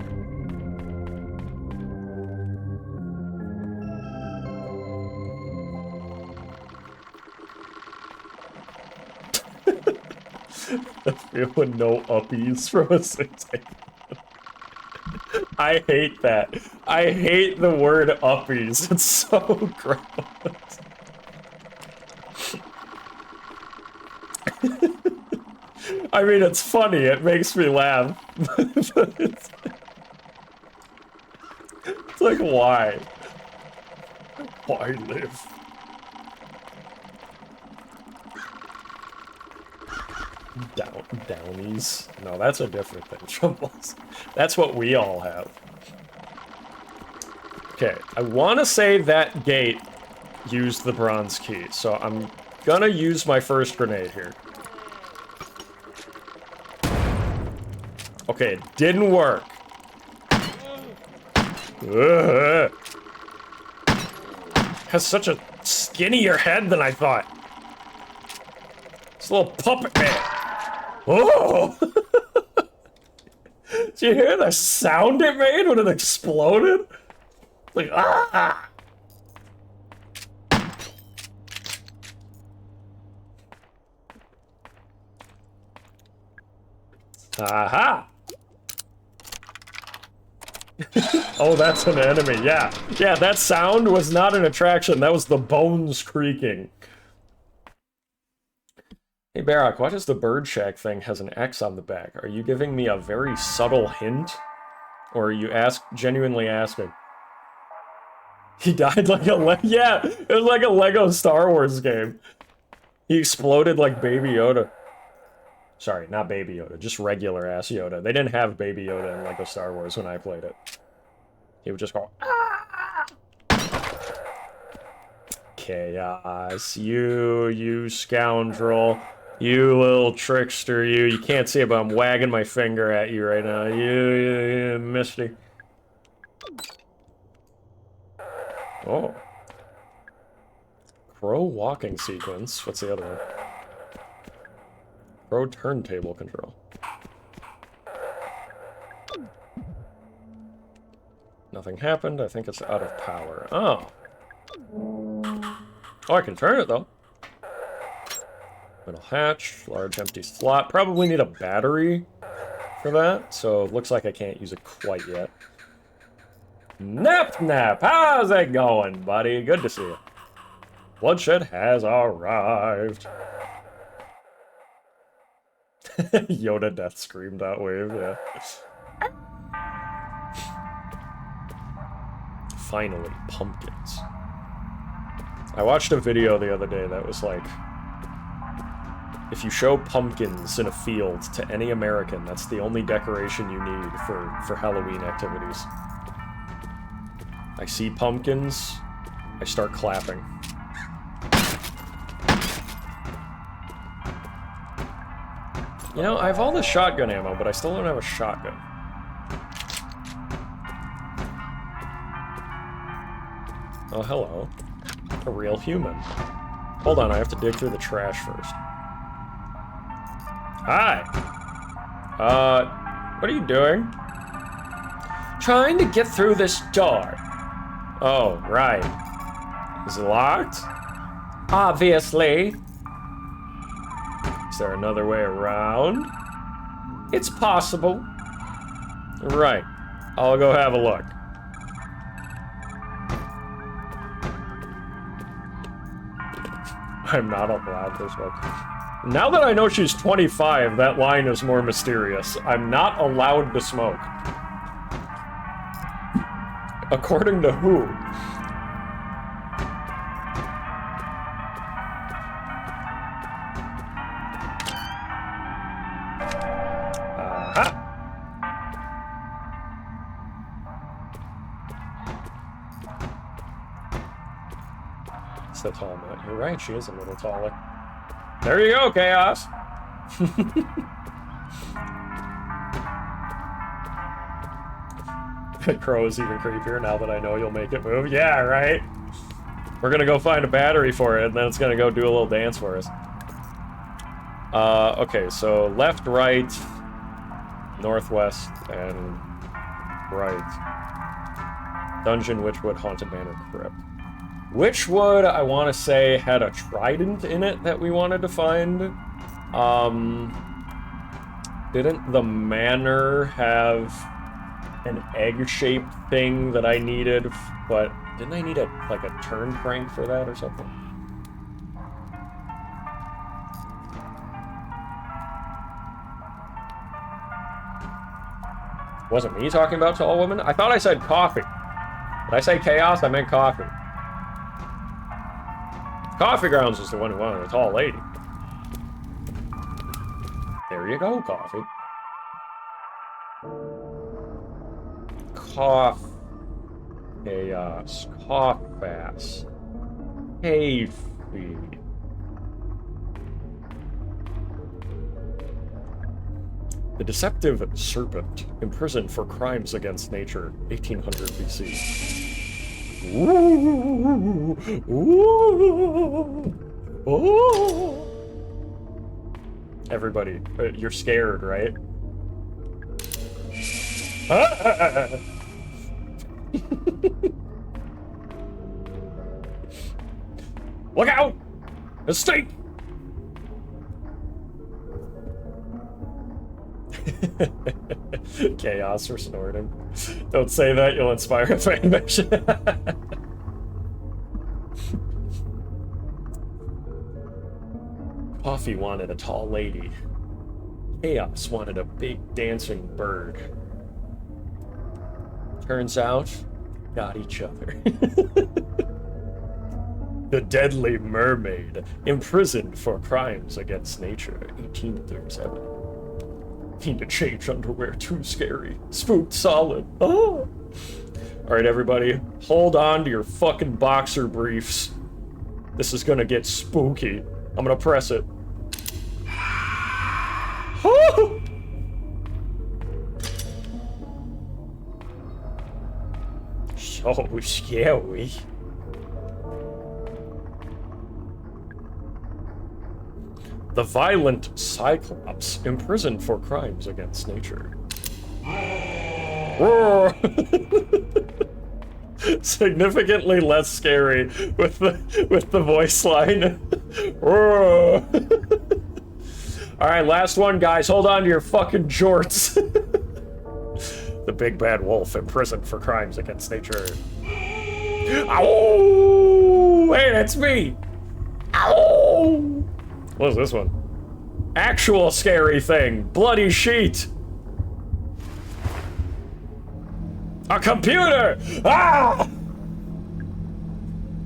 Feeling no uppies from a 6. I hate that. I hate the word uppies. It's so gross. I mean, it's funny. It makes me laugh. But it's like, why? Why live? Downies? No, that's a different thing. Troubles. That's what we all have. Okay, I want to say that gate used the bronze key, so I'm gonna use my first grenade here. Okay, it didn't work. Ugh. Has such a skinnier head than I thought. It's a little puppet man. Oh! Did you hear the sound it made when it exploded? Like, ah! Aha! Oh, that's an enemy, yeah. Yeah, that sound was not an attraction, that was the bones creaking. Hey, Verac, why does the bird shack thing has an X on the back? Are you giving me a very subtle hint? Or are you genuinely asking? He died like a yeah, it was like a Lego Star Wars game. He exploded like Baby Yoda. Sorry, not Baby Yoda, just regular ass Yoda. They didn't have Baby Yoda in Lego Star Wars when I played it. He would just go, ah! Chaos, you scoundrel. You little trickster, you can't see it, but I'm wagging my finger at you right now. You Misty. Oh. Crow walking sequence. What's the other one? Crow turntable control. Nothing happened. I think it's out of power. Oh. Oh, I can turn it, though. Middle hatch, large empty slot. Probably need a battery for that, so it looks like I can't use it quite yet. Nap, how's it going, buddy? Good to see you. Bloodshed has arrived. Yoda death scream dot wave, yeah. Finally, pumpkins. I watched a video the other day that was like, if you show pumpkins in a field to any American, that's the only decoration you need for Halloween activities. I see pumpkins, I start clapping. You know, I have all this shotgun ammo, but I still don't have a shotgun. Oh, hello. A real human. Hold on, I have to dig through the trash first. Hi! What are you doing? Trying to get through this door. Oh, right. Is it locked? Obviously. Is there another way around? It's possible. Right. I'll go have a look. I'm not allowed to smoke. Now that I know she's 25, that line is more mysterious. I'm not allowed to smoke. According to who? Aha! It's the tall man. You're right, she is a little taller. There you go, Chaos! The crow is even creepier now that I know you'll make it move. Yeah, right? We're gonna go find a battery for it, and then it's gonna go do a little dance for us. Okay, so left, right, Northwest and right. Dungeon, Witchwood, Haunted Manor, Crypt. Witchwood, I want to say, had a trident in it that we wanted to find. Didn't the manor have an egg-shaped thing that I needed, but didn't I need like a turn crank for that or something? Wasn't me talking about tall women? I thought I said coffee. Did I say chaos? I meant coffee. Coffee Grounds was the one who wanted a tall lady. There you go, coffee. Cough. Chaos. Cough fast. Hay feed. The deceptive serpent, imprisoned for crimes against nature, 1800 BC. Ooh, ooh, ooh. Everybody, you're scared, right? Look out! A snake! Chaos for snorting. Don't say that, you'll inspire a fanfiction. Coffee wanted a tall lady. Chaos wanted a big dancing bird. Turns out, got each other. The deadly mermaid, imprisoned for crimes against nature, 1837. Need to change underwear, too scary. Spooked solid. Oh! Alright, everybody, hold on to your fucking boxer briefs. This is gonna get spooky. I'm gonna press it. Oh! So scary. The violent Cyclops, imprisoned for crimes against nature. Significantly less scary with the voice line. Alright, last one, guys. Hold on to your fucking jorts. The big bad wolf, imprisoned for crimes against nature. Ow! Hey, that's me! Ow! What is this one? Actual scary thing. Bloody sheet. A computer! Ah!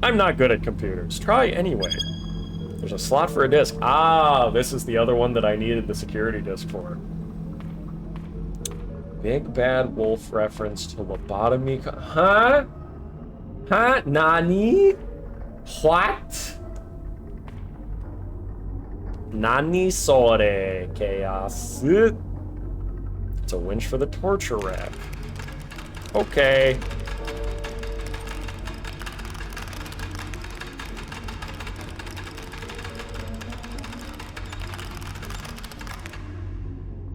I'm not good at computers. Try anyway. There's a slot for a disk. Ah, this is the other one that I needed the security disk for. Big bad wolf reference to lobotomy. Huh? Huh? Nani? What? Nani sore chaos. It's a winch for the torture rack. Okay.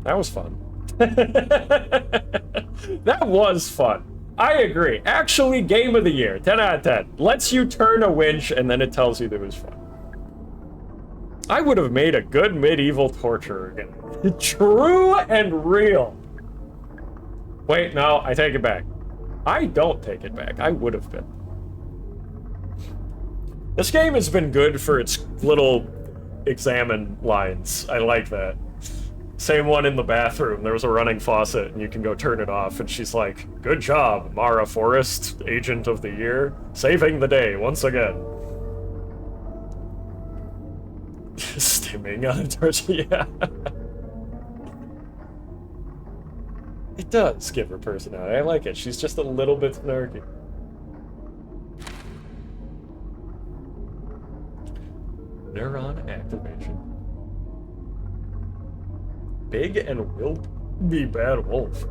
That was fun. That was fun. I agree. Actually, game of the year. 10 out of 10. Lets you turn a winch and then it tells you that it was fun. I would have made a good medieval torturer again. True and real. Wait, no, I take it back. I don't take it back. I would have been. This game has been good for its little examine lines. I like that. Same one in the bathroom. There was a running faucet, and you can go turn it off, and she's like, "Good job, Mara Forrest, Agent of the Year. Saving the day once again." Stimming on a torch, yeah. It does give her personality. I like it. She's just a little bit snarky. Neuron activation. Big and will be bad wolf.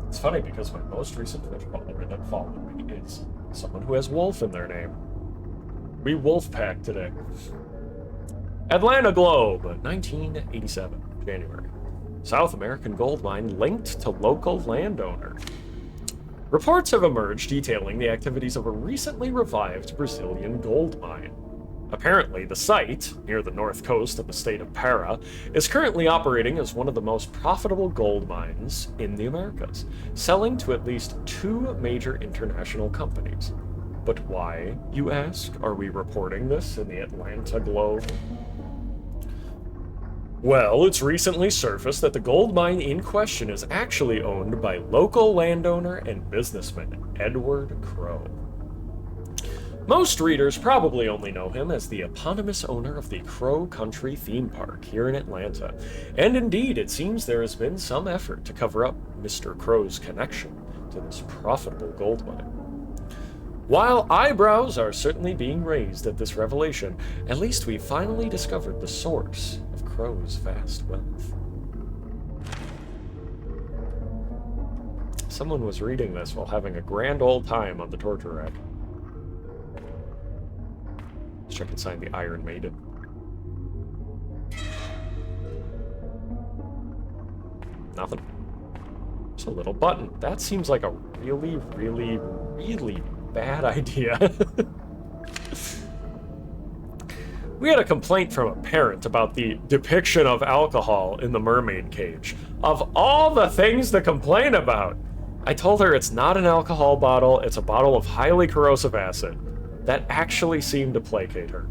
It's funny because my most recent Twitch follower that followed me is someone who has wolf in their name. We wolf pack today. Atlanta Globe, 1987, January. South American gold mine linked to local landowner. Reports have emerged detailing the activities of a recently revived Brazilian gold mine. Apparently, the site, near the north coast of the state of Para, is currently operating as one of the most profitable gold mines in the Americas, selling to at least 2 major international companies. But why, you ask, are we reporting this in the Atlanta Globe? Well, it's recently surfaced that the gold mine in question is actually owned by local landowner and businessman Edward Crow. Most readers probably only know him as the eponymous owner of the Crow Country theme park here in Atlanta, and indeed it seems there has been some effort to cover up Mr. Crow's connection to this profitable gold mine. While eyebrows are certainly being raised at this revelation, at least we finally discovered the source of Crow's vast wealth. Someone was reading this while having a grand old time on the torture rack. Let's check inside the Iron Maiden. Nothing. Just a little button. That seems like a really, really, really bad idea. We had a complaint from a parent about the depiction of alcohol in the mermaid cage. Of all the things to complain about, I told her it's not an alcohol bottle, it's a bottle of highly corrosive acid. That actually seemed to placate her.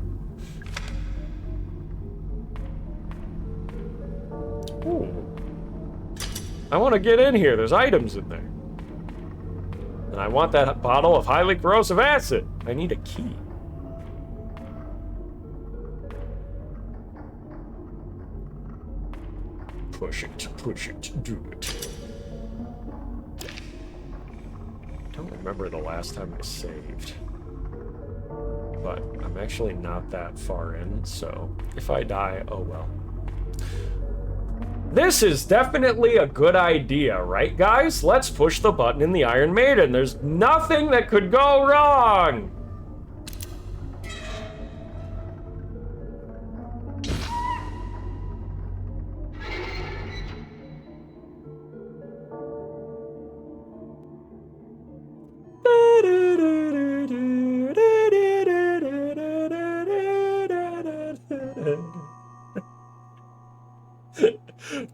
Ooh. I want to get in here, there's items in there. And I want that bottle of highly corrosive acid. I need a key. Push it, do it. I don't remember the last time I saved. But I'm actually not that far in, so if I die, oh well. This is definitely a good idea, right guys? Let's push the button in the Iron Maiden. There's nothing that could go wrong!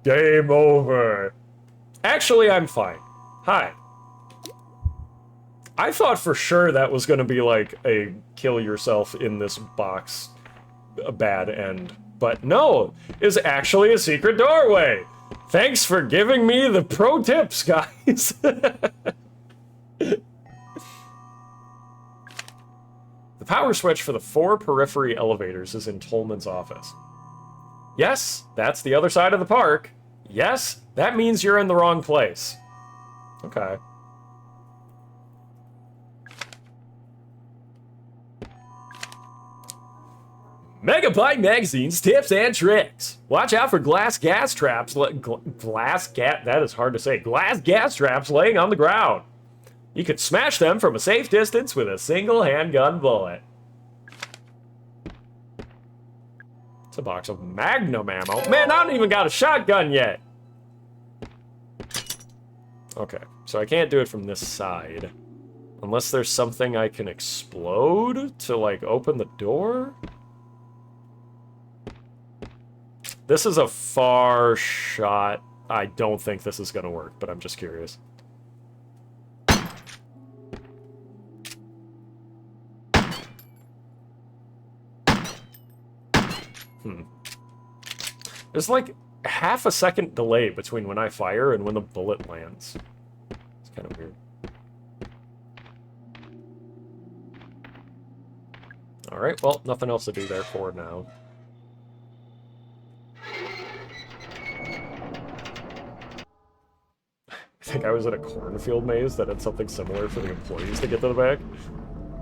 Game over. Actually, I'm fine. Hi. I thought for sure that was going to be like a kill yourself in this box a bad end. But no, it's actually a secret doorway. Thanks for giving me the pro tips, guys. The power switch for the 4 periphery elevators is in Tolman's office. Yes, that's the other side of the park. Yes, that means you're in the wrong place. Okay. Megabyte Magazine's tips and tricks. Watch out for glass gas traps. That is hard to say. Glass gas traps laying on the ground. You could smash them from a safe distance with a single handgun bullet. It's a box of Magnum ammo. Man, I don't even got a shotgun yet. Okay, so I can't do it from this side. Unless there's something I can explode to, like, open the door? This is a far shot. I don't think this is gonna work, but I'm just curious. There's like half a second delay between when I fire and when the bullet lands. It's kind of weird. Alright, well, nothing else to do there for now. I think I was at a cornfield maze that had something similar for the employees to get to the back.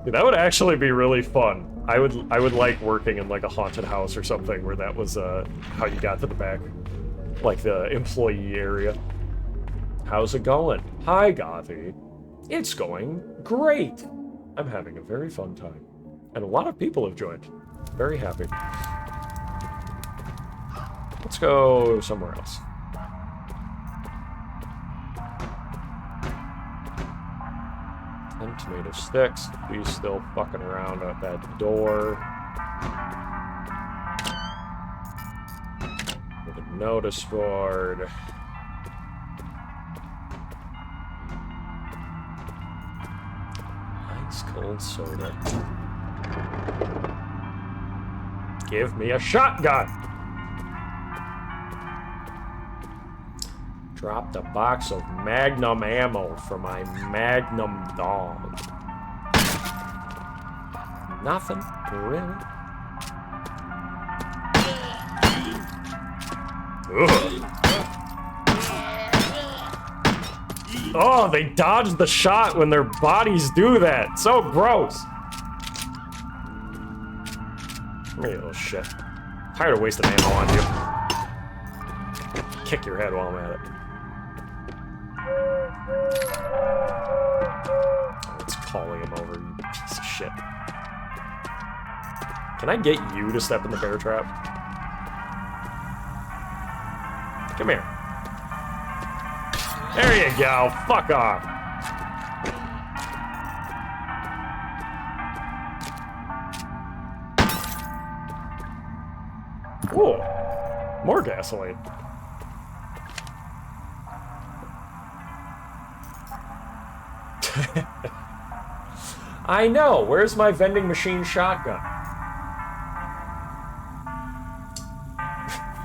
Dude, that would actually be really fun. I would like working in like a haunted house or something where that was how you got to the back, like the employee area. How's it going? Hi, Gothy. It's going great. I'm having a very fun time, and a lot of people have joined. Very happy. Let's go somewhere else. And tomato sticks. He's still fucking around at that door. With a notice board. Ice cold soda. Give me a shotgun! Dropped a box of Magnum ammo for my Magnum dog. Nothing, really. Ugh. Oh, they dodged the shot when their bodies do that. So gross. Come here, you little shit. Tired of wasting ammo on you. Kick your head while I'm at it. Oh, it's calling him over, you piece of shit. Can I get you to step in the bear trap? Come here. There you go. Fuck off. Ooh. More gasoline. I know. Where's my vending machine shotgun?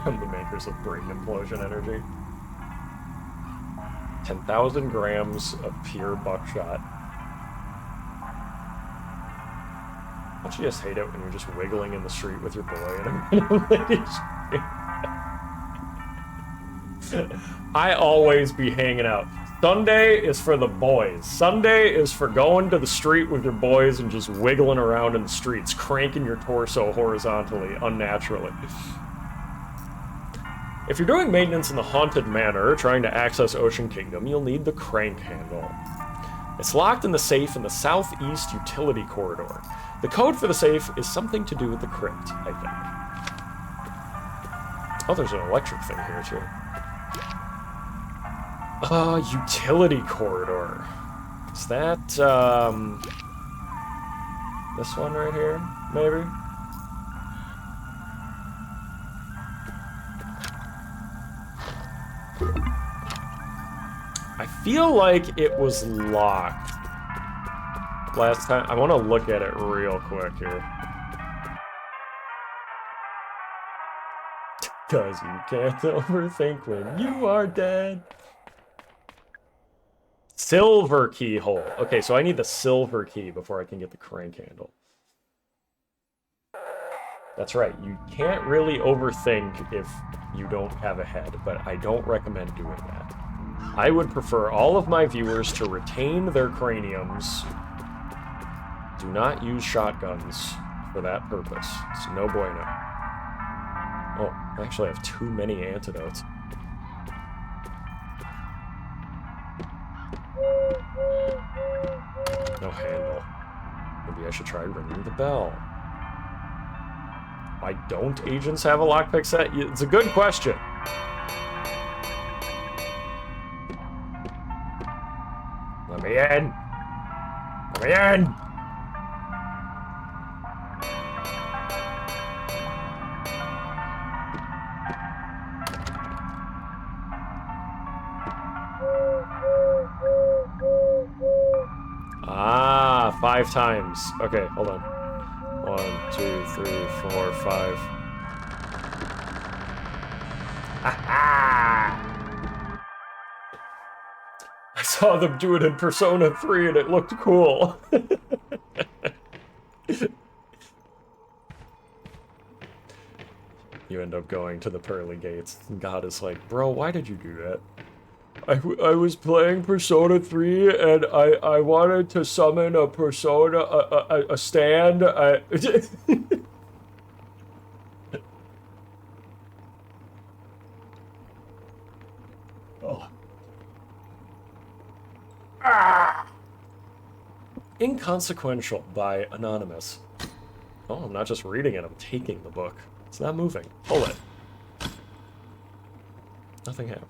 From the makers of brain implosion energy. 10,000 grams of pure buckshot. Don't you just hate it when you're just wiggling in the street with your boy in a minute? I always be hanging out. Sunday is for the boys. Sunday is for going to the street with your boys and just wiggling around in the streets, cranking your torso horizontally, unnaturally. If you're doing maintenance in the Haunted Manor, trying to access Ocean Kingdom, you'll need the crank handle. It's locked in the safe in the southeast utility corridor. The code for the safe is something to do with the crypt, I think. Oh, there's an electric thing here, too. Utility corridor. Is that, this one right here, maybe? I feel like it was locked last time. I want to look at it real quick here. Because you can't overthink when you are dead. Silver keyhole. Okay, so I need the silver key before I can get the crank handle. That's right, you can't really overthink if you don't have a head, but I don't recommend doing that. I would prefer all of my viewers to retain their craniums. Do not use shotguns for that purpose. It's no bueno. Oh, I actually have too many antidotes. No handle. Maybe I should try ringing the bell. Why don't agents have a lockpick set? It's a good question. Let me in! Let me in! Ah, 5 times. Okay, hold on. 1, 2, 3, 4, 5. Ha-ha! I saw them do it in Persona 3 and it looked cool. You end up going to the pearly gates. And God is like, bro, why did you do that? I was playing Persona 3 and I wanted to summon a Persona, a stand. Oh. Ah. Inconsequential by Anonymous. Oh, I'm not just reading it, I'm taking the book. It's not moving. Pull it. Nothing happened.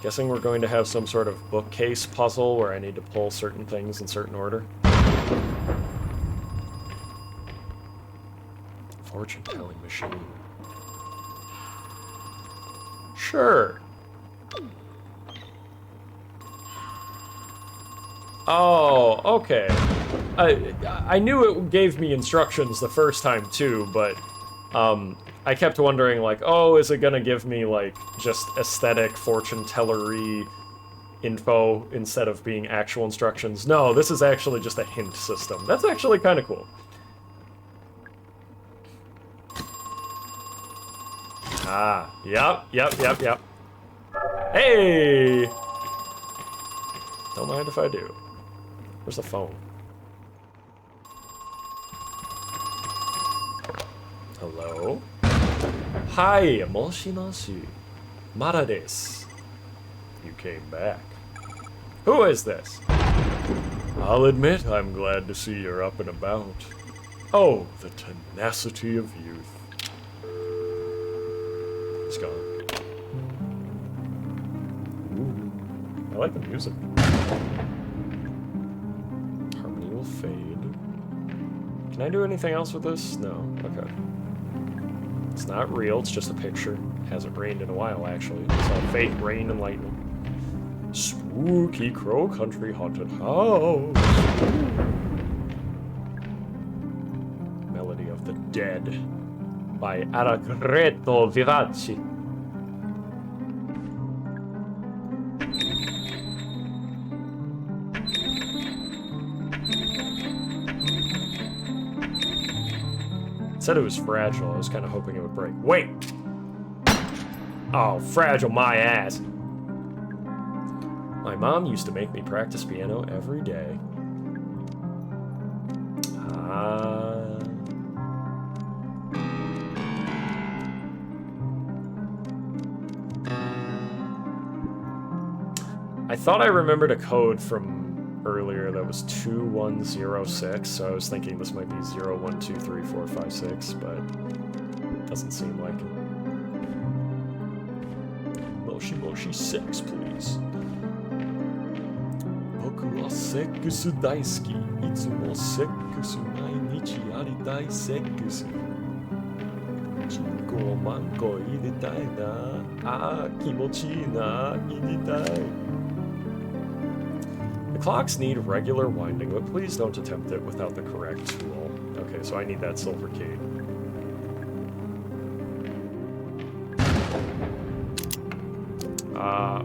Guessing we're going to have some sort of bookcase puzzle where I need to pull certain things in certain order. Fortune-telling machine. Sure. Oh, okay. I knew it gave me instructions the first time too, but I kept wondering, like, oh, is it gonna give me, like, just aesthetic fortune-tellery info instead of being actual instructions? No, this is actually just a hint system. That's actually kind of cool. Ah, yep. Hey! Don't mind if I do. Where's the phone? Hello? Hi, moshi moshi. Mara desu. You came back. Who is this? I'll admit I'm glad to see you're up and about. Oh, the tenacity of youth. It's gone. Ooh, I like the music. Harmony will fade. Can I do anything else with this? No. Okay. It's not real, it's just a picture. Hasn't rained in a while, actually. It's all fake rain and lightning. Spooky Crow Country Haunted House. Melody of the Dead by Verac. Said it was fragile. I was kind of hoping it would break. Wait! Oh, fragile my ass. My mom used to make me practice piano every day. I thought I remembered a code from earlier that was 2106, so I was thinking this might be 012345 but it doesn't seem like it. Moshi moshi sex, please. Boku wa seksu daisuki. Itsumo seksu mainichi aritai seksu. Chinko o manko iritai na. Ah, kimochi na iritai. The clocks need regular winding, but please don't attempt it without the correct tool. Okay, so I need that silver key.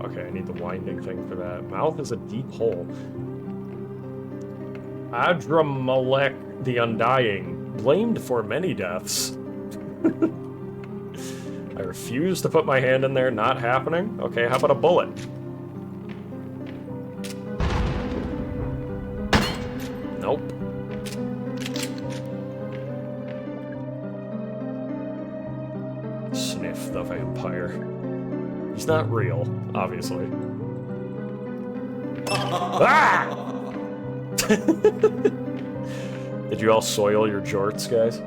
Okay, I need the winding thing for that. Mouth is a deep hole. Adramalek the Undying, blamed for many deaths. I refuse to put my hand in there, not happening. Okay, how about a bullet? Nope. Sniff the vampire. He's not real, obviously. Ah! Did you all soil your jorts, guys?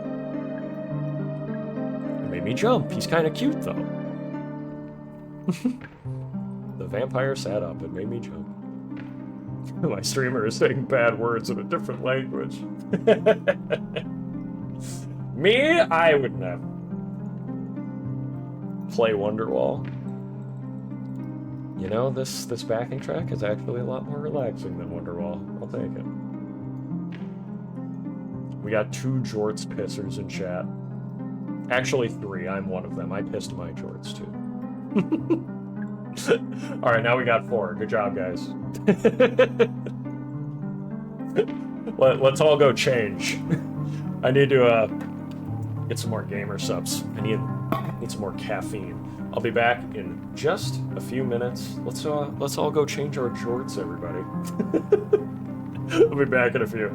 It made me jump. He's kind of cute, though. The vampire sat up and made me jump. My streamer is saying bad words in a different language. Me? I would never. Play Wonderwall. You know, this backing track is actually a lot more relaxing than Wonderwall. I'll take it. We got 2 jorts pissers in chat. Actually 3, I'm one of them. I pissed my jorts too. Alright, now we got 4. Good job, guys. Let's all go change. I need to get some more gamer subs. I need some more caffeine. I'll be back in just a few minutes. Let's all go change our jorts, everybody. I'll be back in a few.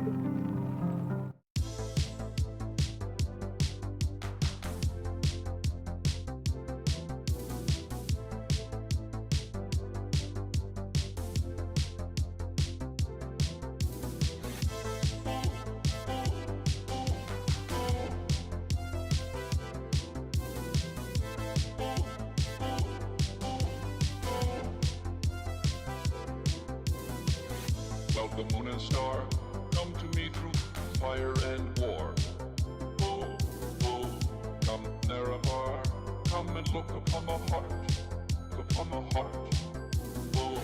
About the moon and star, come to me through fire and war. Oh, oh, come Nerevar, come and look upon the heart, upon the heart. Oh,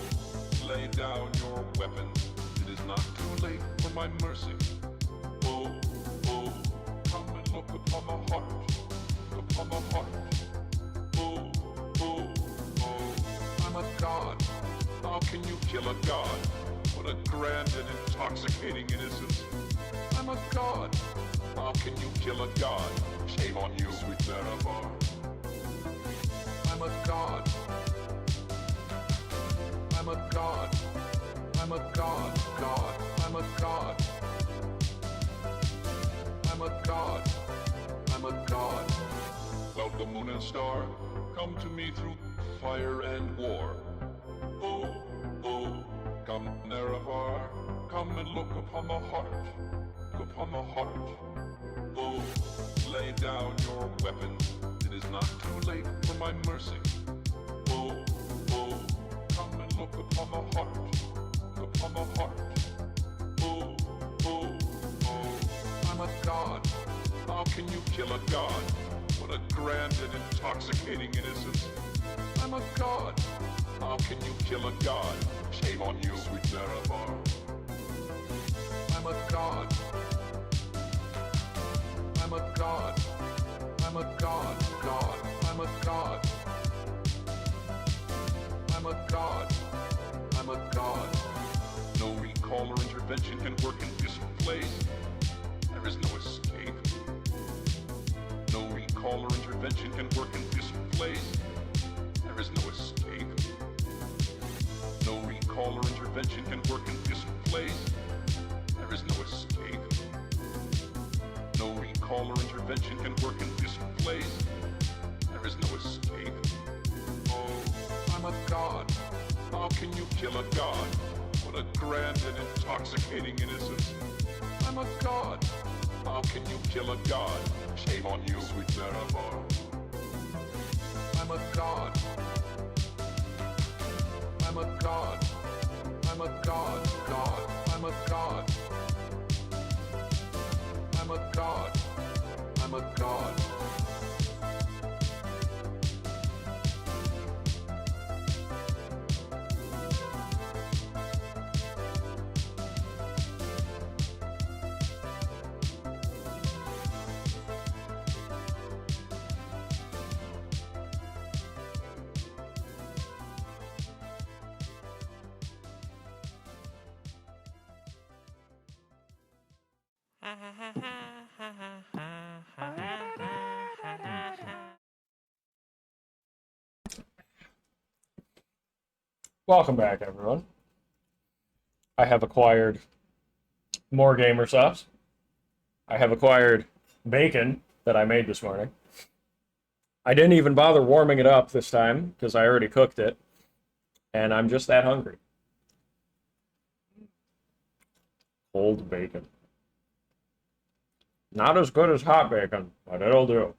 lay down your weapons, it is not too late for my mercy. Oh, oh, come and look upon the heart, upon the heart. Oh, oh, oh, I'm a god. How can you kill a god? What a grand and intoxicating innocence. I'm a god. How can you kill a god? Shame on you, sweet Nerevar. I'm a god. I'm a god. I'm a god, god. I'm a god. I'm a god. I'm a god. Well, the moon and star, come to me through fire and war. Oh, oh, come Nerevar, come and look upon the heart, upon the heart. Oh, lay down your weapons, it is not too late for my mercy. Oh, oh, come and look upon the heart, upon the heart. Oh, oh, oh, I'm a god. How can you kill a god? What a grand and intoxicating innocence. I'm a god. How can you kill a god? Shame on you, sweet Nerevar. I'm a god. I'm a god. I'm a god, god. I'm a god. I'm a god. I'm a god. No recall or intervention can work in this place. There is no escape. No recall or intervention can work in this place. There is no escape. No recall or intervention can work in this place. There is no escape. No recall or intervention can work in this place. There is no escape. Oh, I'm a god. How can you kill a god? What a grand and intoxicating innocence. I'm a god. How can you kill a god? Shame on you, sweet Nerevar. I'm a god. I'm a god. I'm a god, god. I'm a god. I'm a god. I'm a god. Welcome back, everyone. I have acquired more gamer subs. I have acquired bacon that I made this morning. I didn't even bother warming it up this time because I already cooked it. And I'm just that hungry. Cold bacon. Not as good as hot bacon, but it'll do.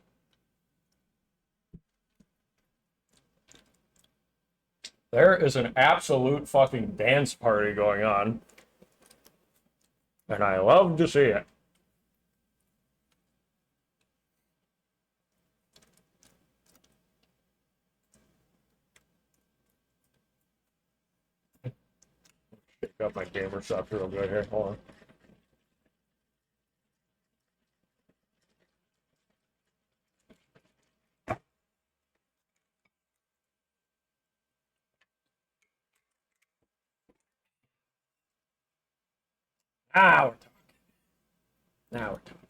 There is an absolute fucking dance party going on. And I love to see it. Shake up my gamer stuff real good here. Hold on. Now we're talking. Now we're talking.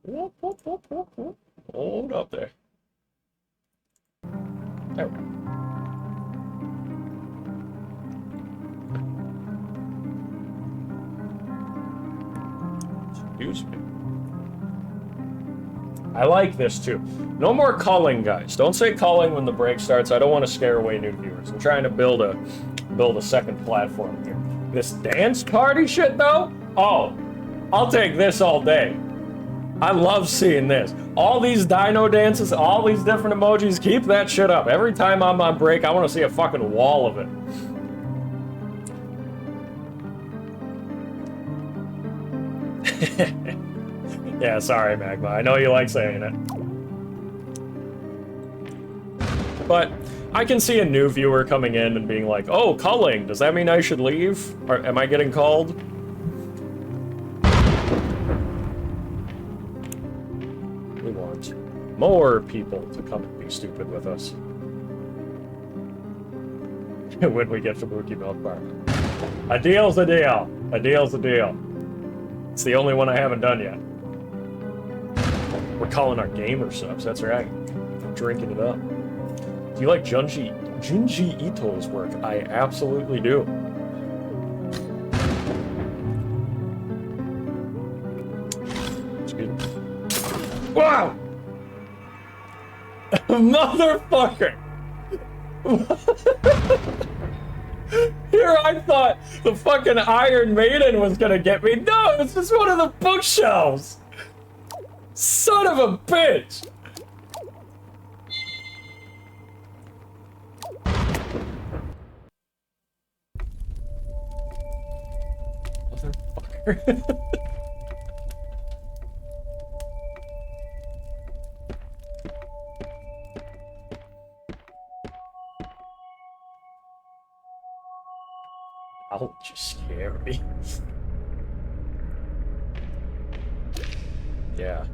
Whoop, whoop, whoop, whoop, whoop. Hold up there. There we go. Excuse me. I like this too. No more culling, guys. Don't say culling when the break starts. I don't want to scare away new viewers. I'm trying to build a second platform here. This dance party shit though? Oh, I'll take this all day. I love seeing this. All these dino dances, all these different emojis, keep that shit up. Every time I'm on break, I want to see a fucking wall of it. Yeah, sorry, Magma. I know you like saying it. But I can see a new viewer coming in and being like, oh, culling, does that mean I should leave? Or am I getting called? We want more people to come and be stupid with us. When we get Fubuki Milk Bar. A deal's a deal. A deal's a deal. It's the only one I haven't done yet. We're calling our gamer subs, that's right. I'm drinking it up. Do you like Junji Ito's work? I absolutely do. Excuse me. Wow! Motherfucker! Here I thought the fucking Iron Maiden was gonna get me. No, it's just one of the bookshelves! Son of a bitch! Motherfucker. I'll just scare me. Yeah.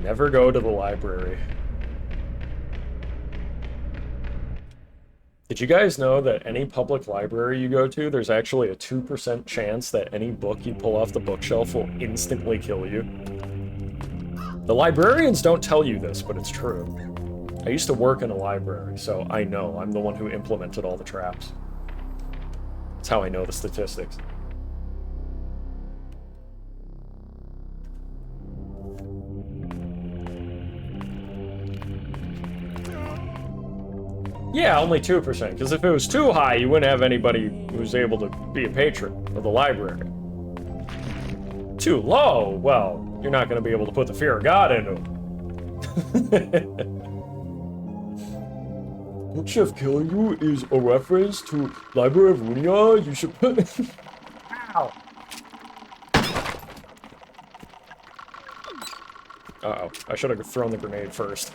Never go to the library. Did you guys know that any public library you go to, there's actually a 2% chance that any book you pull off the bookshelf will instantly kill you? The librarians don't tell you this, but it's true. I used to work in a library, so I know. I'm the one who implemented all the traps. That's how I know the statistics. Yeah, only 2%, because if it was too high, you wouldn't have anybody who's able to be a patron of the library. Too low? Well, you're not going to be able to put the fear of God into it. What Chef Kill You is a reference to Library of Runia. You should put... Ow! Uh-oh. I should have thrown the grenade first.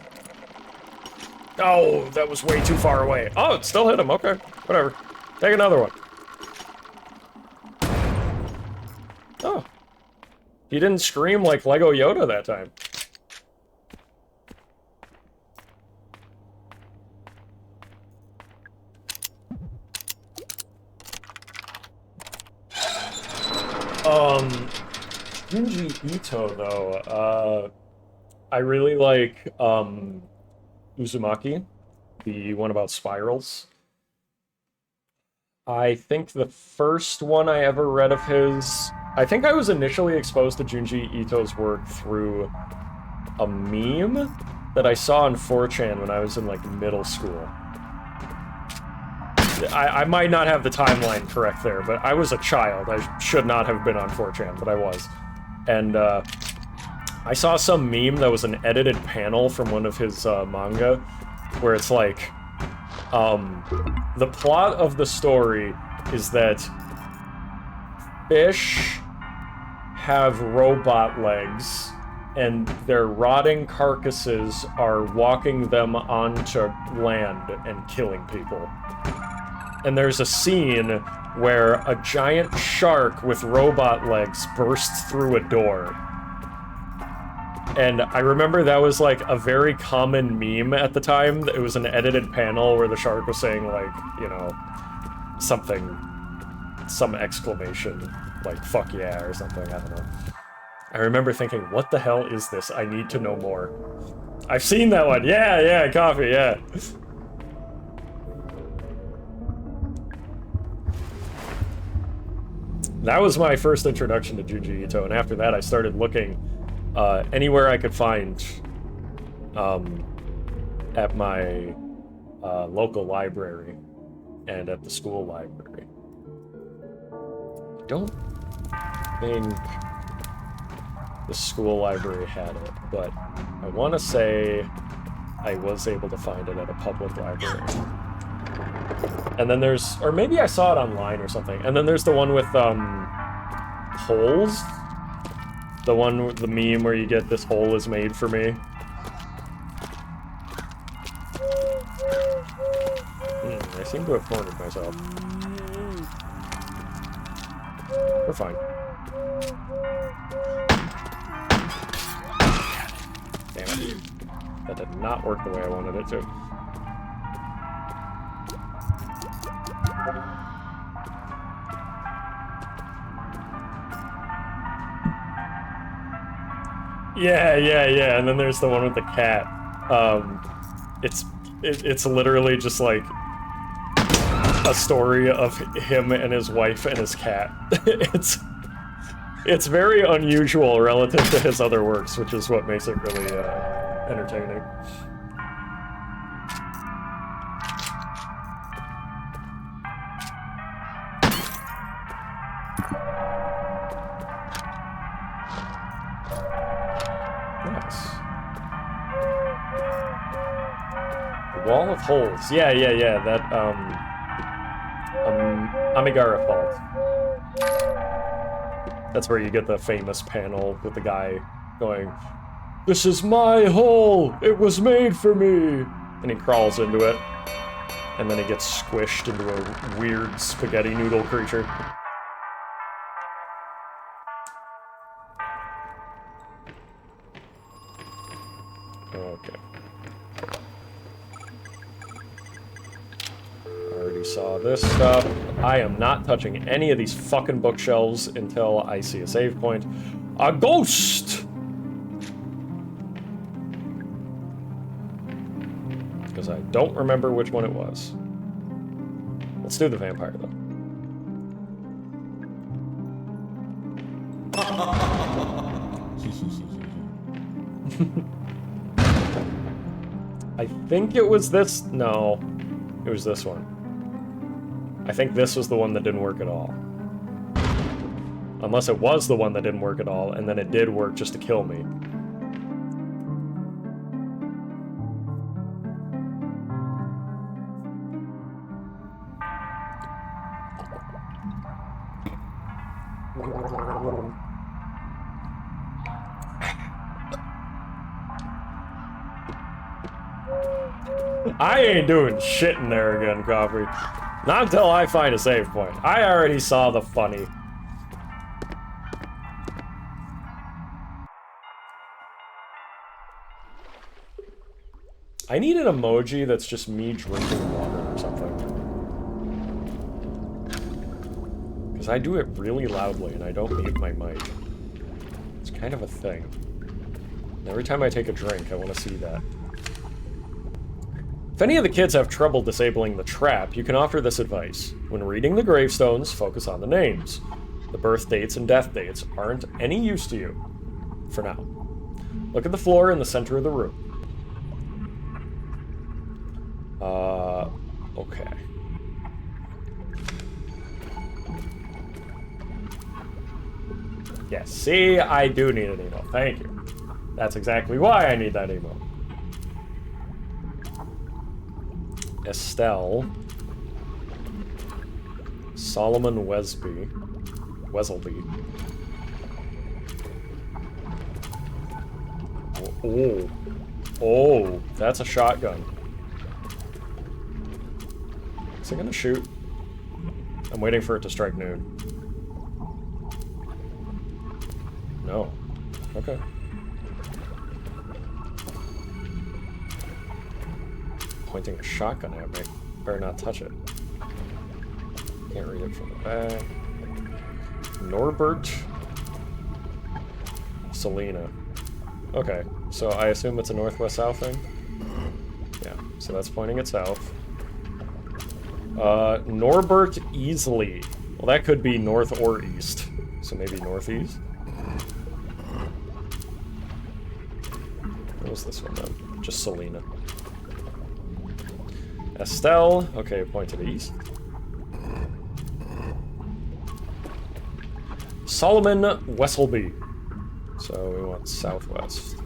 Oh, that was way too far away. Oh, it still hit him. Okay, whatever. Take another one. Oh. He didn't scream like Lego Yoda that time. Junji Ito, though, I really like, Uzumaki, the one about spirals. I think the first one I ever read of his... I think I was initially exposed to Junji Ito's work through a meme that I saw on 4chan when I was in, like, middle school. I might not have the timeline correct there, but I was a child. I should not have been on 4chan, but I was. And, I saw some meme that was an edited panel from one of his manga, where it's like, the plot of the story is that fish have robot legs, and their rotting carcasses are walking them onto land and killing people. And there's a scene where a giant shark with robot legs bursts through a door. And I remember that was, like, a very common meme at the time. It was an edited panel where the shark was saying, like, you know, something, some exclamation, like, fuck yeah, or something, I don't know. I remember thinking, what the hell is this? I need to know more. I've seen that one! Yeah, coffee, yeah! That was my first introduction to Junji Ito, and after that I started looking anywhere I could find at my local library and at the school library. I don't think the school library had it, but I want to say I was able to find it at a public library. And then there's, or maybe I saw it online or something, and then there's the one with poles. The one with the meme where you get this hole is made for me. I seem to have cornered myself. We're fine. Damn it. That did not work the way I wanted it to. Yeah, and then there's the one with the cat. It's literally just like a story of him and his wife and his cat. It's very unusual relative to his other works, which is what makes it really entertaining. Wall of holes. Yeah, that, Amigara fault. That's where you get the famous panel with the guy going, "This is my hole! It was made for me!" And he crawls into it. And then he gets squished into a weird spaghetti noodle creature. Okay. Saw this stuff. I am not touching any of these fucking bookshelves until I see a save point. A ghost! Because I don't remember which one it was. Let's do the vampire, though. I think it was this. No, it was this one. I think this was the one that didn't work at all. Unless it was the one that didn't work at all, and then it did work just to kill me. I ain't doing shit in there again, Coffee. Not until I find a save point. I already saw the funny. I need an emoji that's just me drinking water or something. Because I do it really loudly and I don't mute my mic. It's kind of a thing. And every time I take a drink, I want to see that. If any of the kids have trouble disabling the trap, you can offer this advice. When reading the gravestones, focus on the names. The birth dates and death dates aren't any use to you. For now. Look at the floor in the center of the room. Okay. Yes, see, I do need an emo. Thank you. That's exactly why I need that emo. Estelle, Solomon Weslby, oh, that's a shotgun. Is it gonna shoot? I'm waiting for it to strike noon. No. Okay. Pointing a shotgun at me. Better not touch it. Can't read it from the back. Norbert. Selena. Okay, so I assume it's a northwest-south thing? Yeah, so that's pointing it south. Norbert Easley. Well, that could be north or east. So maybe northeast? What was this one then? Just Selena. Estelle, okay, point to the east. Solomon Weslby. So we want southwest.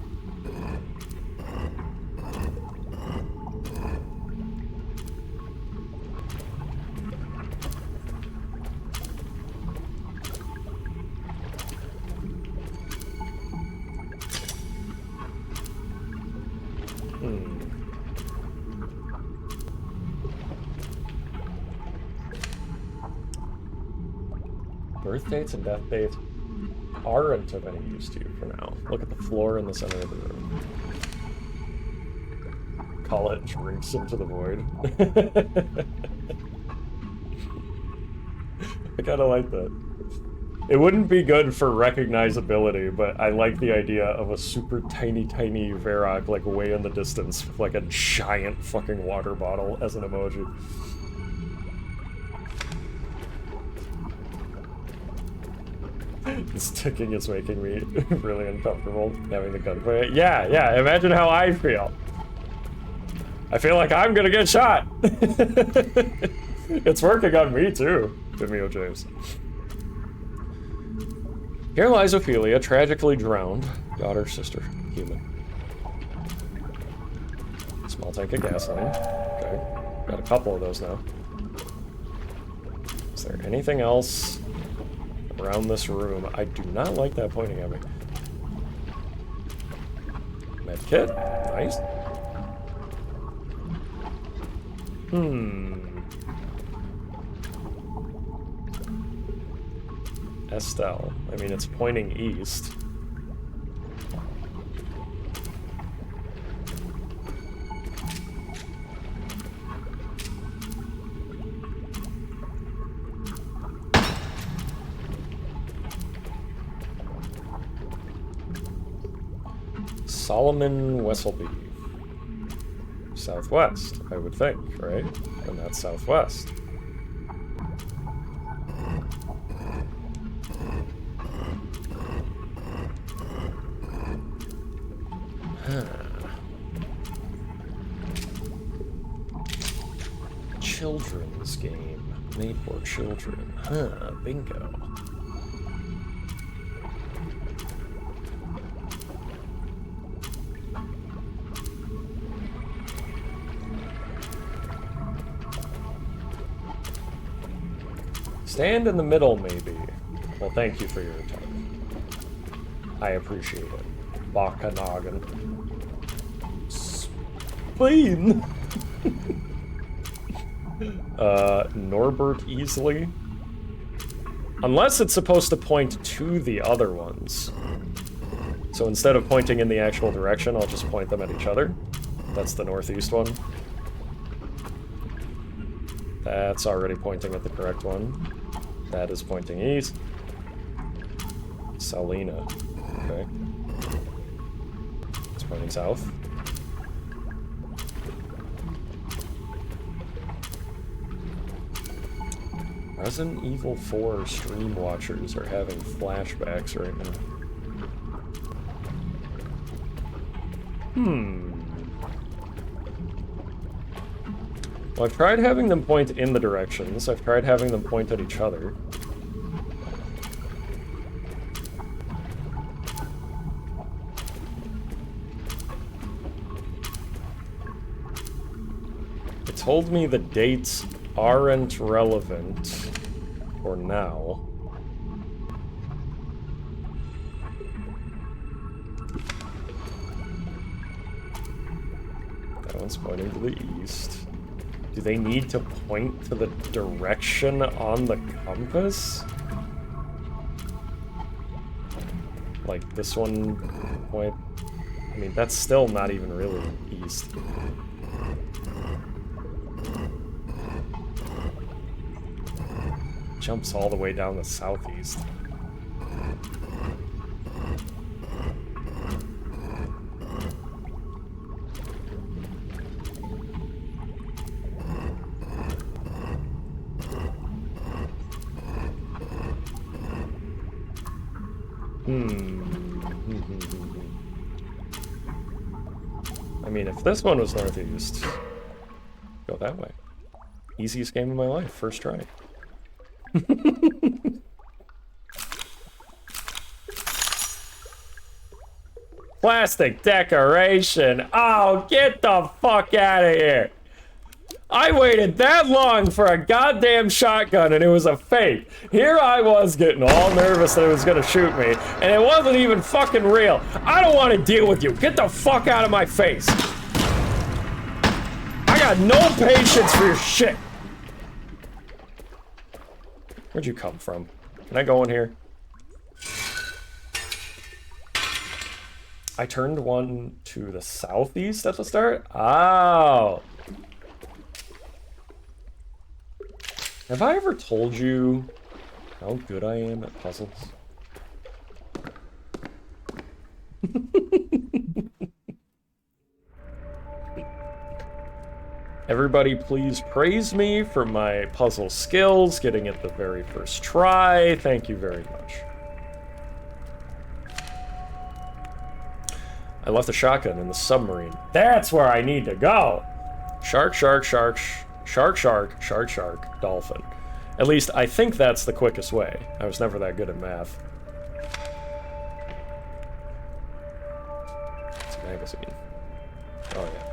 Birth dates and death dates aren't of any use to you for now. Look at the floor in the center of the room. Call it drinks into the void. I kinda like that. It wouldn't be good for recognizability, but I like the idea of a super tiny Verac, like, way in the distance with, like, a giant fucking water bottle as an emoji. This ticking is making me really uncomfortable, having the gunplay. Yeah, yeah, imagine how I feel. I feel like I'm gonna get shot! It's working on me, too, Demio James. Here lies Ophelia, tragically drowned. Daughter, sister, human. Small tank of gasoline. Okay. Got a couple of those now. Is there anything else around this room? I do not like that pointing at me. Medkit. Nice. Estelle. I mean, it's pointing east. Solomon Wesselby. Southwest, I would think, right? And that's southwest. Children's game. Made for children. Huh, bingo. Stand in the middle, maybe. Well, thank you for your time. I appreciate it. Bakanagan. Spleen! Norbert Easley? Unless it's supposed to point to the other ones. So instead of pointing in the actual direction, I'll just point them at each other. That's the northeast one. That's already pointing at the correct one. That is pointing east. Salina. Okay. It's pointing south. Resident Evil 4 stream watchers are having flashbacks right now. Well, I've tried having them point in the directions. I've tried having them point at each other. It told me the dates aren't relevant for now. That one's pointing to the east. Do they need to point to the direction on the compass? Like this one point? I mean, that's still not even really east. Jumps all the way down the southeast. I mean, if this one was northeast, go that way. Easiest game of my life, first try. Plastic decoration. Oh, get the fuck out of here. I waited that long for a goddamn shotgun and it was a fake. Here I was getting all nervous that it was gonna shoot me and it wasn't even fucking real. I don't want to deal with you. Get the fuck out of my face. got no patience for your shit. Where'd you come from? Can I go in here? I turned one to the southeast at the start? Oh. Have I ever told you how good I am at puzzles? Everybody please praise me for my puzzle skills, getting it the very first try. Thank you very much. I left the shotgun in the submarine. That's where I need to go! Shark, shark, shark, shark, shark, shark, shark, dolphin. At least, I think that's the quickest way. I was never that good at math. It's a magazine. Oh, yeah.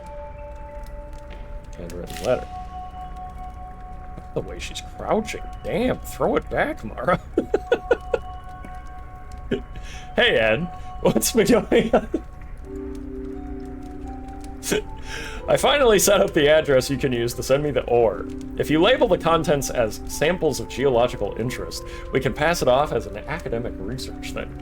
Handwritten letter. Look at the way she's crouching. Damn, throw it back, Mara. Hey, Ed. What's been going on? I finally set up the address you can use to send me the ore. If you label the contents as samples of geological interest, we can pass it off as an academic research thing.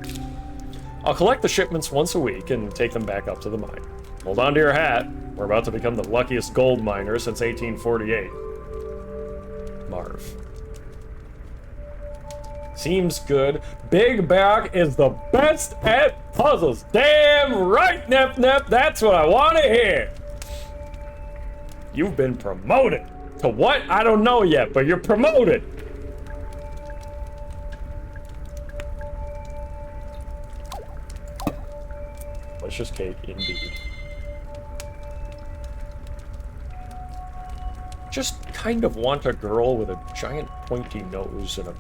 I'll collect the shipments once a week and take them back up to the mine. Hold on to your hat. We're about to become the luckiest gold miner since 1848. Marv. Seems good. Big Back is the best at puzzles. Damn right, Nep Nep. That's what I want to hear. You've been promoted. To what? I don't know yet, but you're promoted. Delicious cake, indeed. Just kind of want a girl with a giant pointy nose and a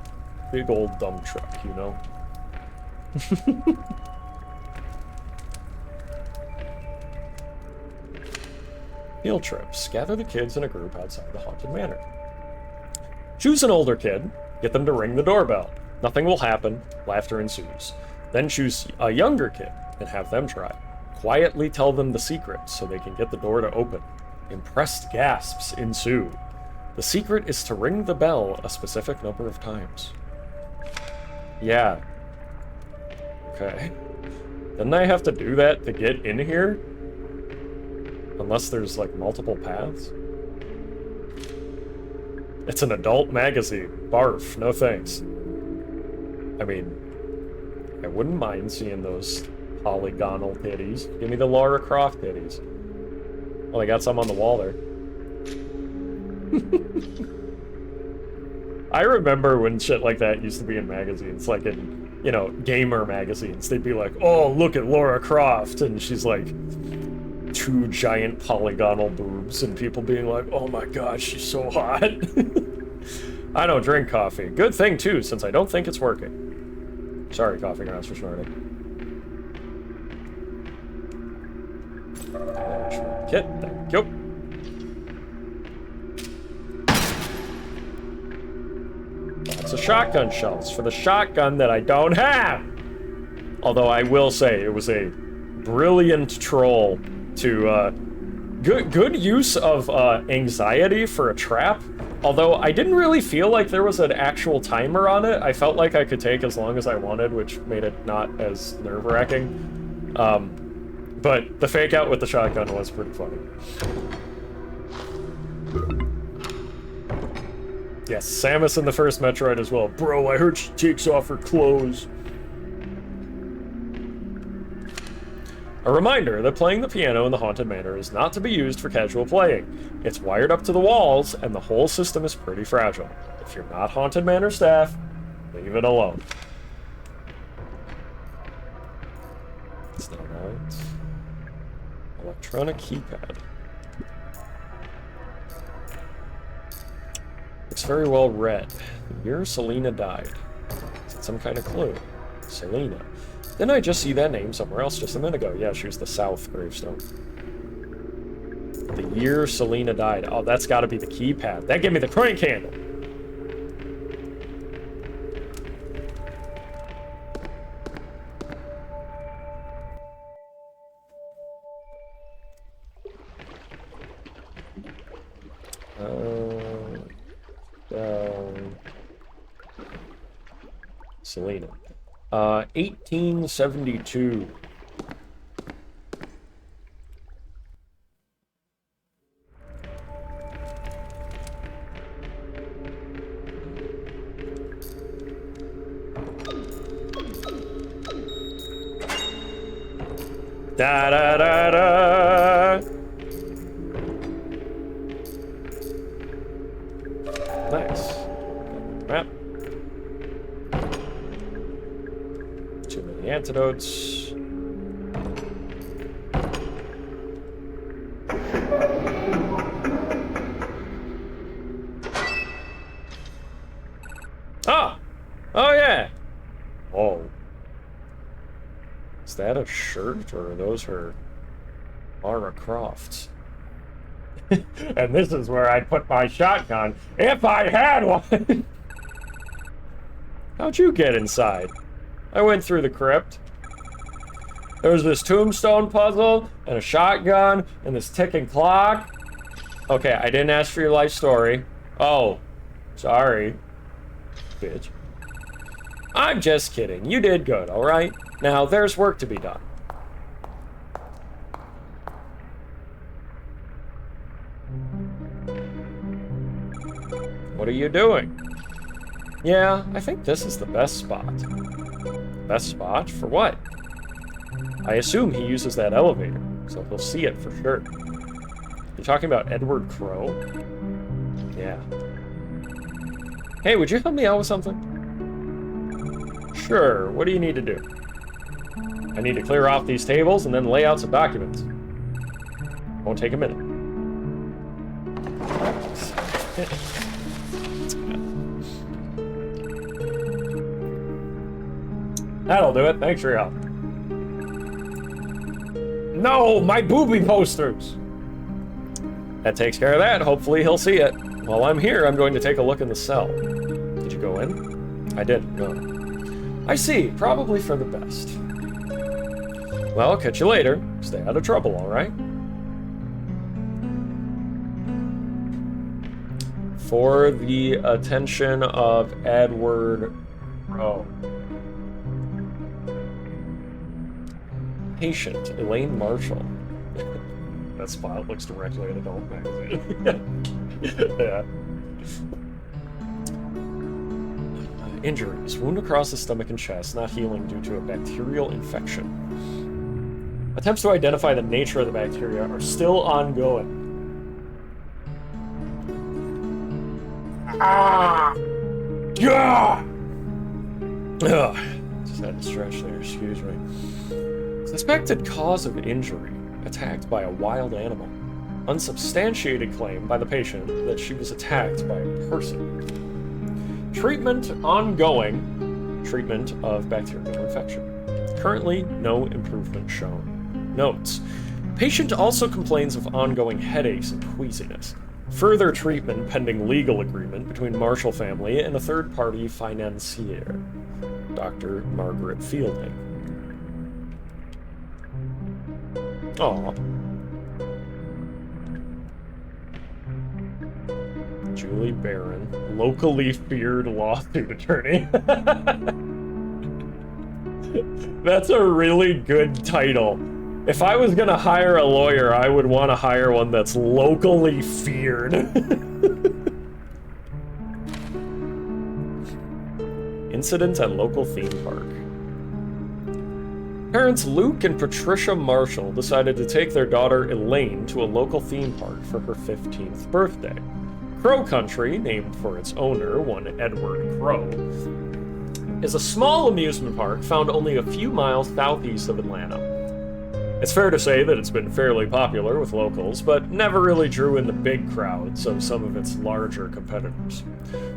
big old dump truck, you know? Field trips. Gather the kids in a group outside the haunted manor. Choose an older kid. Get them to ring the doorbell. Nothing will happen. Laughter ensues. Then choose a younger kid and have them try. Quietly tell them the secret so they can get the door to open. Impressed gasps ensue. The secret is to ring the bell a specific number of times. Yeah. Okay. Didn't I have to do that to get in here? Unless there's, like, multiple paths? It's an adult magazine. Barf. No thanks. I mean, I wouldn't mind seeing those polygonal titties. Give me the Lara Croft titties. Well, I got some on the wall there. I remember when shit like that used to be in magazines, like in, you know, gamer magazines. They'd be like, oh, look at Lara Croft, and she's like 2 giant polygonal boobs, and people being like, oh my gosh, she's so hot. I don't drink coffee. Good thing, too, since I don't think it's working. Sorry, coffee grounds for snorting. Kit, thank you. Lots of shotgun shells for the shotgun that I don't have. Although I will say it was a brilliant troll to good use of anxiety for a trap. Although I didn't really feel like there was an actual timer on it. I felt like I could take as long as I wanted, which made it not as nerve-wracking. But the fake out with the shotgun was pretty funny. Yes, Samus in the first Metroid as well. Bro, I heard she takes off her clothes. A reminder that playing the piano in the Haunted Manor is not to be used for casual playing. It's wired up to the walls, and the whole system is pretty fragile. If you're not Haunted Manor staff, leave it alone. It's not out. Electronic keypad. Looks very well read. The year Selena died. Is it some kind of clue? Selena. Didn't I just see that name somewhere else just a minute ago? Yeah, she was the South gravestone. The year Selena died. Oh, that's got to be the keypad. That gave me the crank handle. Selena. 1872. Da da da da. Nice. Map. Too many antidotes. Ah! Oh yeah! Oh. Is that a shirt, or are those her Lara Crofts? And this is where I'd put my shotgun, if I had one! How'd you get inside? I went through the crypt. There was this tombstone puzzle, and a shotgun, and this ticking clock. Okay, I didn't ask for your life story. Oh, sorry, bitch. I'm just kidding. You did good, alright? Now, there's work to be done. What are you doing? Yeah, I think this is the best spot. Best spot? For what? I assume he uses that elevator, so he'll see it for sure. You talking about Edward Crowe? Yeah. Hey, would you help me out with something? Sure, what do you need to do? I need to clear off these tables and then lay out some documents. Won't take a minute. That'll do it. Thanks for your help. No, my booby posters! That takes care of that. Hopefully he'll see it. While I'm here, I'm going to take a look in the cell. Did you go in? I did. No. I see. Probably for the best. Well, I'll catch you later. Stay out of trouble, all right? For the attention of Edward Crowe. Patient, Elaine Marshall. That spot looks directly at adult magazine. Yeah. Injuries. Wound across the stomach and chest, not healing due to a bacterial infection. Attempts to identify the nature of the bacteria are still ongoing. Ah! Yeah! Ugh. Just had to stretch there, excuse me. Suspected cause of injury. Attacked by a wild animal. Unsubstantiated claim by the patient that she was attacked by a person. Treatment ongoing. Treatment of bacterial infection. Currently, no improvement shown. Notes. Patient also complains of ongoing headaches and queasiness. Further treatment pending legal agreement between Marshall family and a third-party financier. Dr. Margaret Fielding. Aw. Julie Barron, locally feared lawsuit attorney. That's a really good title. If I was gonna hire a lawyer, I would want to hire one that's locally feared. Incident at local theme park. Parents Luke and Patricia Marshall decided to take their daughter Elaine to a local theme park for her 15th birthday. Crow Country, named for its owner, one Edward Crowe, is a small amusement park found only a few miles southeast of Atlanta. It's fair to say that it's been fairly popular with locals, but never really drew in the big crowds of some of its larger competitors.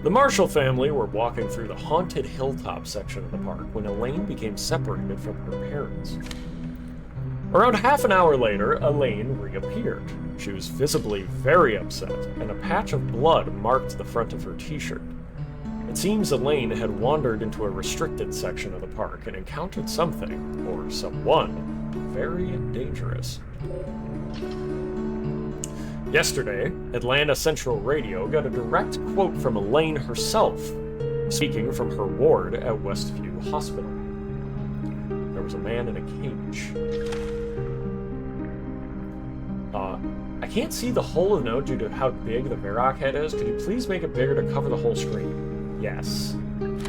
The Marshall family were walking through the haunted hilltop section of the park when Elaine became separated from her parents. Around half an hour later, Elaine reappeared. She was visibly very upset, and a patch of blood marked the front of her t-shirt. It seems Elaine had wandered into a restricted section of the park and encountered something, or someone, very dangerous. Yesterday, Atlanta Central Radio got a direct quote from Elaine herself, speaking from her ward at Westview Hospital. There was a man in a cage. I can't see the whole of the note due to how big the Verac head is. Could you please make it bigger to cover the whole screen? Yes.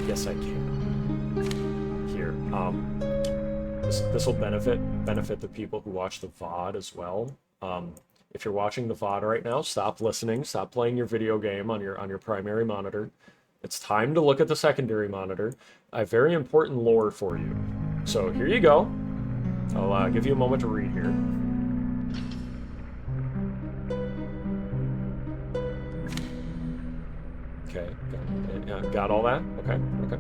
Yes, I can. Here. This will benefit the people who watch the VOD as well. If you're watching the VOD right now, stop listening, stop playing your video game on your primary monitor. It's time to look at the secondary monitor. I have very important lore for you. So here you go. I'll give you a moment to read here. Okay, got all that? Okay, okay.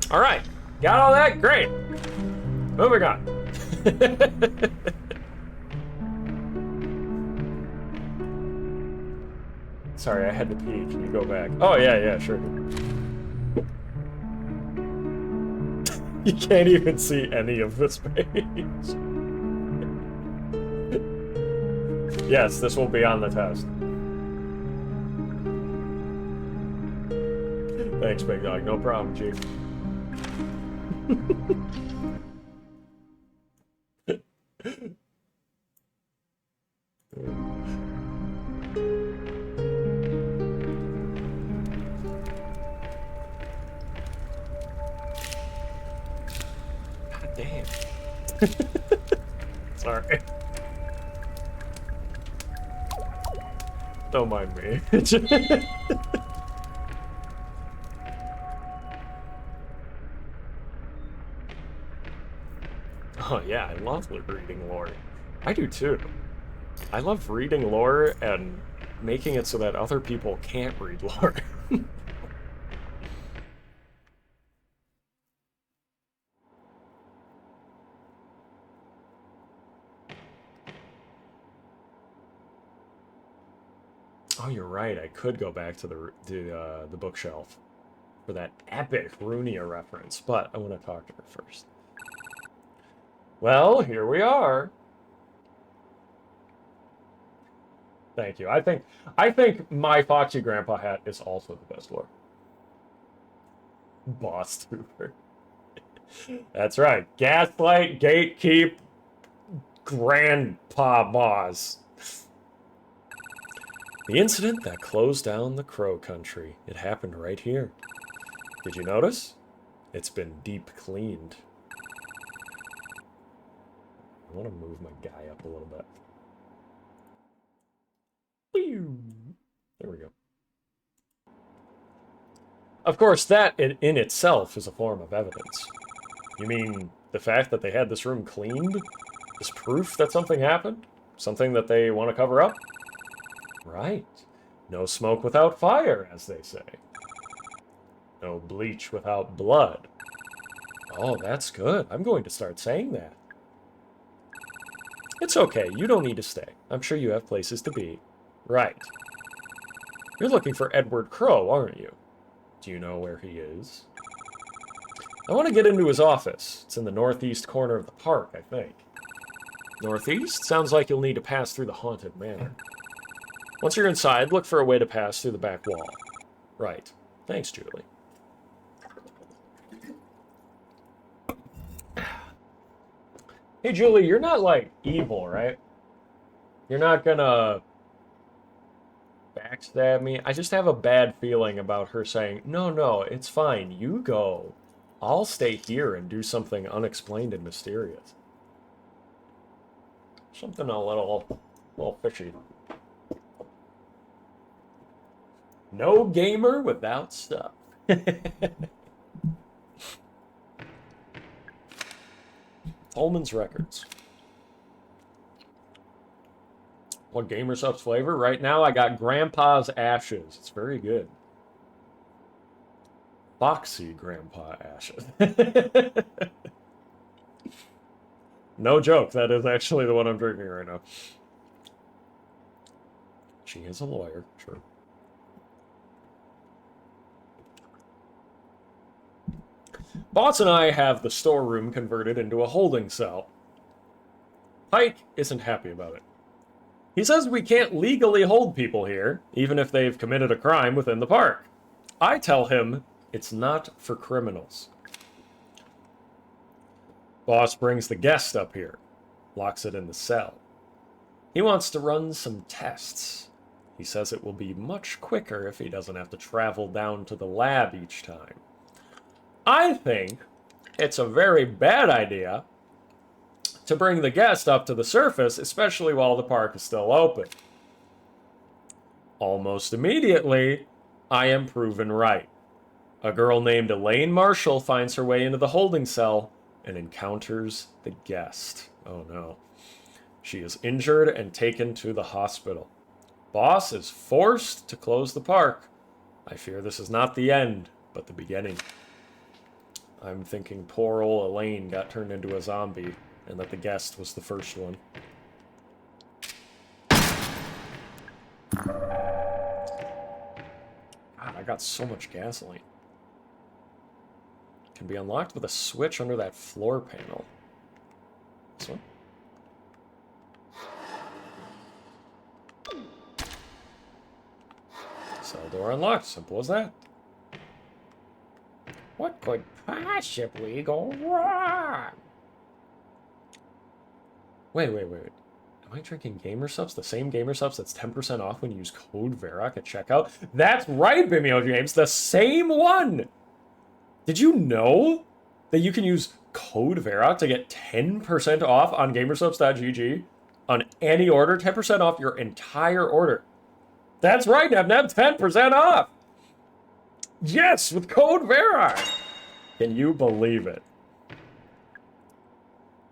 All right, got all that? Great. Moving on. Sorry, I had to pee. Can you go back? Oh, yeah, sure. You can't even see any of this page. Yes, this will be on the test. Thanks, Big Dog. No problem, Chief. God damn. Sorry. Don't mind me. Oh yeah, I love reading lore. I do too. I love reading lore and making it so that other people can't read lore. Oh, you're right. I could go back to the bookshelf for that epic Runia reference, but I want to talk to her first. Well, here we are. Thank you. I think my Foxy Grandpa hat is also the best lore. Boss Trooper. That's right. Gaslight, Gatekeep, Grandpa Boss. The incident that closed down the Crow Country. It happened right here. Did you notice? It's been deep cleaned. I want to move my guy up a little bit. There we go. Of course, that in itself is a form of evidence. You mean the fact that they had this room cleaned is proof that something happened? Something that they want to cover up? Right. No smoke without fire, as they say. No bleach without blood. Oh, that's good. I'm going to start saying that. It's okay. You don't need to stay. I'm sure you have places to be. Right. You're looking for Edward Crow, aren't you? Do you know where he is? I want to get into his office. It's in the northeast corner of the park, I think. Northeast? Sounds like you'll need to pass through the haunted manor. Once you're inside, look for a way to pass through the back wall. Right. Thanks, Julie. Hey, Julie, you're not, like, evil, right? You're not gonna backstab me? I just have a bad feeling about her saying, no, it's fine, you go. I'll stay here and do something unexplained and mysterious. Something a little fishy. No gamer without stuff. Holman's Records. What gamer subs flavor? Right now I got Grandpa's Ashes. It's very good. Foxy Grandpa Ashes. No joke, that is actually the one I'm drinking right now. She is a lawyer, sure. Bots and I have the storeroom converted into a holding cell. Pike isn't happy about it. He says we can't legally hold people here, even if they've committed a crime within the park. I tell him it's not for criminals. Boss brings the guest up here, locks it in the cell. He wants to run some tests. He says it will be much quicker if he doesn't have to travel down to the lab each time. I think it's a very bad idea to bring the guest up to the surface, especially while the park is still open. Almost immediately, I am proven right. A girl named Elaine Marshall finds her way into the holding cell and encounters the guest. Oh no. She is injured and taken to the hospital. Boss is forced to close the park. I fear this is not the end, but the beginning. I'm thinking poor old Elaine got turned into a zombie, and that the guest was the first one. God, I got so much gasoline. Can be unlocked with a switch under that floor panel. This one? Cell door unlocked. Simple as that. What could possibly go wrong? Wait. Am I drinking Gamer Subs? The same Gamer Subs that's 10% off when you use code VERAC at checkout? That's right, Bimeo James. The same one! Did you know that you can use code VERAC to get 10% off on gamersubs.gg on any order? 10% off your entire order. That's right, Neb, 10% off! Yes, with code VERAC! Can you believe it?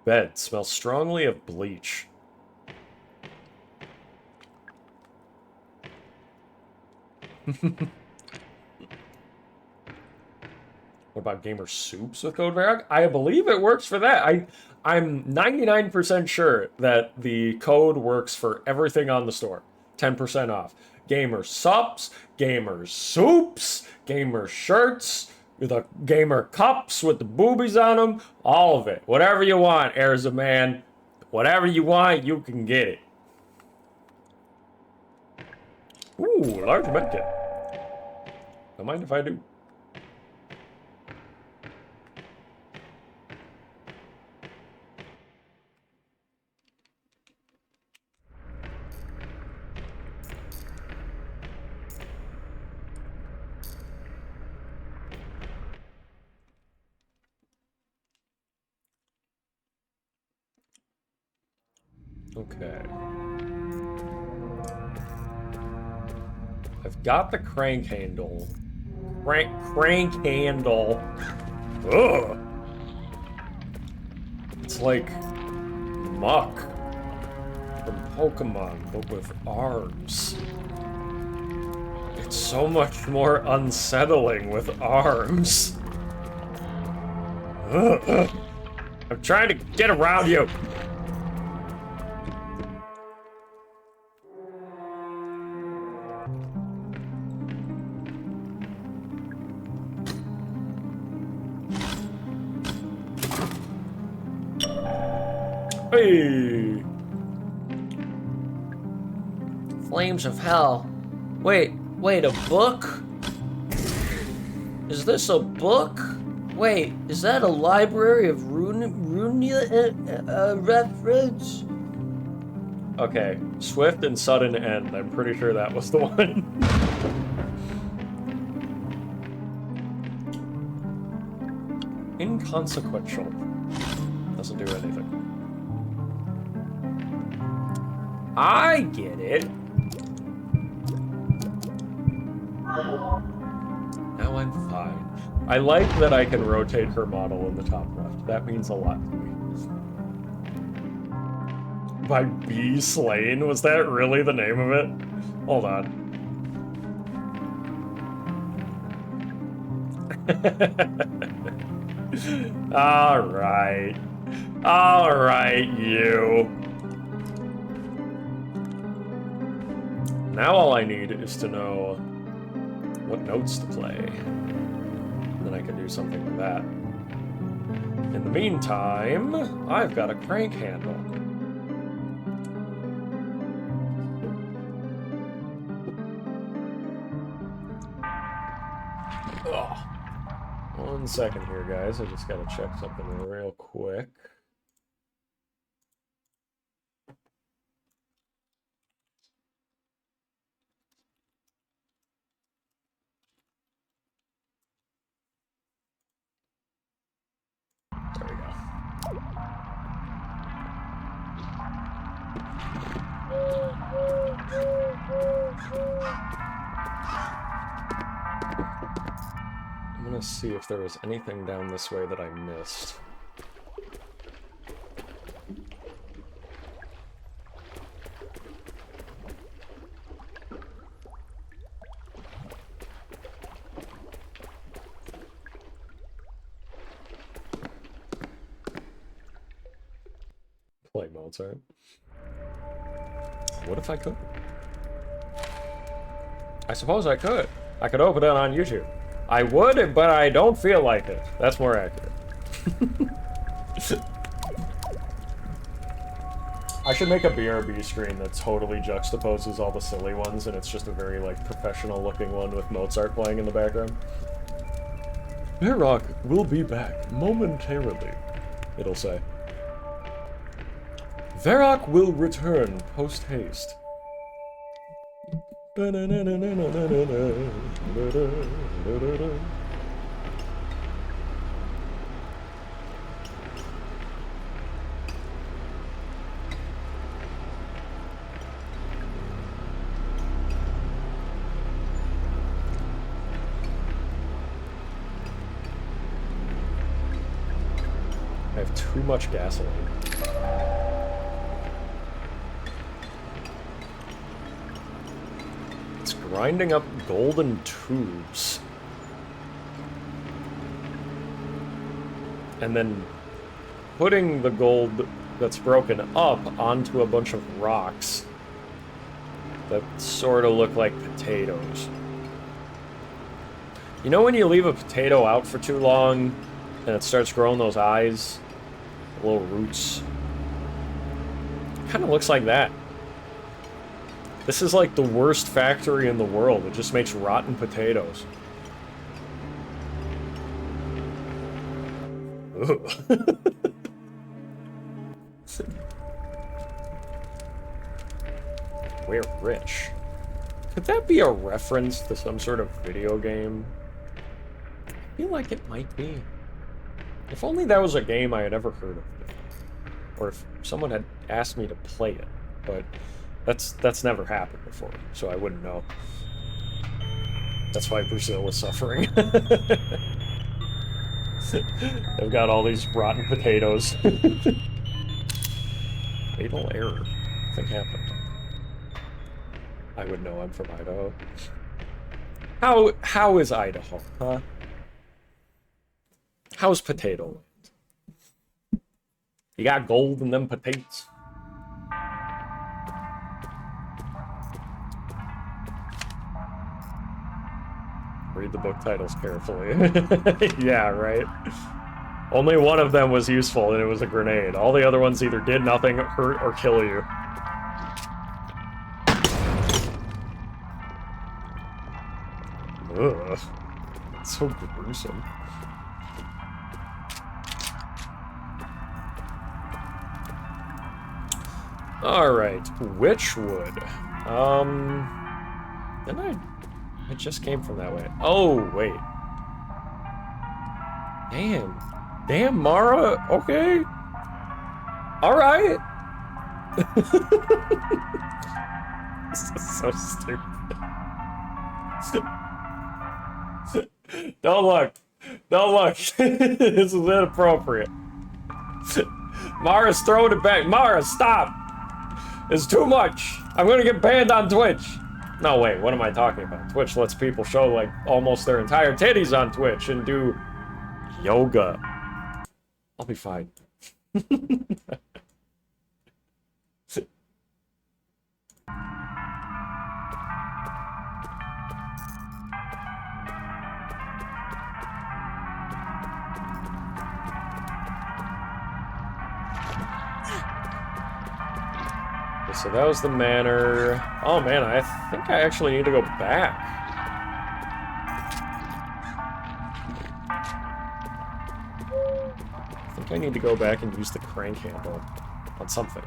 Bed smells strongly of bleach. What about gamer soups with code VERAC? I believe it works for that. I'm 99% sure that the code works for everything on the store. 10% off. Gamer sups, gamer soups, gamer shirts, the gamer cups with the boobies on them, all of it. Whatever you want, Erza man. Whatever you want, you can get it. Ooh, large medkit. Don't mind if I do. Okay. I've got the crank handle. Crank handle. Ugh. It's like muck from Pokemon, but with arms. It's so much more unsettling with arms. Ugh. I'm trying to get around you. Hey! Flames of Hell. Wait, a book? Is this a book? Wait, is that a library of reference? Okay, swift and sudden end. I'm pretty sure that was the one. Inconsequential. Doesn't do anything. I get it. Now I'm fine. I like that I can rotate her model in the top left. That means a lot to me. By Bee Slain? Was that really the name of it? Hold on. Alright. Alright, you. Now all I need is to know what notes to play. And then I can do something with that. In the meantime, I've got a crank handle. 1 second here, guys. I just gotta check something real quick. There we go. I'm gonna see if there was anything down this way that I missed. Play Mozart. What if I could? I suppose I could. I could open it on YouTube. I would, but I don't feel like it. That's more accurate. I should make a BRB screen that totally juxtaposes all the silly ones, and it's just a very, like, professional-looking one with Mozart playing in the background. Verac will be back momentarily, it'll say. Verac will return post-haste. I have too much gasoline. It's grinding up golden tubes. And then putting the gold that's broken up onto a bunch of rocks that sort of look like potatoes. You know when you leave a potato out for too long and it starts growing those eyes? Little roots. Kind of looks like that. This is like the worst factory in the world. It just makes rotten potatoes. We're rich. Could that be a reference to some sort of video game? I feel like it might be. If only that was a game I had ever heard of. Or if someone had asked me to play it. But that's never happened before, so I wouldn't know. That's why Brazil is suffering. They've got all these rotten potatoes. Fatal error. Nothing happened. I would know, I'm from Idaho. How is Idaho, huh? How's potato land? You got gold in them potatoes. Read the book titles carefully. Yeah, right? Only one of them was useful, and it was a grenade. All the other ones either did nothing, hurt, or kill you. Ugh. It's so gruesome. Alright, Witchwood. Then I just came from that way. Oh, wait. Damn, Mara, okay. Alright. This is so stupid. Don't look. Don't look. This is inappropriate. Mara's throwing it back. Mara, stop. It's too much. I'm gonna get banned on Twitch. No, wait, what am I talking about? Twitch lets people show, like, almost their entire titties on Twitch and do yoga. I'll be fine. So that was the manor. Oh man, I think I actually need to go back. I think I need to go back and use the crank handle on something.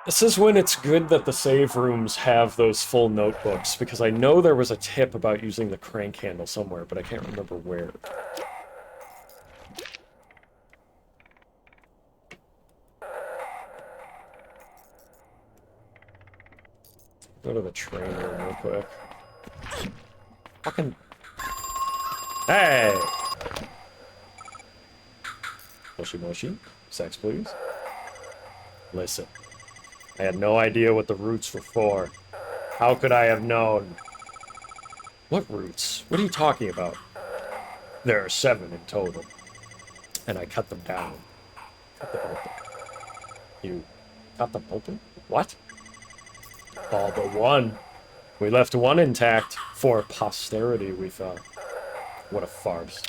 This is when it's good that the save rooms have those full notebooks, because I know there was a tip about using the crank handle somewhere, but I can't remember where. Go to the train room real quick. Fucking... Hey! Moshi moshi. Sex, please. Listen. I had no idea what the roots were for. How could I have known? What roots? What are you talking about? There are 7 in total. And I cut them down. Cut them open. You cut them open? What? All but one. We left one intact for posterity, we thought. What a farce.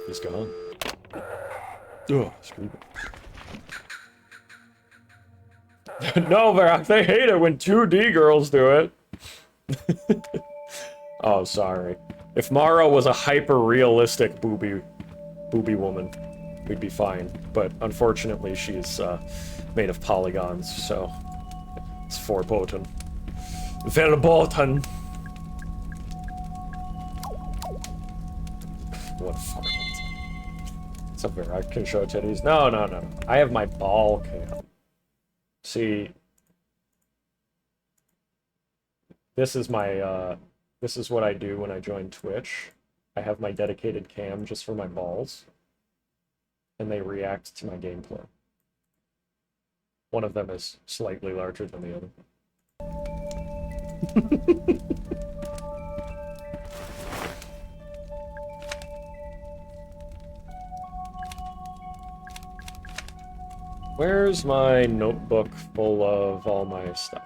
He's gone. Ugh, screw it. No, Verac, they hate it when 2D girls do it. Oh, sorry. If Mara was a hyper-realistic booby woman, we'd be fine. But unfortunately, she's made of polygons, so it's verboten. Verboten! What fart. What's up, Verac? Can show titties? No, no, no. I have my ball cam. See, this is my, this is what I do when I join Twitch. I have my dedicated cam just for my balls, and they react to my gameplay. One of them is slightly larger than the other. Where's my notebook full of all my stuff?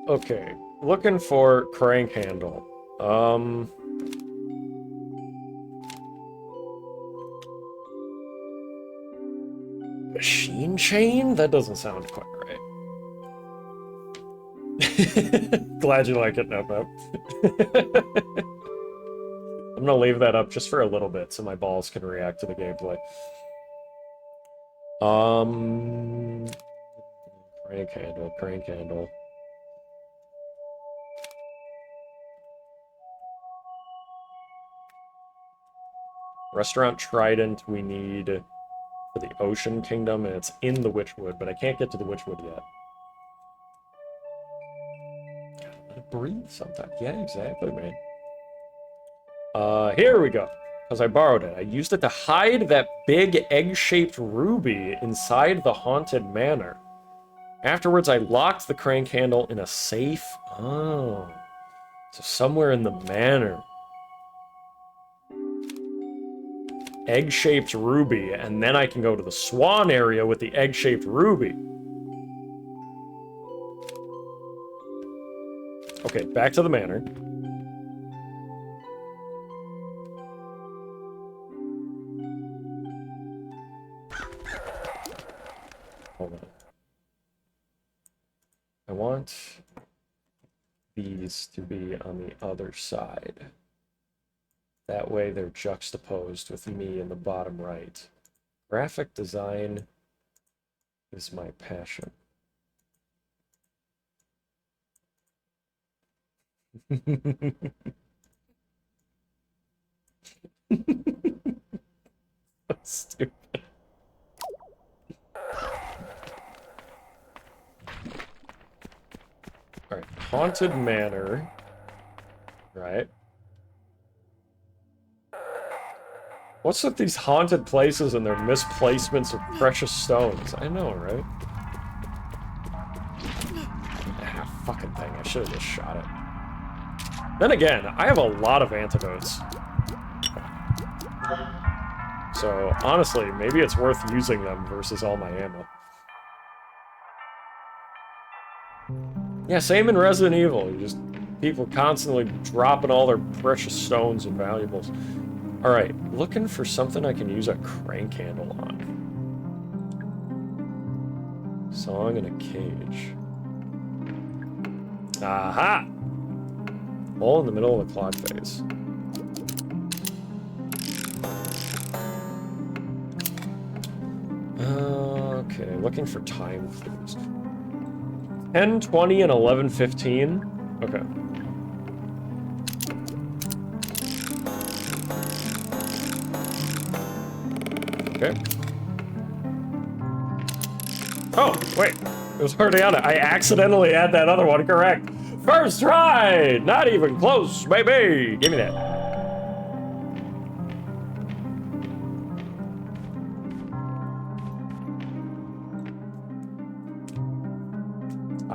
Okay, looking for crank handle. Machine chain? That doesn't sound quite right. Glad you like it, Nep. I'm gonna leave that up just for a little bit so my balls can react to the gameplay. Crank handle, crank handle. Restaurant Trident we need for the Ocean Kingdom, and it's in the Witchwood, but I can't get to the Witchwood yet. Gotta let it breathe sometimes. Yeah, exactly, man. Here we go. Because I borrowed it. I used it to hide that big egg-shaped ruby inside the haunted manor. Afterwards, I locked the crank handle in a safe. Oh. So somewhere in the manor. Egg-shaped ruby, and then I can go to the swan area with the egg-shaped ruby. Okay, back to the manor. Hold on. I want these to be on the other side. That way they're juxtaposed with me in the bottom right. Graphic design is my passion. That's stupid. Alright, Haunted Manor. Right. What's with these haunted places and their misplacements of precious stones? I know, right? Ah, fucking thing. I should have just shot it. Then again, I have a lot of antidotes. So, honestly, maybe it's worth using them versus all my ammo. Yeah, same in Resident Evil. You just people constantly dropping all their precious stones and valuables. Alright, looking for something I can use a crank handle on. Song in a cage. Aha! All in the middle of the clock phase. Okay, looking for time clues. 10, 20, and 11, 15. Okay. Okay. Oh, wait. It was already on it. I accidentally had that other one correct. First try! Not even close, baby! Give me that.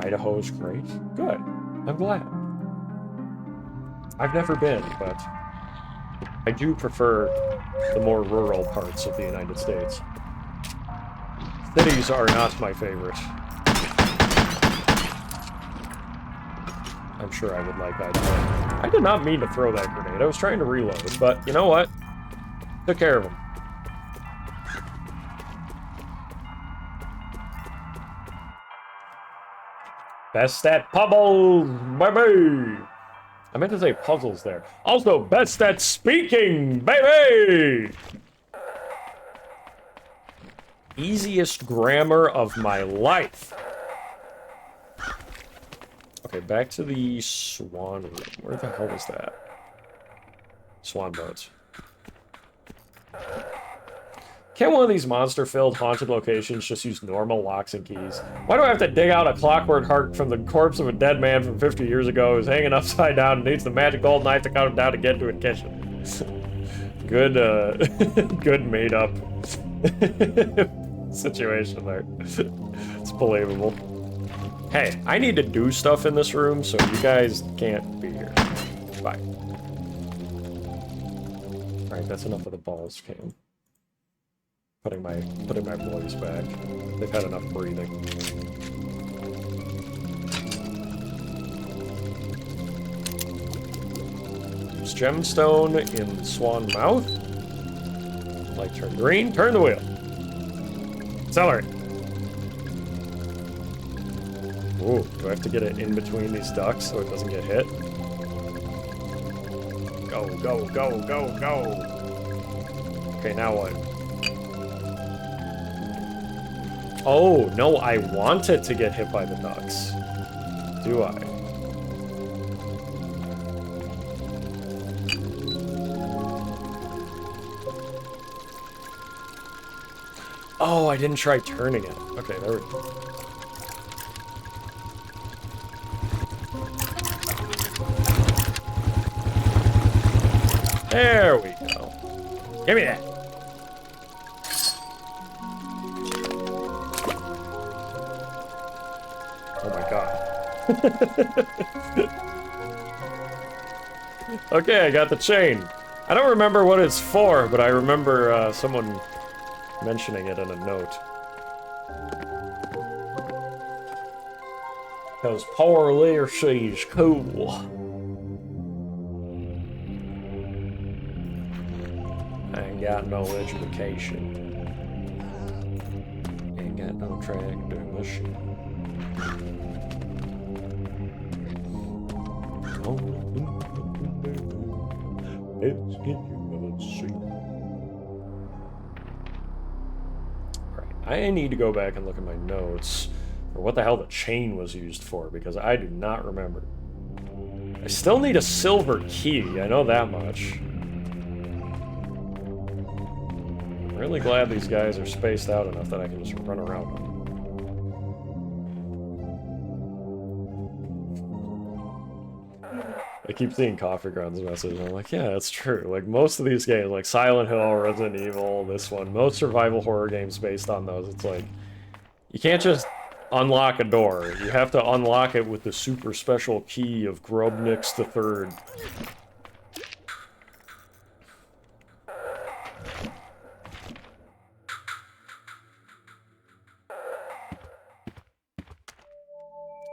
Idaho's great. Good. I'm glad. I've never been, but I do prefer the more rural parts of the United States. Cities are not my favorite. I'm sure I would like Idaho. I did not mean to throw that grenade. I was trying to reload, but you know what? Took care of him. Best at puzzles, baby! I meant to say puzzles there. Also, best at speaking, baby! Easiest grammar of my life. Okay, back to the swan room. Where the hell was that? Swan boats. Can't one of these monster-filled haunted locations just use normal locks and keys? Why do I have to dig out a clockwork heart from the corpse of a dead man from 50 years ago who's hanging upside down and needs the magic gold knife to cut him down to get to a kitchen? Good, good made-up situation there. It's believable. Hey, I need to do stuff in this room, so you guys can't be here. Bye. Alright, that's enough of the balls cam. Putting my boys back. They've had enough breathing. Use gemstone in the swan mouth. Light turn green. Turn the wheel. Accelerate. Ooh, do I have to get it in between these ducks so it doesn't get hit? Go, go, go, go, go. Okay, now what? Oh, no, I want it to get hit by the ducks. Do I? Oh, I didn't try turning it. Okay, there we go. There we go. Give me that. Oh my god. Okay, I got the chain. I don't remember what it's for, but I remember someone mentioning it in a note. Because poor Lear's cool. I ain't got no education. Ain't got no tractor machine. Let's get you a seat. Alright, I need to go back and look at my notes for what the hell the chain was used for, because I do not remember. I still need a silver key, I know that much. I'm really glad these guys are spaced out enough that I can just run around them. I keep seeing Coffee Grounds message, and I'm like, yeah, that's true. Like, most of these games, like Silent Hill, Resident Evil, this one, most survival horror games based on those, it's like, you can't just unlock a door. You have to unlock it with the super special key of Grubnix III.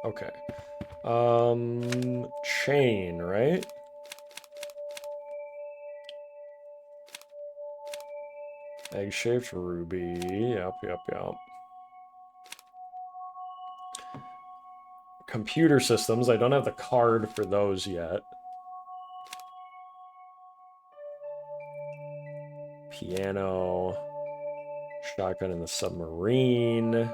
Okay. Chain, right? Egg-shaped ruby. Yep, yep, yep. computer systems. I don't have the card for those yet. Piano. Shotgun in the submarine.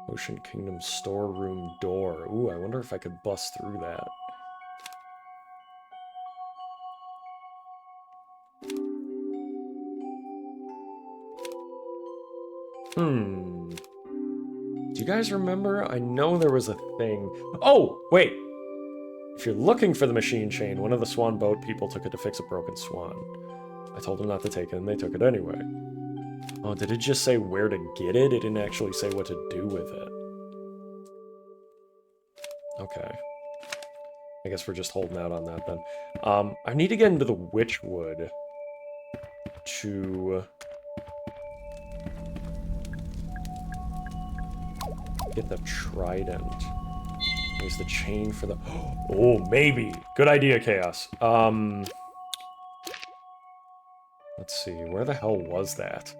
Ocean Kingdom storeroom door. Ooh, I wonder if I could bust through that. Do you guys remember? I know there was a thing. Oh, wait! If you're looking for the machine chain, one of the Swan boat people took it to fix a broken swan. I told them not to take it, and they took it anyway. Oh, did it just say where to get it? It didn't actually say what to do with it. Okay. I guess we're just holding out on that then. I need to get into the Witchwood to get the trident. Use the chain for the... Oh, maybe! Good idea, Chaos. Let's see, where the hell was that?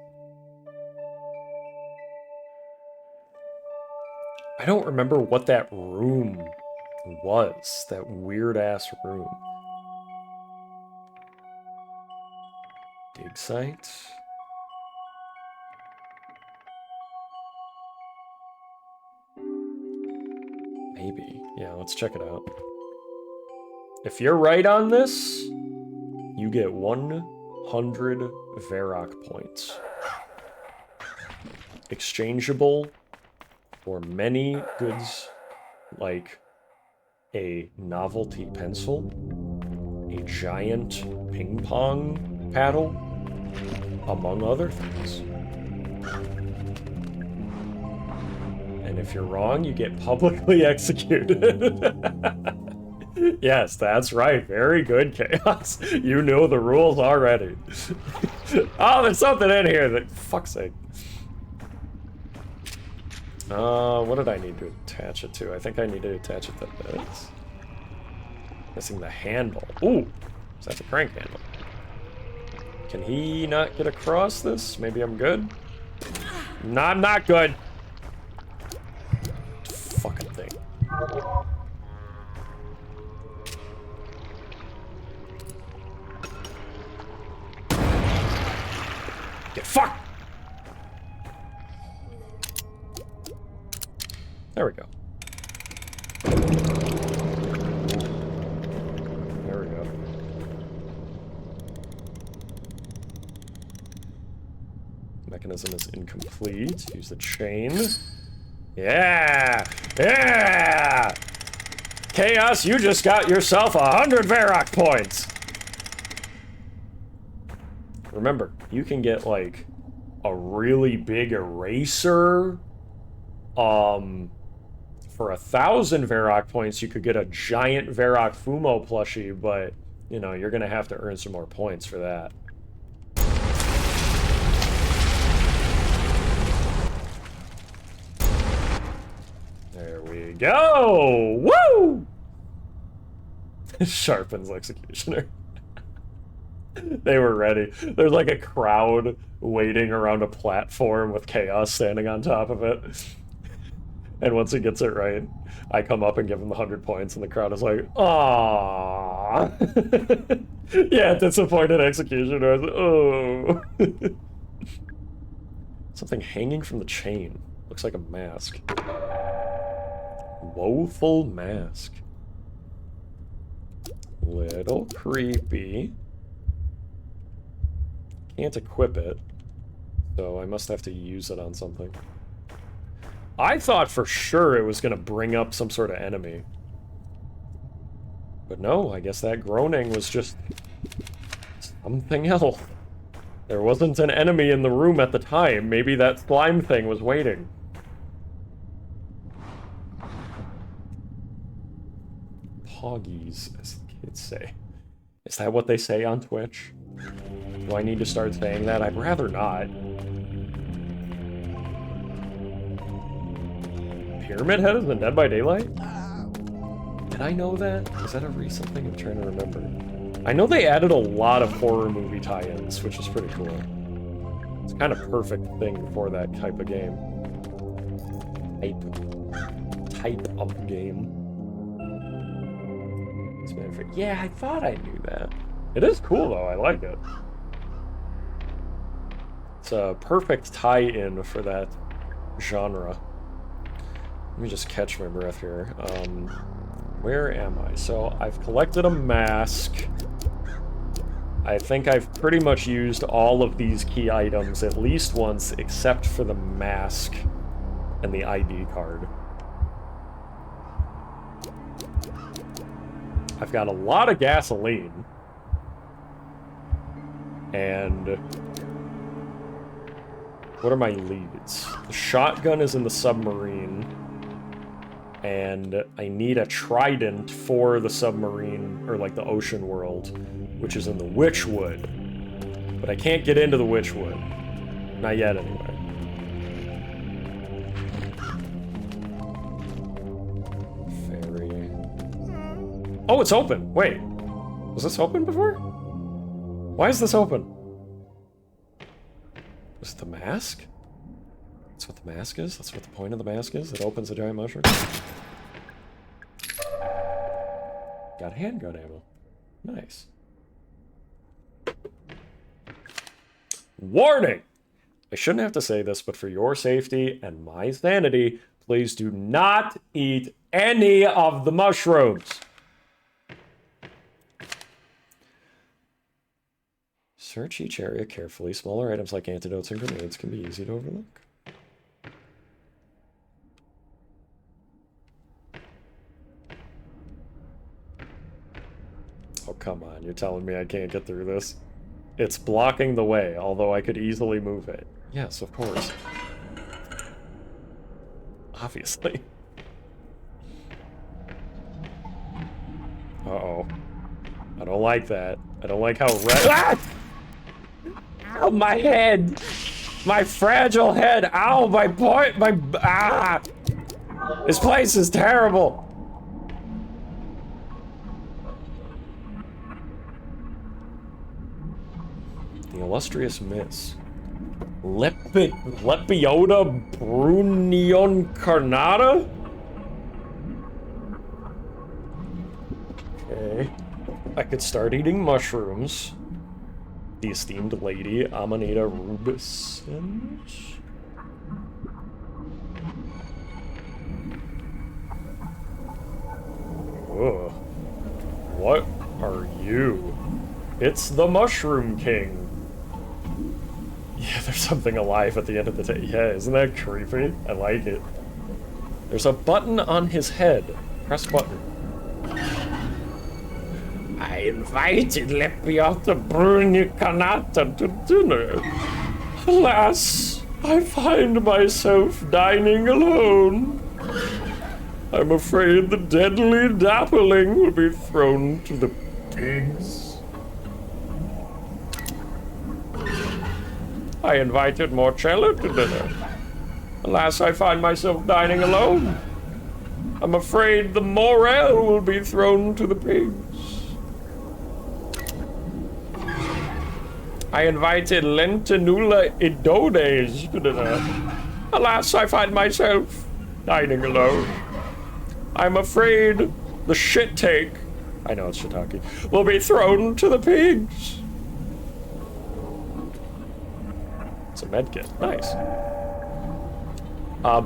I don't remember what that room was. That weird-ass room. Dig site? Maybe. Yeah, let's check it out. If you're right on this, you get 100 Verac points. Exchangeable for many goods like a novelty pencil, a giant ping pong paddle, among other things. And if you're wrong, you get publicly executed. Yes, that's right. Very good, Chaos. You know the rules already. Oh, there's something in here that... Fuck's sake. What did I need to attach it to? I think I need to attach it to this. Missing the handle. Ooh! So that's a crank handle. Can he not get across this? Maybe I'm good? No, I'm not good! Fucking thing. Get fucked! There we go. There we go. Mechanism is incomplete. Use the chain. Yeah! Yeah! Chaos, you just got yourself 100 Verac points! Remember, you can get, like, a really big eraser. For 1,000 Verac points, you could get a giant Verac Fumo plushie, but, you know, you're gonna have to earn some more points for that. There we go! Woo! Sharpens Executioner. They were ready. There's like a crowd waiting around a platform with Chaos standing on top of it. And once he gets it right, I come up and give him the 100 points, and the crowd is like, "Aww." Yeah, disappointed Executioner. Oh. Something hanging from the chain. Looks like a mask. Woeful mask. Little creepy. Can't equip it, so I must have to use it on something. I thought for sure it was going to bring up some sort of enemy. But no, I guess that groaning was just something else. There wasn't an enemy in the room at the time. Maybe that slime thing was waiting. Poggies, as the kids say. Is that what they say on Twitch? Do I need to start saying that? I'd rather not. Pyramid Head is in Dead by Daylight? Did I know that? Is that a recent thing? I'm trying to remember. I know they added a lot of horror movie tie-ins, which is pretty cool. It's kind of perfect thing for that type of game. Type of game. Yeah, I thought I knew that. It is cool though, I like it. It's a perfect tie-in for that genre. Let me just catch my breath here. Where am I? So I've collected a mask. I think I've pretty much used all of these key items at least once, except for the mask and the ID card. I've got a lot of gasoline. And what are my leads? The shotgun is in the submarine. And I need a trident for the submarine, or like the ocean world, which is in the Witchwood. But I can't get into the Witchwood. Not yet, anyway. Ferry. Oh, it's open! Wait. Was this open before? Why is this open? Was it the mask? That's what the mask is? That's what the point of the mask is? It opens a giant mushroom? Got handgun ammo. Nice. Warning! I shouldn't have to say this, but for your safety and my sanity, please do not eat any of the mushrooms. Search each area carefully. Smaller items like antidotes and grenades can be easy to overlook. Oh, come on. You're telling me I can't get through this? It's blocking the way, although I could easily move it. Yes, of course. Obviously. Uh-oh. I don't like that. I don't like how red— Ah! Ow, my head! My fragile head! Ow, my point! My— Ah! This place is terrible! The illustrious Miss. Lepiota Brunion Carnata? Okay. I could start eating mushrooms. The esteemed lady, Amanita Rubicens. Ugh. What are you? It's the Mushroom King. Yeah, there's something alive at the end of the day. Yeah, isn't that creepy? I like it. There's a button on his head. Press button. I invited Lepiota Brunicanata to dinner. Alas, I find myself dining alone. I'm afraid the deadly dappling will be thrown to the pigs. I invited Marcella to dinner. Alas, I find myself dining alone. I'm afraid the morel will be thrown to the pigs. I invited Lentinula Idodes to dinner. Alas, I find myself dining alone. I'm afraid the shit take— I know it's shiitake— will be thrown to the pigs. It's a medkit. Nice.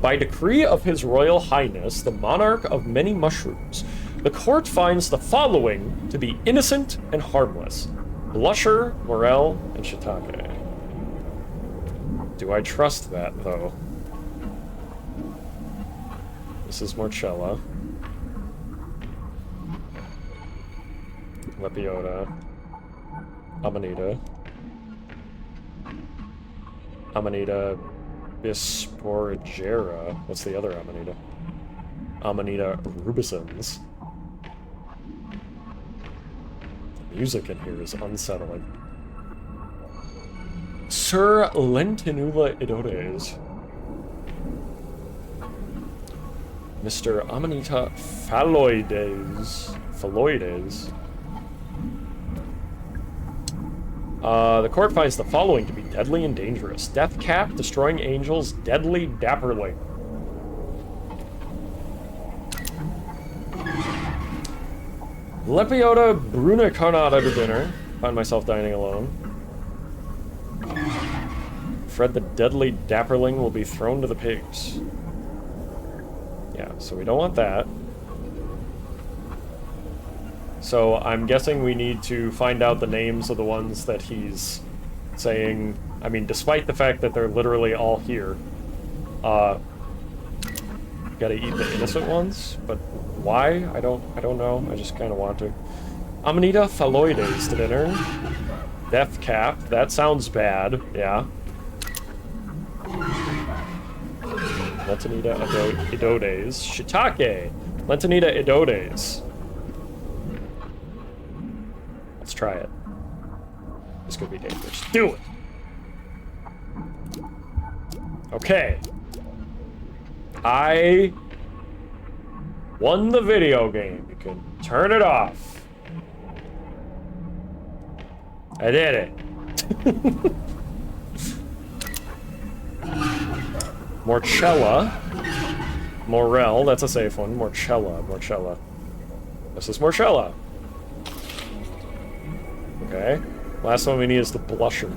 By decree of His Royal Highness, the Monarch of Many Mushrooms, the court finds the following to be innocent and harmless: Blusher, Morel, and Shiitake. Do I trust that, though? This is Marcella. Lepiota. Amanita. Amanita Bisporigera. What's the other Amanita? Amanita Rubicens. The music in here is unsettling. Sir Lentinula Idodes. Mr. Amanita Phalloides. Phalloides. The court finds the following to be deadly and dangerous. Death Cap, destroying angels, deadly dapperling. Lepiota Bruna Carnata to dinner. Find myself dining alone. Fred the deadly dapperling will be thrown to the pigs. Yeah, so we don't want that. So I'm guessing we need to find out the names of the ones that he's saying. I mean, despite the fact that they're literally all here. Gotta eat the innocent ones, but why? I don't know. I just kind of want to. Amanita phalloides to dinner. Death Cap. That sounds bad. Yeah. Lentinita idodes. Shiitake. Lentinita idodes. Let's try it. This could be dangerous. Do it! Okay. I won the video game. You can turn it off. I did it. Morchella. Morel, that's a safe one. Morchella. This is Morchella. Okay. Last one we need is the blusher.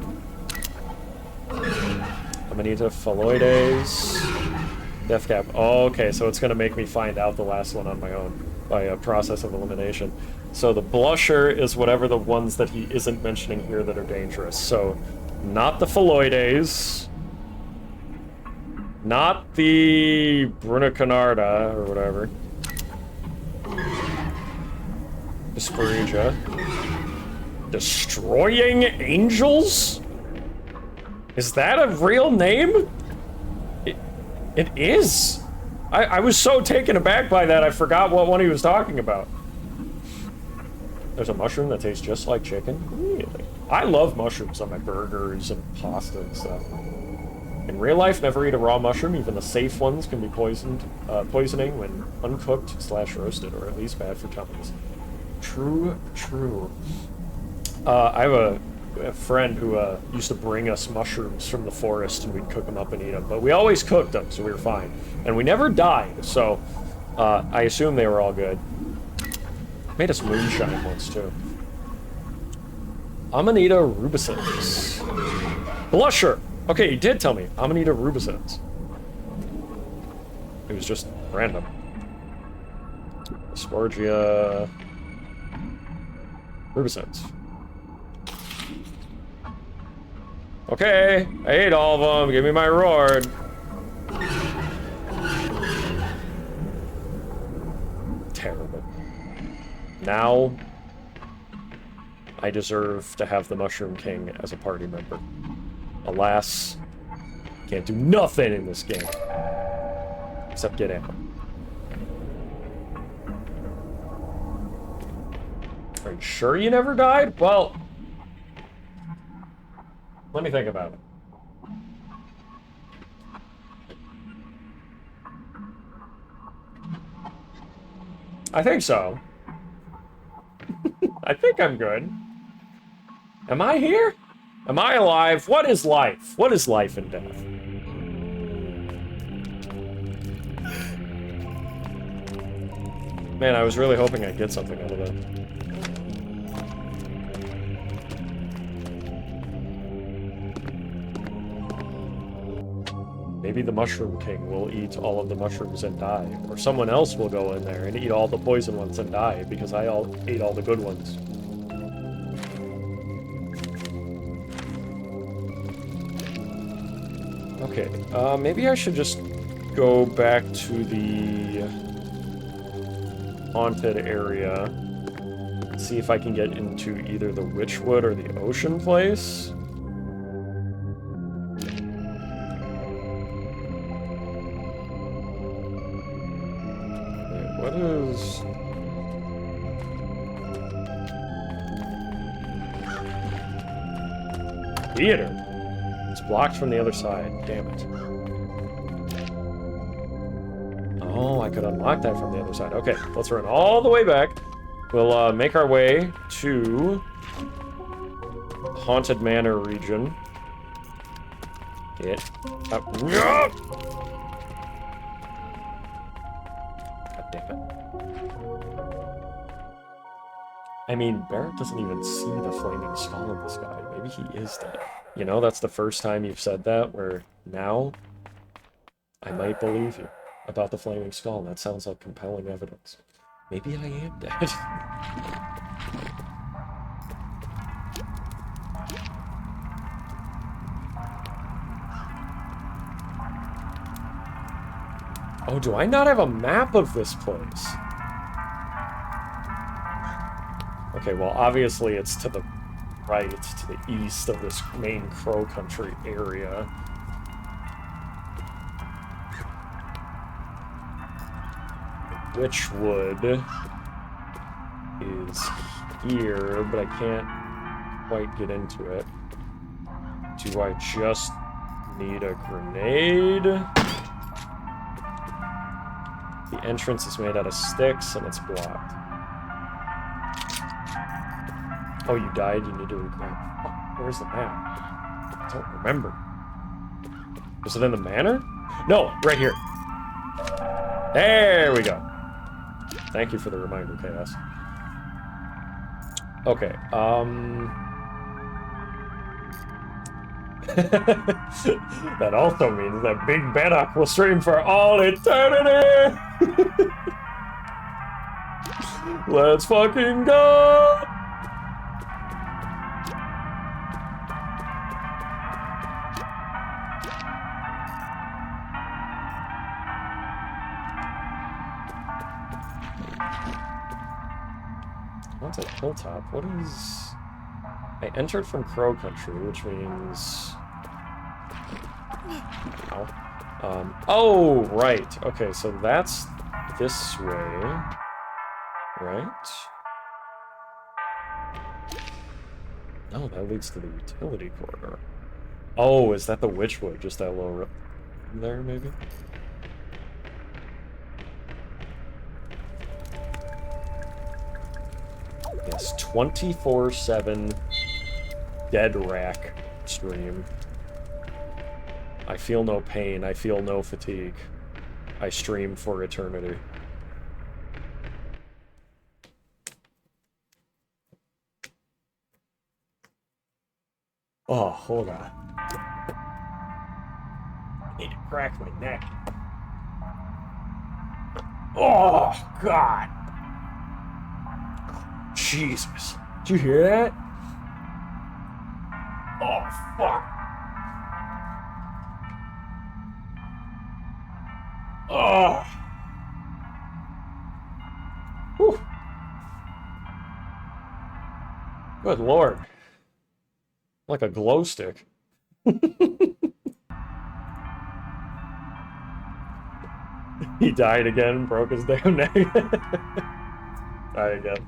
Amanita phalloides. Death Cap. Oh, okay, so it's going to make me find out the last one on my own by a process of elimination. So the blusher is whatever the ones that he isn't mentioning here that are dangerous. So, not the phalloides. Not the Brunicanarda, or whatever. Desperigia. Destroying Angels? Is that a real name? It is. I was so taken aback by that, I forgot what one he was talking about. There's a mushroom that tastes just like chicken? Really? I love mushrooms on my burgers and pasta and stuff. In real life, never eat a raw mushroom. Even the safe ones can be poisoning when uncooked/roasted, or at least bad for tummies. True. I have a friend who used to bring us mushrooms from the forest, and we'd cook them up and eat them. But we always cooked them, so we were fine. And we never died, so I assume they were all good. Made us moonshine once, too. Amanita rubescens. Blusher! Okay, he did tell me. Amanita rubescens. It was just random. Sporgia rubescens. Okay, I ate all of them. Give me my reward. Terrible. Now, I deserve to have the Mushroom King as a party member. Alas, can't do nothing in this game. Except get ammo. Are you sure you never died? Well, let me think about it. I think so. I think I'm good. Am I here? Am I alive? What is life? What is life and death? Man, I was really hoping I'd get something out of that. Maybe the Mushroom King will eat all of the mushrooms and die. Or someone else will go in there and eat all the poison ones and die because I ate all the good ones. Okay, maybe I should just go back to the haunted area. See if I can get into either the Witchwood or the Ocean Place. What is... Theater. It's blocked from the other side. Damn it. Oh, I could unlock that from the other side. Okay, let's run all the way back. We'll make our way to Haunted Manor region. Get up. God damn it. I mean, Barrett doesn't even see the flaming skull in the sky. Maybe he is dead. You know, that's the first time you've said that, where now I might believe you about the flaming skull. That sounds like compelling evidence. Maybe I am dead. Oh, do I not have a map of this place? Okay, well, obviously it's to the right, to the east of this main Crow Country area. Witchwood is here, but I can't quite get into it. Do I just need a grenade? The entrance is made out of sticks and it's blocked. Oh, you died? You need to grab. Oh, where's the map? I don't remember. Is it in the manor? No, right here. There we go. Thank you for the reminder, Chaos. Okay, that also means that Big Verac will stream for all eternity! Let's fucking go! What's at Hilltop? What is... I entered from Crow Country, which means... Ow. Oh, right. Okay, so that's this way. Right? No, that leads to the utility corridor. Oh, is that the Witchwood? Just that low there, maybe? Yes, 24/7 dead rack stream. I feel no pain, I feel no fatigue. I stream for eternity. Oh, hold on. I need to crack my neck. Oh, God. Jesus. Did you hear that? Oh, fuck. Oh. Whew. Good Lord. Like a glow stick. He died again, broke his damn neck. Died again.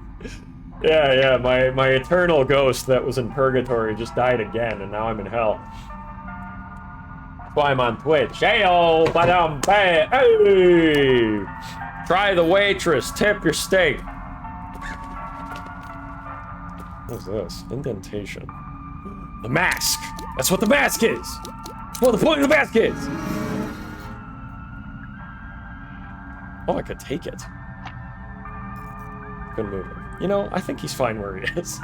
Yeah, my eternal ghost that was in purgatory just died again, and now I'm in hell. That's why I'm on Twitch. Hey-oh, badum, hey! Try the waitress, tip your steak. What's this? Indentation. The mask! That's what the mask is! That's what the point of the mask is! Oh, I could take it. Couldn't move him. You know, I think he's fine where he is.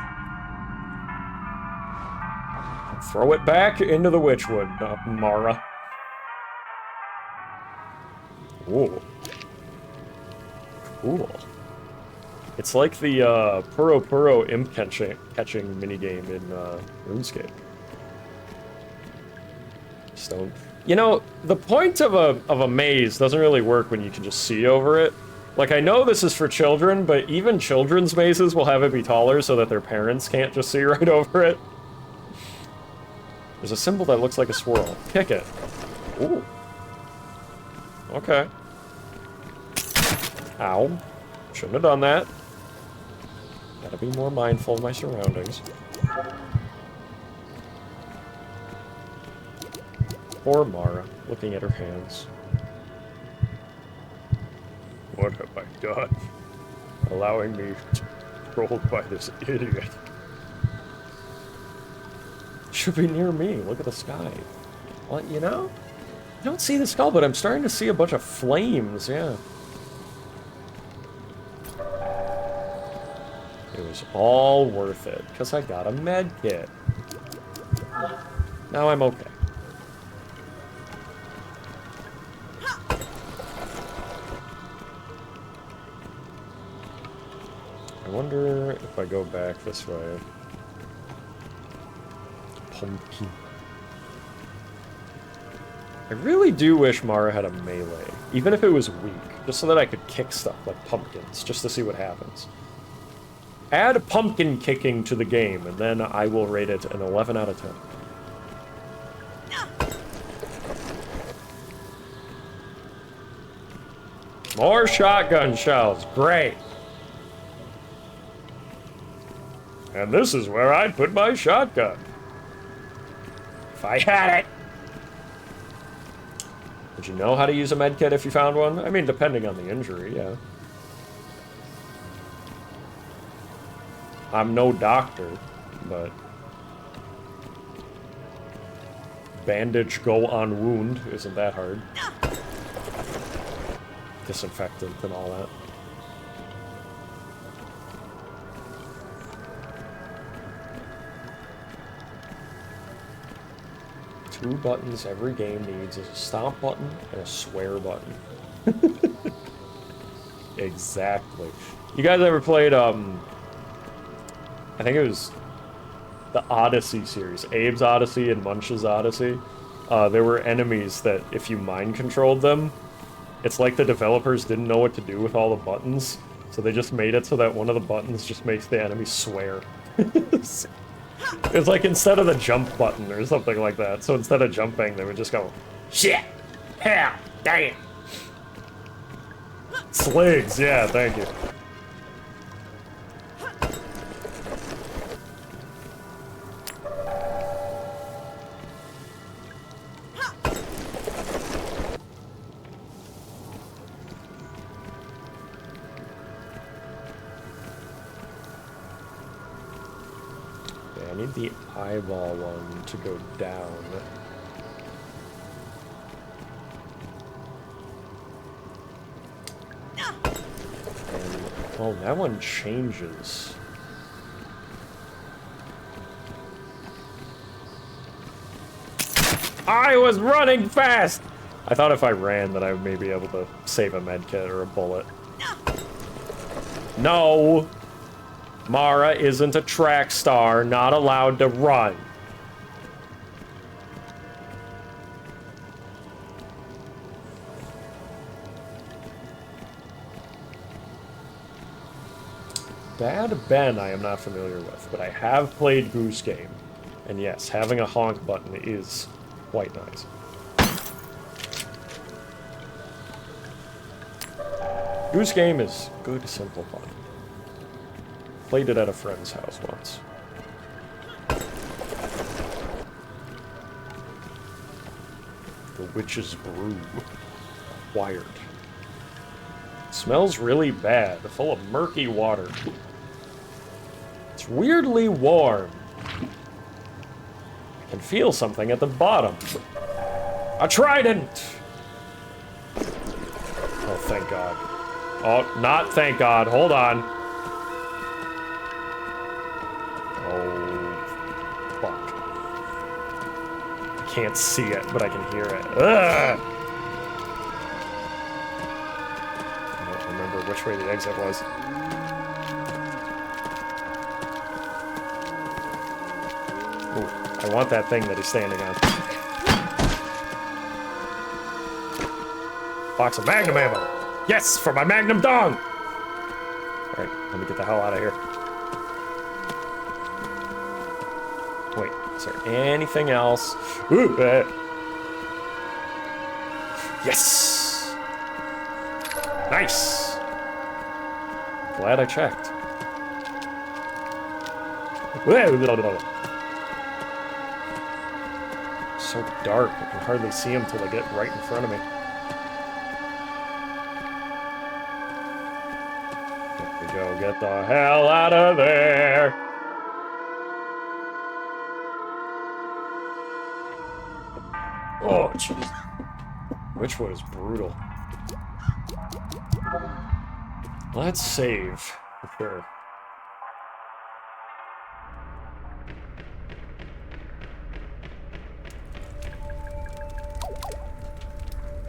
Throw it back into the Witchwood, Mara. Ooh. Cool. It's like the Puro imp catching minigame in RuneScape. Stone. You know, the point of a maze doesn't really work when you can just see over it. Like, I know this is for children, but even children's mazes will have it be taller so that their parents can't just see right over it. There's a symbol that looks like a swirl. Kick it. Ooh. Okay. Ow. Shouldn't have done that. Gotta be more mindful of my surroundings. Poor Mara, looking at her hands. What have I done? Allowing me to be controlled by this idiot. should be near me. Look at the sky. Well, you know? I don't see the skull, but I'm starting to see a bunch of flames, yeah. It was all worth it, because I got a med kit. Now I'm okay. I wonder if I go back this way. Pumpkin. I really do wish Mara had a melee, even if it was weak, just so that I could kick stuff like pumpkins, just to see what happens. Add pumpkin kicking to the game, and then I will rate it an 11 out of 10. More shotgun shells, great. And this is where I'd put my shotgun. If I had it. Would you know how to use a medkit if you found one? I mean, depending on the injury, yeah. I'm no doctor, but... bandage go on wound, isn't that hard. Disinfectant and all that. Two buttons every game needs is a stomp button and a swear button. Exactly. You guys ever played, I think it was the Odyssey series, Abe's Odyssey and Munch's Odyssey? There were enemies that, if you mind controlled them, it's like the developers didn't know what to do with all the buttons, so they just made it so that one of the buttons just makes the enemy swear. It's like instead of the jump button or something like that. So instead of jumping, they would just go, shit, hell, damn. Sligs, yeah, thank you. I need the eyeball one to go down. And, oh, that one changes. I was running fast! I thought if I ran that I may be able to save a medkit or a bullet. No! Mara isn't a track star, not allowed to run. Bad Ben I am not familiar with, but I have played Goose Game. And yes, having a honk button is quite nice. Goose Game is good, simple fun. Played it at a friend's house once. The Witch's Brew. Acquired. Smells really bad, full of murky water. It's weirdly warm. I can feel something at the bottom. A trident! Oh, thank God. Oh, not thank God. Hold on. Oh, fuck. I can't see it, but I can hear it. Ugh! I don't remember which way the exit was. Ooh, I want that thing that he's standing on. Box of Magnum ammo! Yes, for my Magnum dong! Alright, let me get the hell out of here. Wait, is there anything else? Ooh, yes! Nice! Glad I checked. So dark, I can hardly see him till I get right in front of me. There we go, get the hell out of there! Oh, jeez. Witchwood is brutal. Let's save, for sure.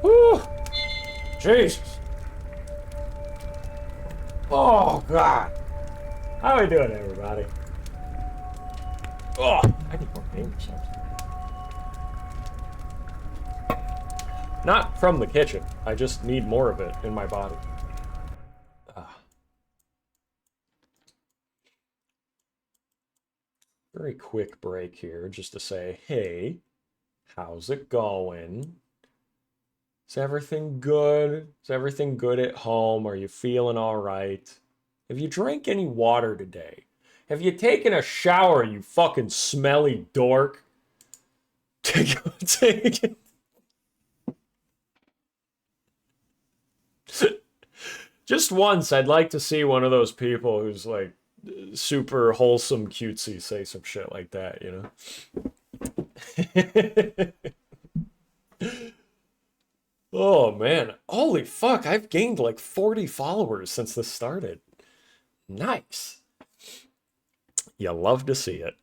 Woo! Jesus! Oh, God! How are we doing, everybody? Oh, I need more paint or something. Not from the kitchen. I just need more of it in my body. Very quick break here, just to say, hey, how's it going? Is everything good? Is everything good at home? Are you feeling all right? Have you drank any water today? Have you taken a shower, you fucking smelly dork? Take it. Just once, I'd like to see one of those people who's like super wholesome cutesy say some shit like that, you know? Oh man, holy fuck, I've gained like 40 followers since this started. Nice. You love to see it.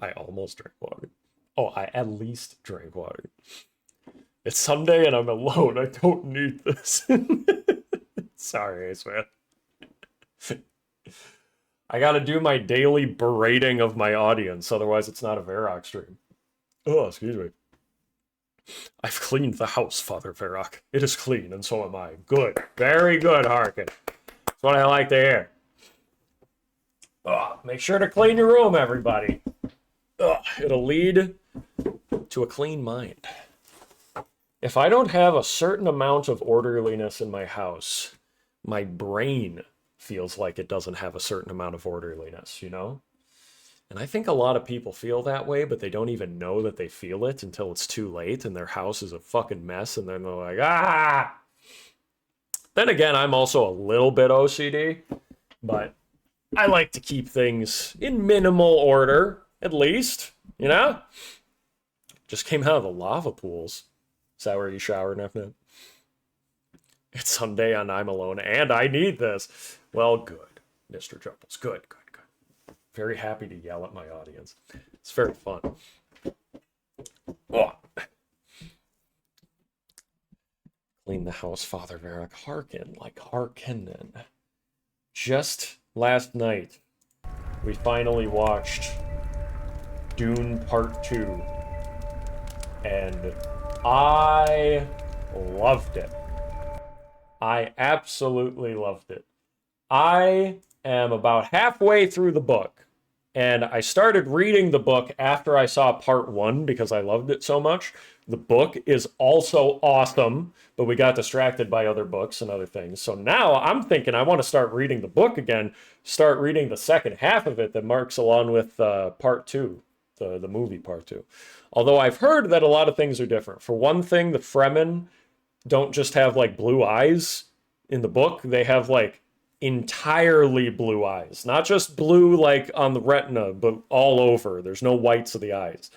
I almost drank water. Oh, I at least drank water. It's Sunday and I'm alone. I don't need this. Sorry, Ace Man. I gotta do my daily berating of my audience, otherwise it's not a Verac stream. Oh, excuse me. I've cleaned the house, Father Verac. It is clean, and so am I. Good. Very good, Harkin. That's what I like to hear. Oh, make sure to clean your room, everybody. Oh, it'll lead to a clean mind. If I don't have a certain amount of orderliness in my house, my brain feels like it doesn't have a certain amount of orderliness, you know? And I think a lot of people feel that way, but they don't even know that they feel it until it's too late and their house is a fucking mess, and then they're like, ah! Then again, I'm also a little bit OCD, but I like to keep things in minimal order, at least, you know? Just came out of the lava pools. Is that where you shower, Nefnet? It's Sunday and I'm alone, and I need this. Well, good, Mr. Jumbles. Good. Very happy to yell at my audience. It's very fun. Oh. Clean the house, Father Verac. Harkin, like Harkonnen. Just last night, we finally watched Dune Part 2. And I loved it. I absolutely loved it. I am about halfway through the book. And I started reading the book after I saw part 1 because I loved it so much. The book is also awesome, but we got distracted by other books and other things. So now I'm thinking I want to start reading the book again, start reading the second half of it that marks along with part 2, the movie part 2. Although I've heard that a lot of things are different. For one thing, the Fremen don't just have like blue eyes in the book. They have like entirely blue eyes. Not just blue like on the retina, but all over. There's no whites of the eyes.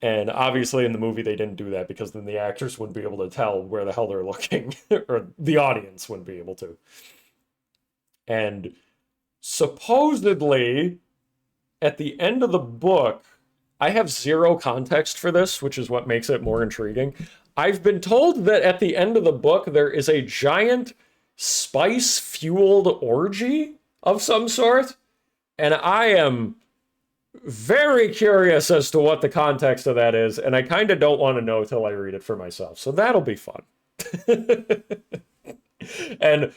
And obviously in the movie they didn't do that because then the actors wouldn't be able to tell where the hell they're looking. Or the audience wouldn't be able to. And supposedly at the end of the book, I have zero context for this, which is what makes it more intriguing. I've been told that at the end of the book there is a giant spice-fueled orgy of some sort, and I am very curious as to what the context of that is, and I kind of don't want to know till I read it for myself, so that'll be fun. And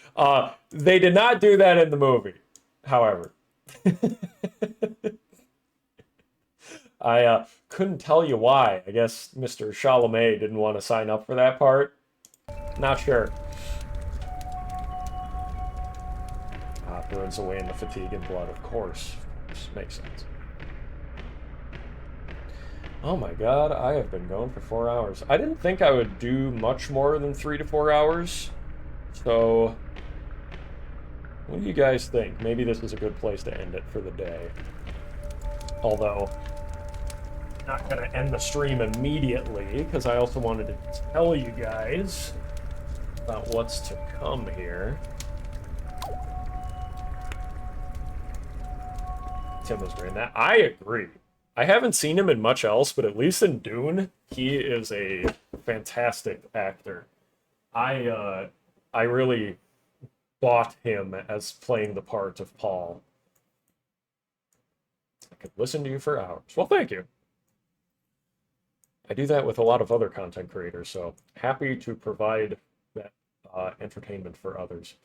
they did not do that in the movie, however. I couldn't tell you why. I guess Mr. Chalamet didn't want to sign up for that part. Not sure. Burns away in the fatigue and blood, of course. This makes sense. Oh my god, I have been going for 4 hours. I didn't think I would do much more than 3 to 4 hours. So, what do you guys think? Maybe this is a good place to end it for the day. Although, not going to end the stream immediately, because I also wanted to tell you guys about what's to come here. Tim was doing that. I agree. I haven't seen him in much else, but at least in Dune, he is a fantastic actor. I really bought him as playing the part of Paul. I could listen to you for hours. Well, thank you. I do that with a lot of other content creators, so happy to provide that entertainment for others.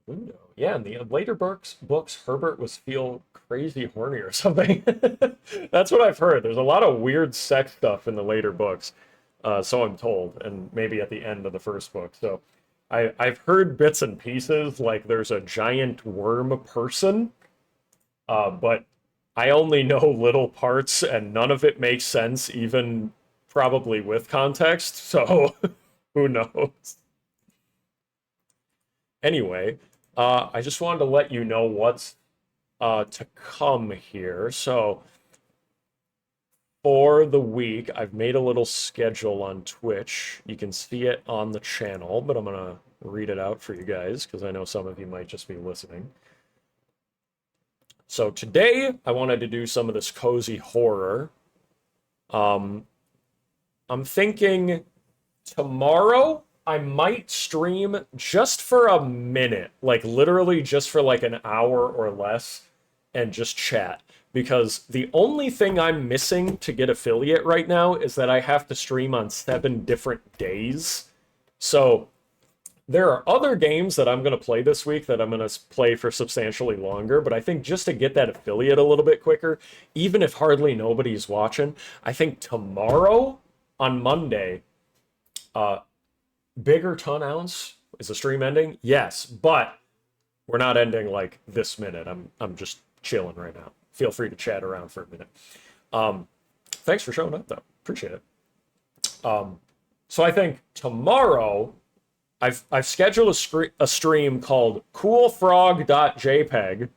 Ludo. Yeah, in the later books, Herbert was feel crazy horny or something. That's what I've heard. There's a lot of weird sex stuff in the later books, so I'm told, and maybe at the end of the first book. So I've heard bits and pieces, like there's a giant worm person, but I only know little parts, and none of it makes sense, even probably with context, so who knows? Anyway, I just wanted to let you know what's to come here. So, for the week, I've made a little schedule on Twitch. You can see it on the channel, but I'm going to read it out for you guys, because I know some of you might just be listening. So today, I wanted to do some of this cozy horror. I'm thinking tomorrow I might stream just for a minute, like literally just for like an hour or less, and just chat. Because the only thing I'm missing to get affiliate right now is that I have to stream on 7 different days. So there are other games that I'm going to play this week that I'm going to play for substantially longer, but I think just to get that affiliate a little bit quicker, even if hardly nobody's watching, I think tomorrow on Monday, Bigger Ton Ounce, is the stream ending? Yes, but we're not ending like this minute. I'm just chilling right now. Feel free to chat around for a minute. Thanks for showing up, though. Appreciate it. So I think tomorrow I've scheduled a stream called coolfrog.jpg,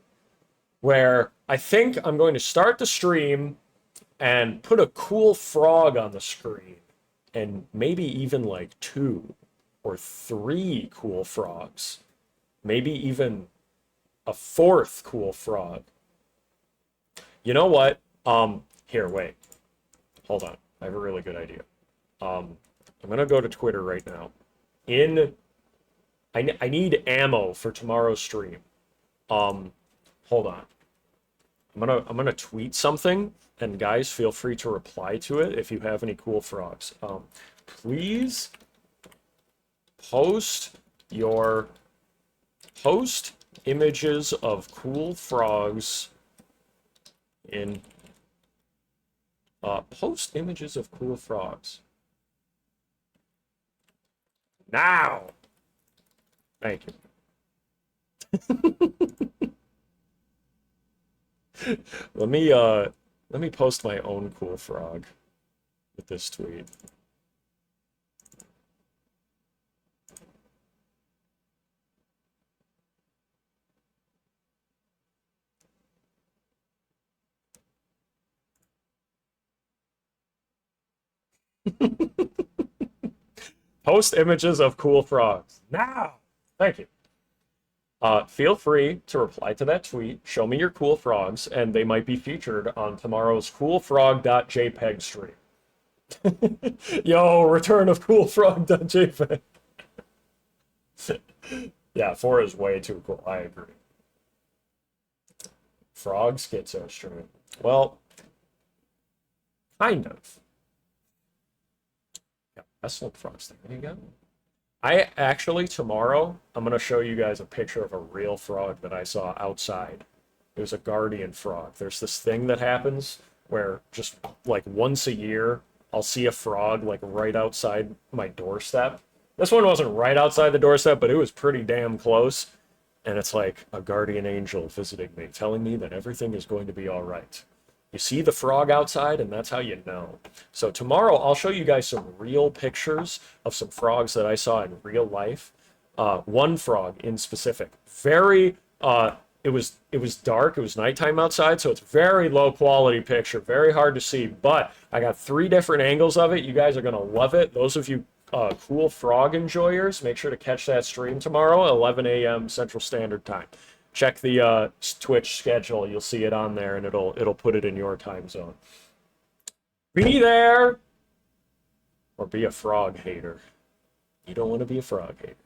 where I think I'm going to start the stream and put a cool frog on the screen, and maybe even like 2 or 3 cool frogs, maybe even a 4th cool frog. You know what? Here, wait. Hold on. I have a really good idea. I'm gonna go to Twitter right now. I need ammo for tomorrow's stream. Hold on. I'm gonna tweet something, and guys, feel free to reply to it if you have any cool frogs. Please post images of cool frogs in post images of cool frogs now. Thank you. Let me post my own cool frog with this tweet. Post images of cool frogs now. Thank you. Feel free to reply to that tweet, show me your cool frogs, and they might be featured on tomorrow's coolfrog.jpg stream. Yo, return of coolfrog.jpg. Yeah, 4 is way too cool. I agree. Frog schizo stream. Well, kind of. Yeah, excellent frogs there. There you go. I actually, tomorrow, I'm going to show you guys a picture of a real frog that I saw outside. It was a guardian frog. There's this thing that happens where just like once a year, I'll see a frog like right outside my doorstep. This one wasn't right outside the doorstep, but it was pretty damn close. And it's like a guardian angel visiting me, telling me that everything is going to be all right. You see the frog outside, and that's how you know. So tomorrow, I'll show you guys some real pictures of some frogs that I saw in real life. One frog in specific. Very it was dark. It was nighttime outside, so it's very low quality picture, very hard to see. But I got 3 different angles of it. You guys are gonna love it. Those of you cool frog enjoyers, make sure to catch that stream tomorrow, 11 a.m. Central Standard Time. Check the Twitch schedule. You'll see it on there, and it'll put it in your time zone. Be there, or be a frog hater. You don't want to be a frog hater.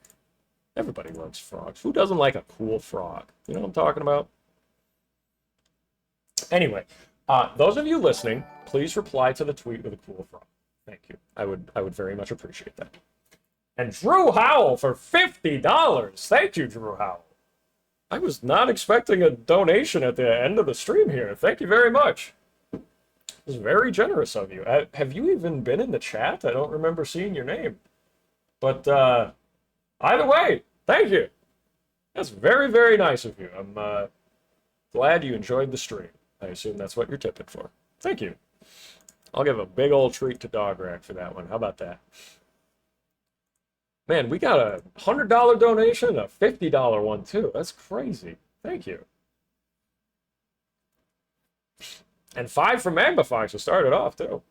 Everybody loves frogs. Who doesn't like a cool frog? You know what I'm talking about? Anyway, those of you listening, please reply to the tweet with a cool frog. Thank you. I would very much appreciate that. And Drew Howell for $50. Thank you, Drew Howell. I was not expecting a donation at the end of the stream here. Thank you very much. It was very generous of you. Have you even been in the chat? I don't remember seeing your name. But either way, thank you. That's very, very nice of you. I'm glad you enjoyed the stream. I assume that's what you're tipping for. Thank you. I'll give a big old treat to Dog Rack for that one. How about that? Man, we got a $100 donation and a $50 one, too. That's crazy. Thank you. And 5 from Magmafox to start it off, too.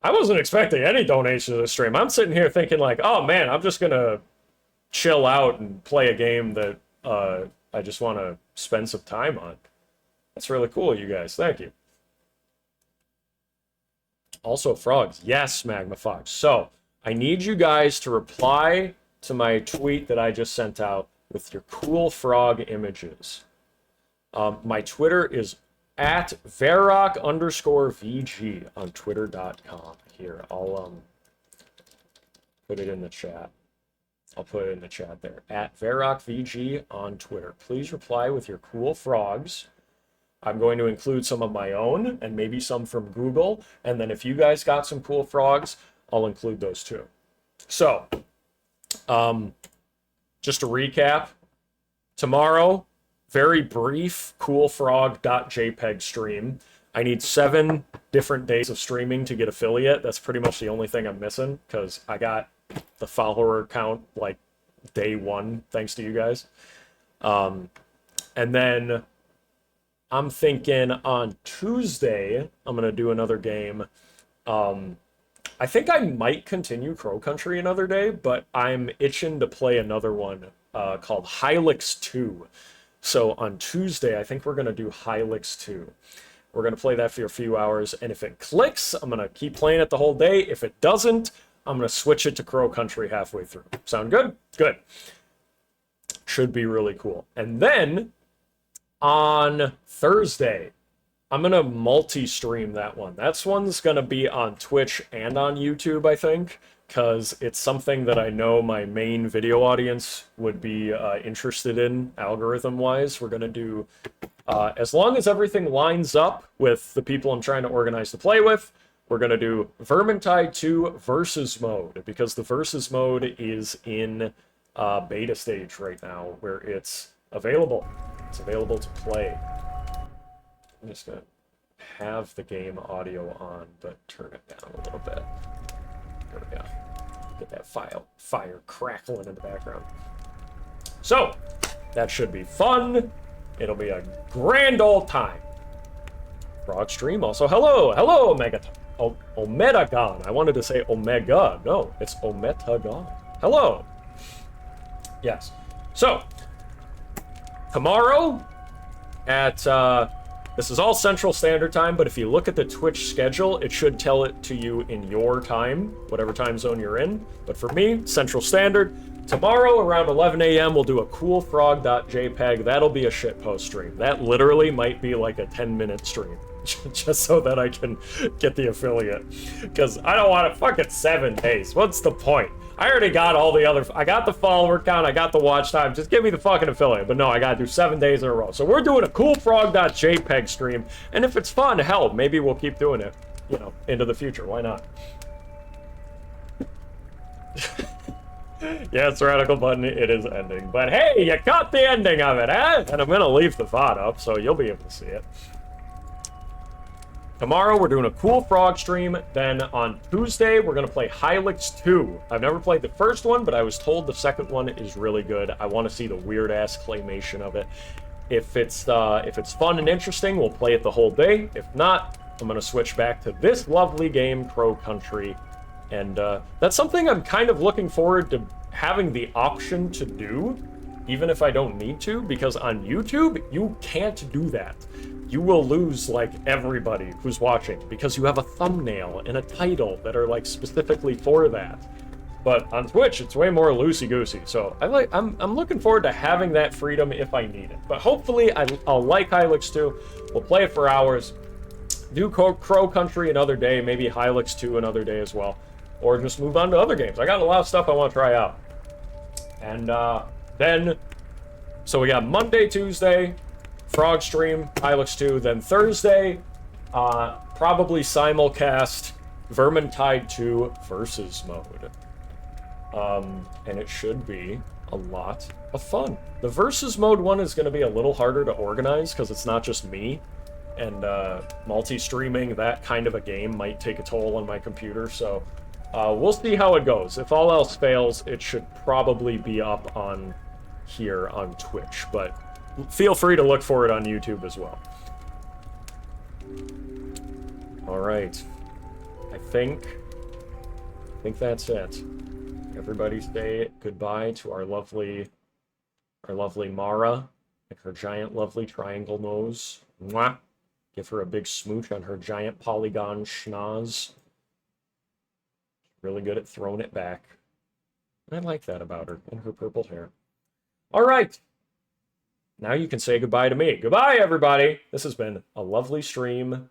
I wasn't expecting any donation to the stream. I'm sitting here thinking like, oh, man, I'm just going to chill out and play a game that I just want to spend some time on. That's really cool, you guys. Thank you. Also, frogs. Yes, Magmafox. So, I need you guys to reply to my tweet that I just sent out with your cool frog images. My Twitter is at Verac_VG on Twitter.com. Here, I'll put it in the chat. I'll put it in the chat there. At VeracVG on Twitter. Please reply with your cool frogs. I'm going to include some of my own and maybe some from Google. And then if you guys got some cool frogs, I'll include those too. So, just to recap, tomorrow, very brief coolfrog.jpg stream. I need 7 different days of streaming to get affiliate. That's pretty much the only thing I'm missing because I got the follower count like day 1, thanks to you guys. And then I'm thinking on Tuesday, I'm going to do another game. I think I might continue Crow Country another day, but I'm itching to play another one called Hylix 2. So on Tuesday, I think we're going to do Hylix 2. We're going to play that for a few hours, and if it clicks, I'm going to keep playing it the whole day. If it doesn't, I'm going to switch it to Crow Country halfway through. Sound good? Good. Should be really cool. And then on Thursday, I'm going to multi-stream that one. That one's going to be on Twitch and on YouTube, I think, because it's something that I know my main video audience would be interested in, algorithm-wise. We're going to do, as long as everything lines up with the people I'm trying to organize to play with, we're going to do Vermintide 2 Versus Mode, because the Versus Mode is in beta stage right now, where it's available. It's available to play. I'm just going to have the game audio on, but turn it down a little bit. There we go. Get that fire crackling in the background. So, that should be fun. It'll be a grand old time. Frog stream also. Hello, Ometagon. I wanted to say Omega. No, it's Ometagon. Hello. Yes. So, tomorrow at this is all Central Standard Time, but if you look at the Twitch schedule, it should tell it to you in your time, whatever time zone you're in. But for me, Central Standard, tomorrow around 11 a.m. we'll do a coolfrog.jpg. That'll be a shitpost stream. That literally might be like a 10-minute stream, just so that I can get the affiliate. Because I don't want it fucking 7 days. What's the point? I already got all the other, I got the follower count, I got the watch time, just give me the fucking affiliate. But no, I gotta do 7 days in a row. So we're doing a coolfrog.jpg stream, and if it's fun, hell, maybe we'll keep doing it, you know, into the future. Why not? Yes, radical button, it is ending. But hey, you caught the ending of it, eh? And I'm gonna leave the VOD up, so you'll be able to see it. Tomorrow, we're doing a Cool Frog stream. Then on Tuesday, we're going to play Hylix 2. I've never played the first one, but I was told the second one is really good. I want to see the weird-ass claymation of it. If it's fun and interesting, we'll play it the whole day. If not, I'm gonna switch back to this lovely game, Crow Country, and that's something I'm kind of looking forward to having the option to do, even if I don't need to, because on YouTube you can't do that. You will lose like everybody who's watching because you have a thumbnail and a title that are like specifically for that. But on Twitch, it's way more loosey-goosey. So I'm looking forward to having that freedom if I need it. But hopefully I'll like Hylix 2. We'll play it for hours. Do Crow Country another day, maybe Hylix 2 another day as well. Or just move on to other games. I got a lot of stuff I want to try out. And then, so we got Monday, Tuesday, Frog Stream, Hylix 2. Then Thursday, probably simulcast Vermintide 2 versus mode. And it should be a lot of fun. The versus mode one is going to be a little harder to organize because it's not just me, and multi-streaming that kind of a game might take a toll on my computer, so we'll see how it goes. If all else fails, it should probably be up on here on Twitch, but feel free to look for it on YouTube as well. All right. I think that's it. Everybody say goodbye to our lovely Mara, like her giant lovely triangle nose. Mwah. Give her a big smooch on her giant polygon schnoz. Really good at throwing it back. I like that about her, and her purple hair. All right. Now you can say goodbye to me. Goodbye, everybody. This has been a lovely stream,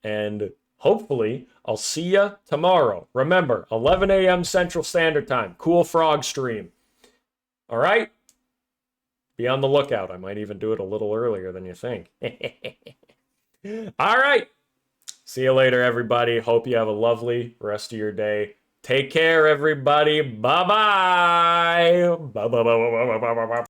and hopefully, I'll see ya tomorrow. Remember, 11 a.m. Central Standard Time. Cool Frog stream. All right? Be on the lookout. I might even do it a little earlier than you think. All right. See you later, everybody. Hope you have a lovely rest of your day. Take care, everybody. Bye-bye. Bye-bye.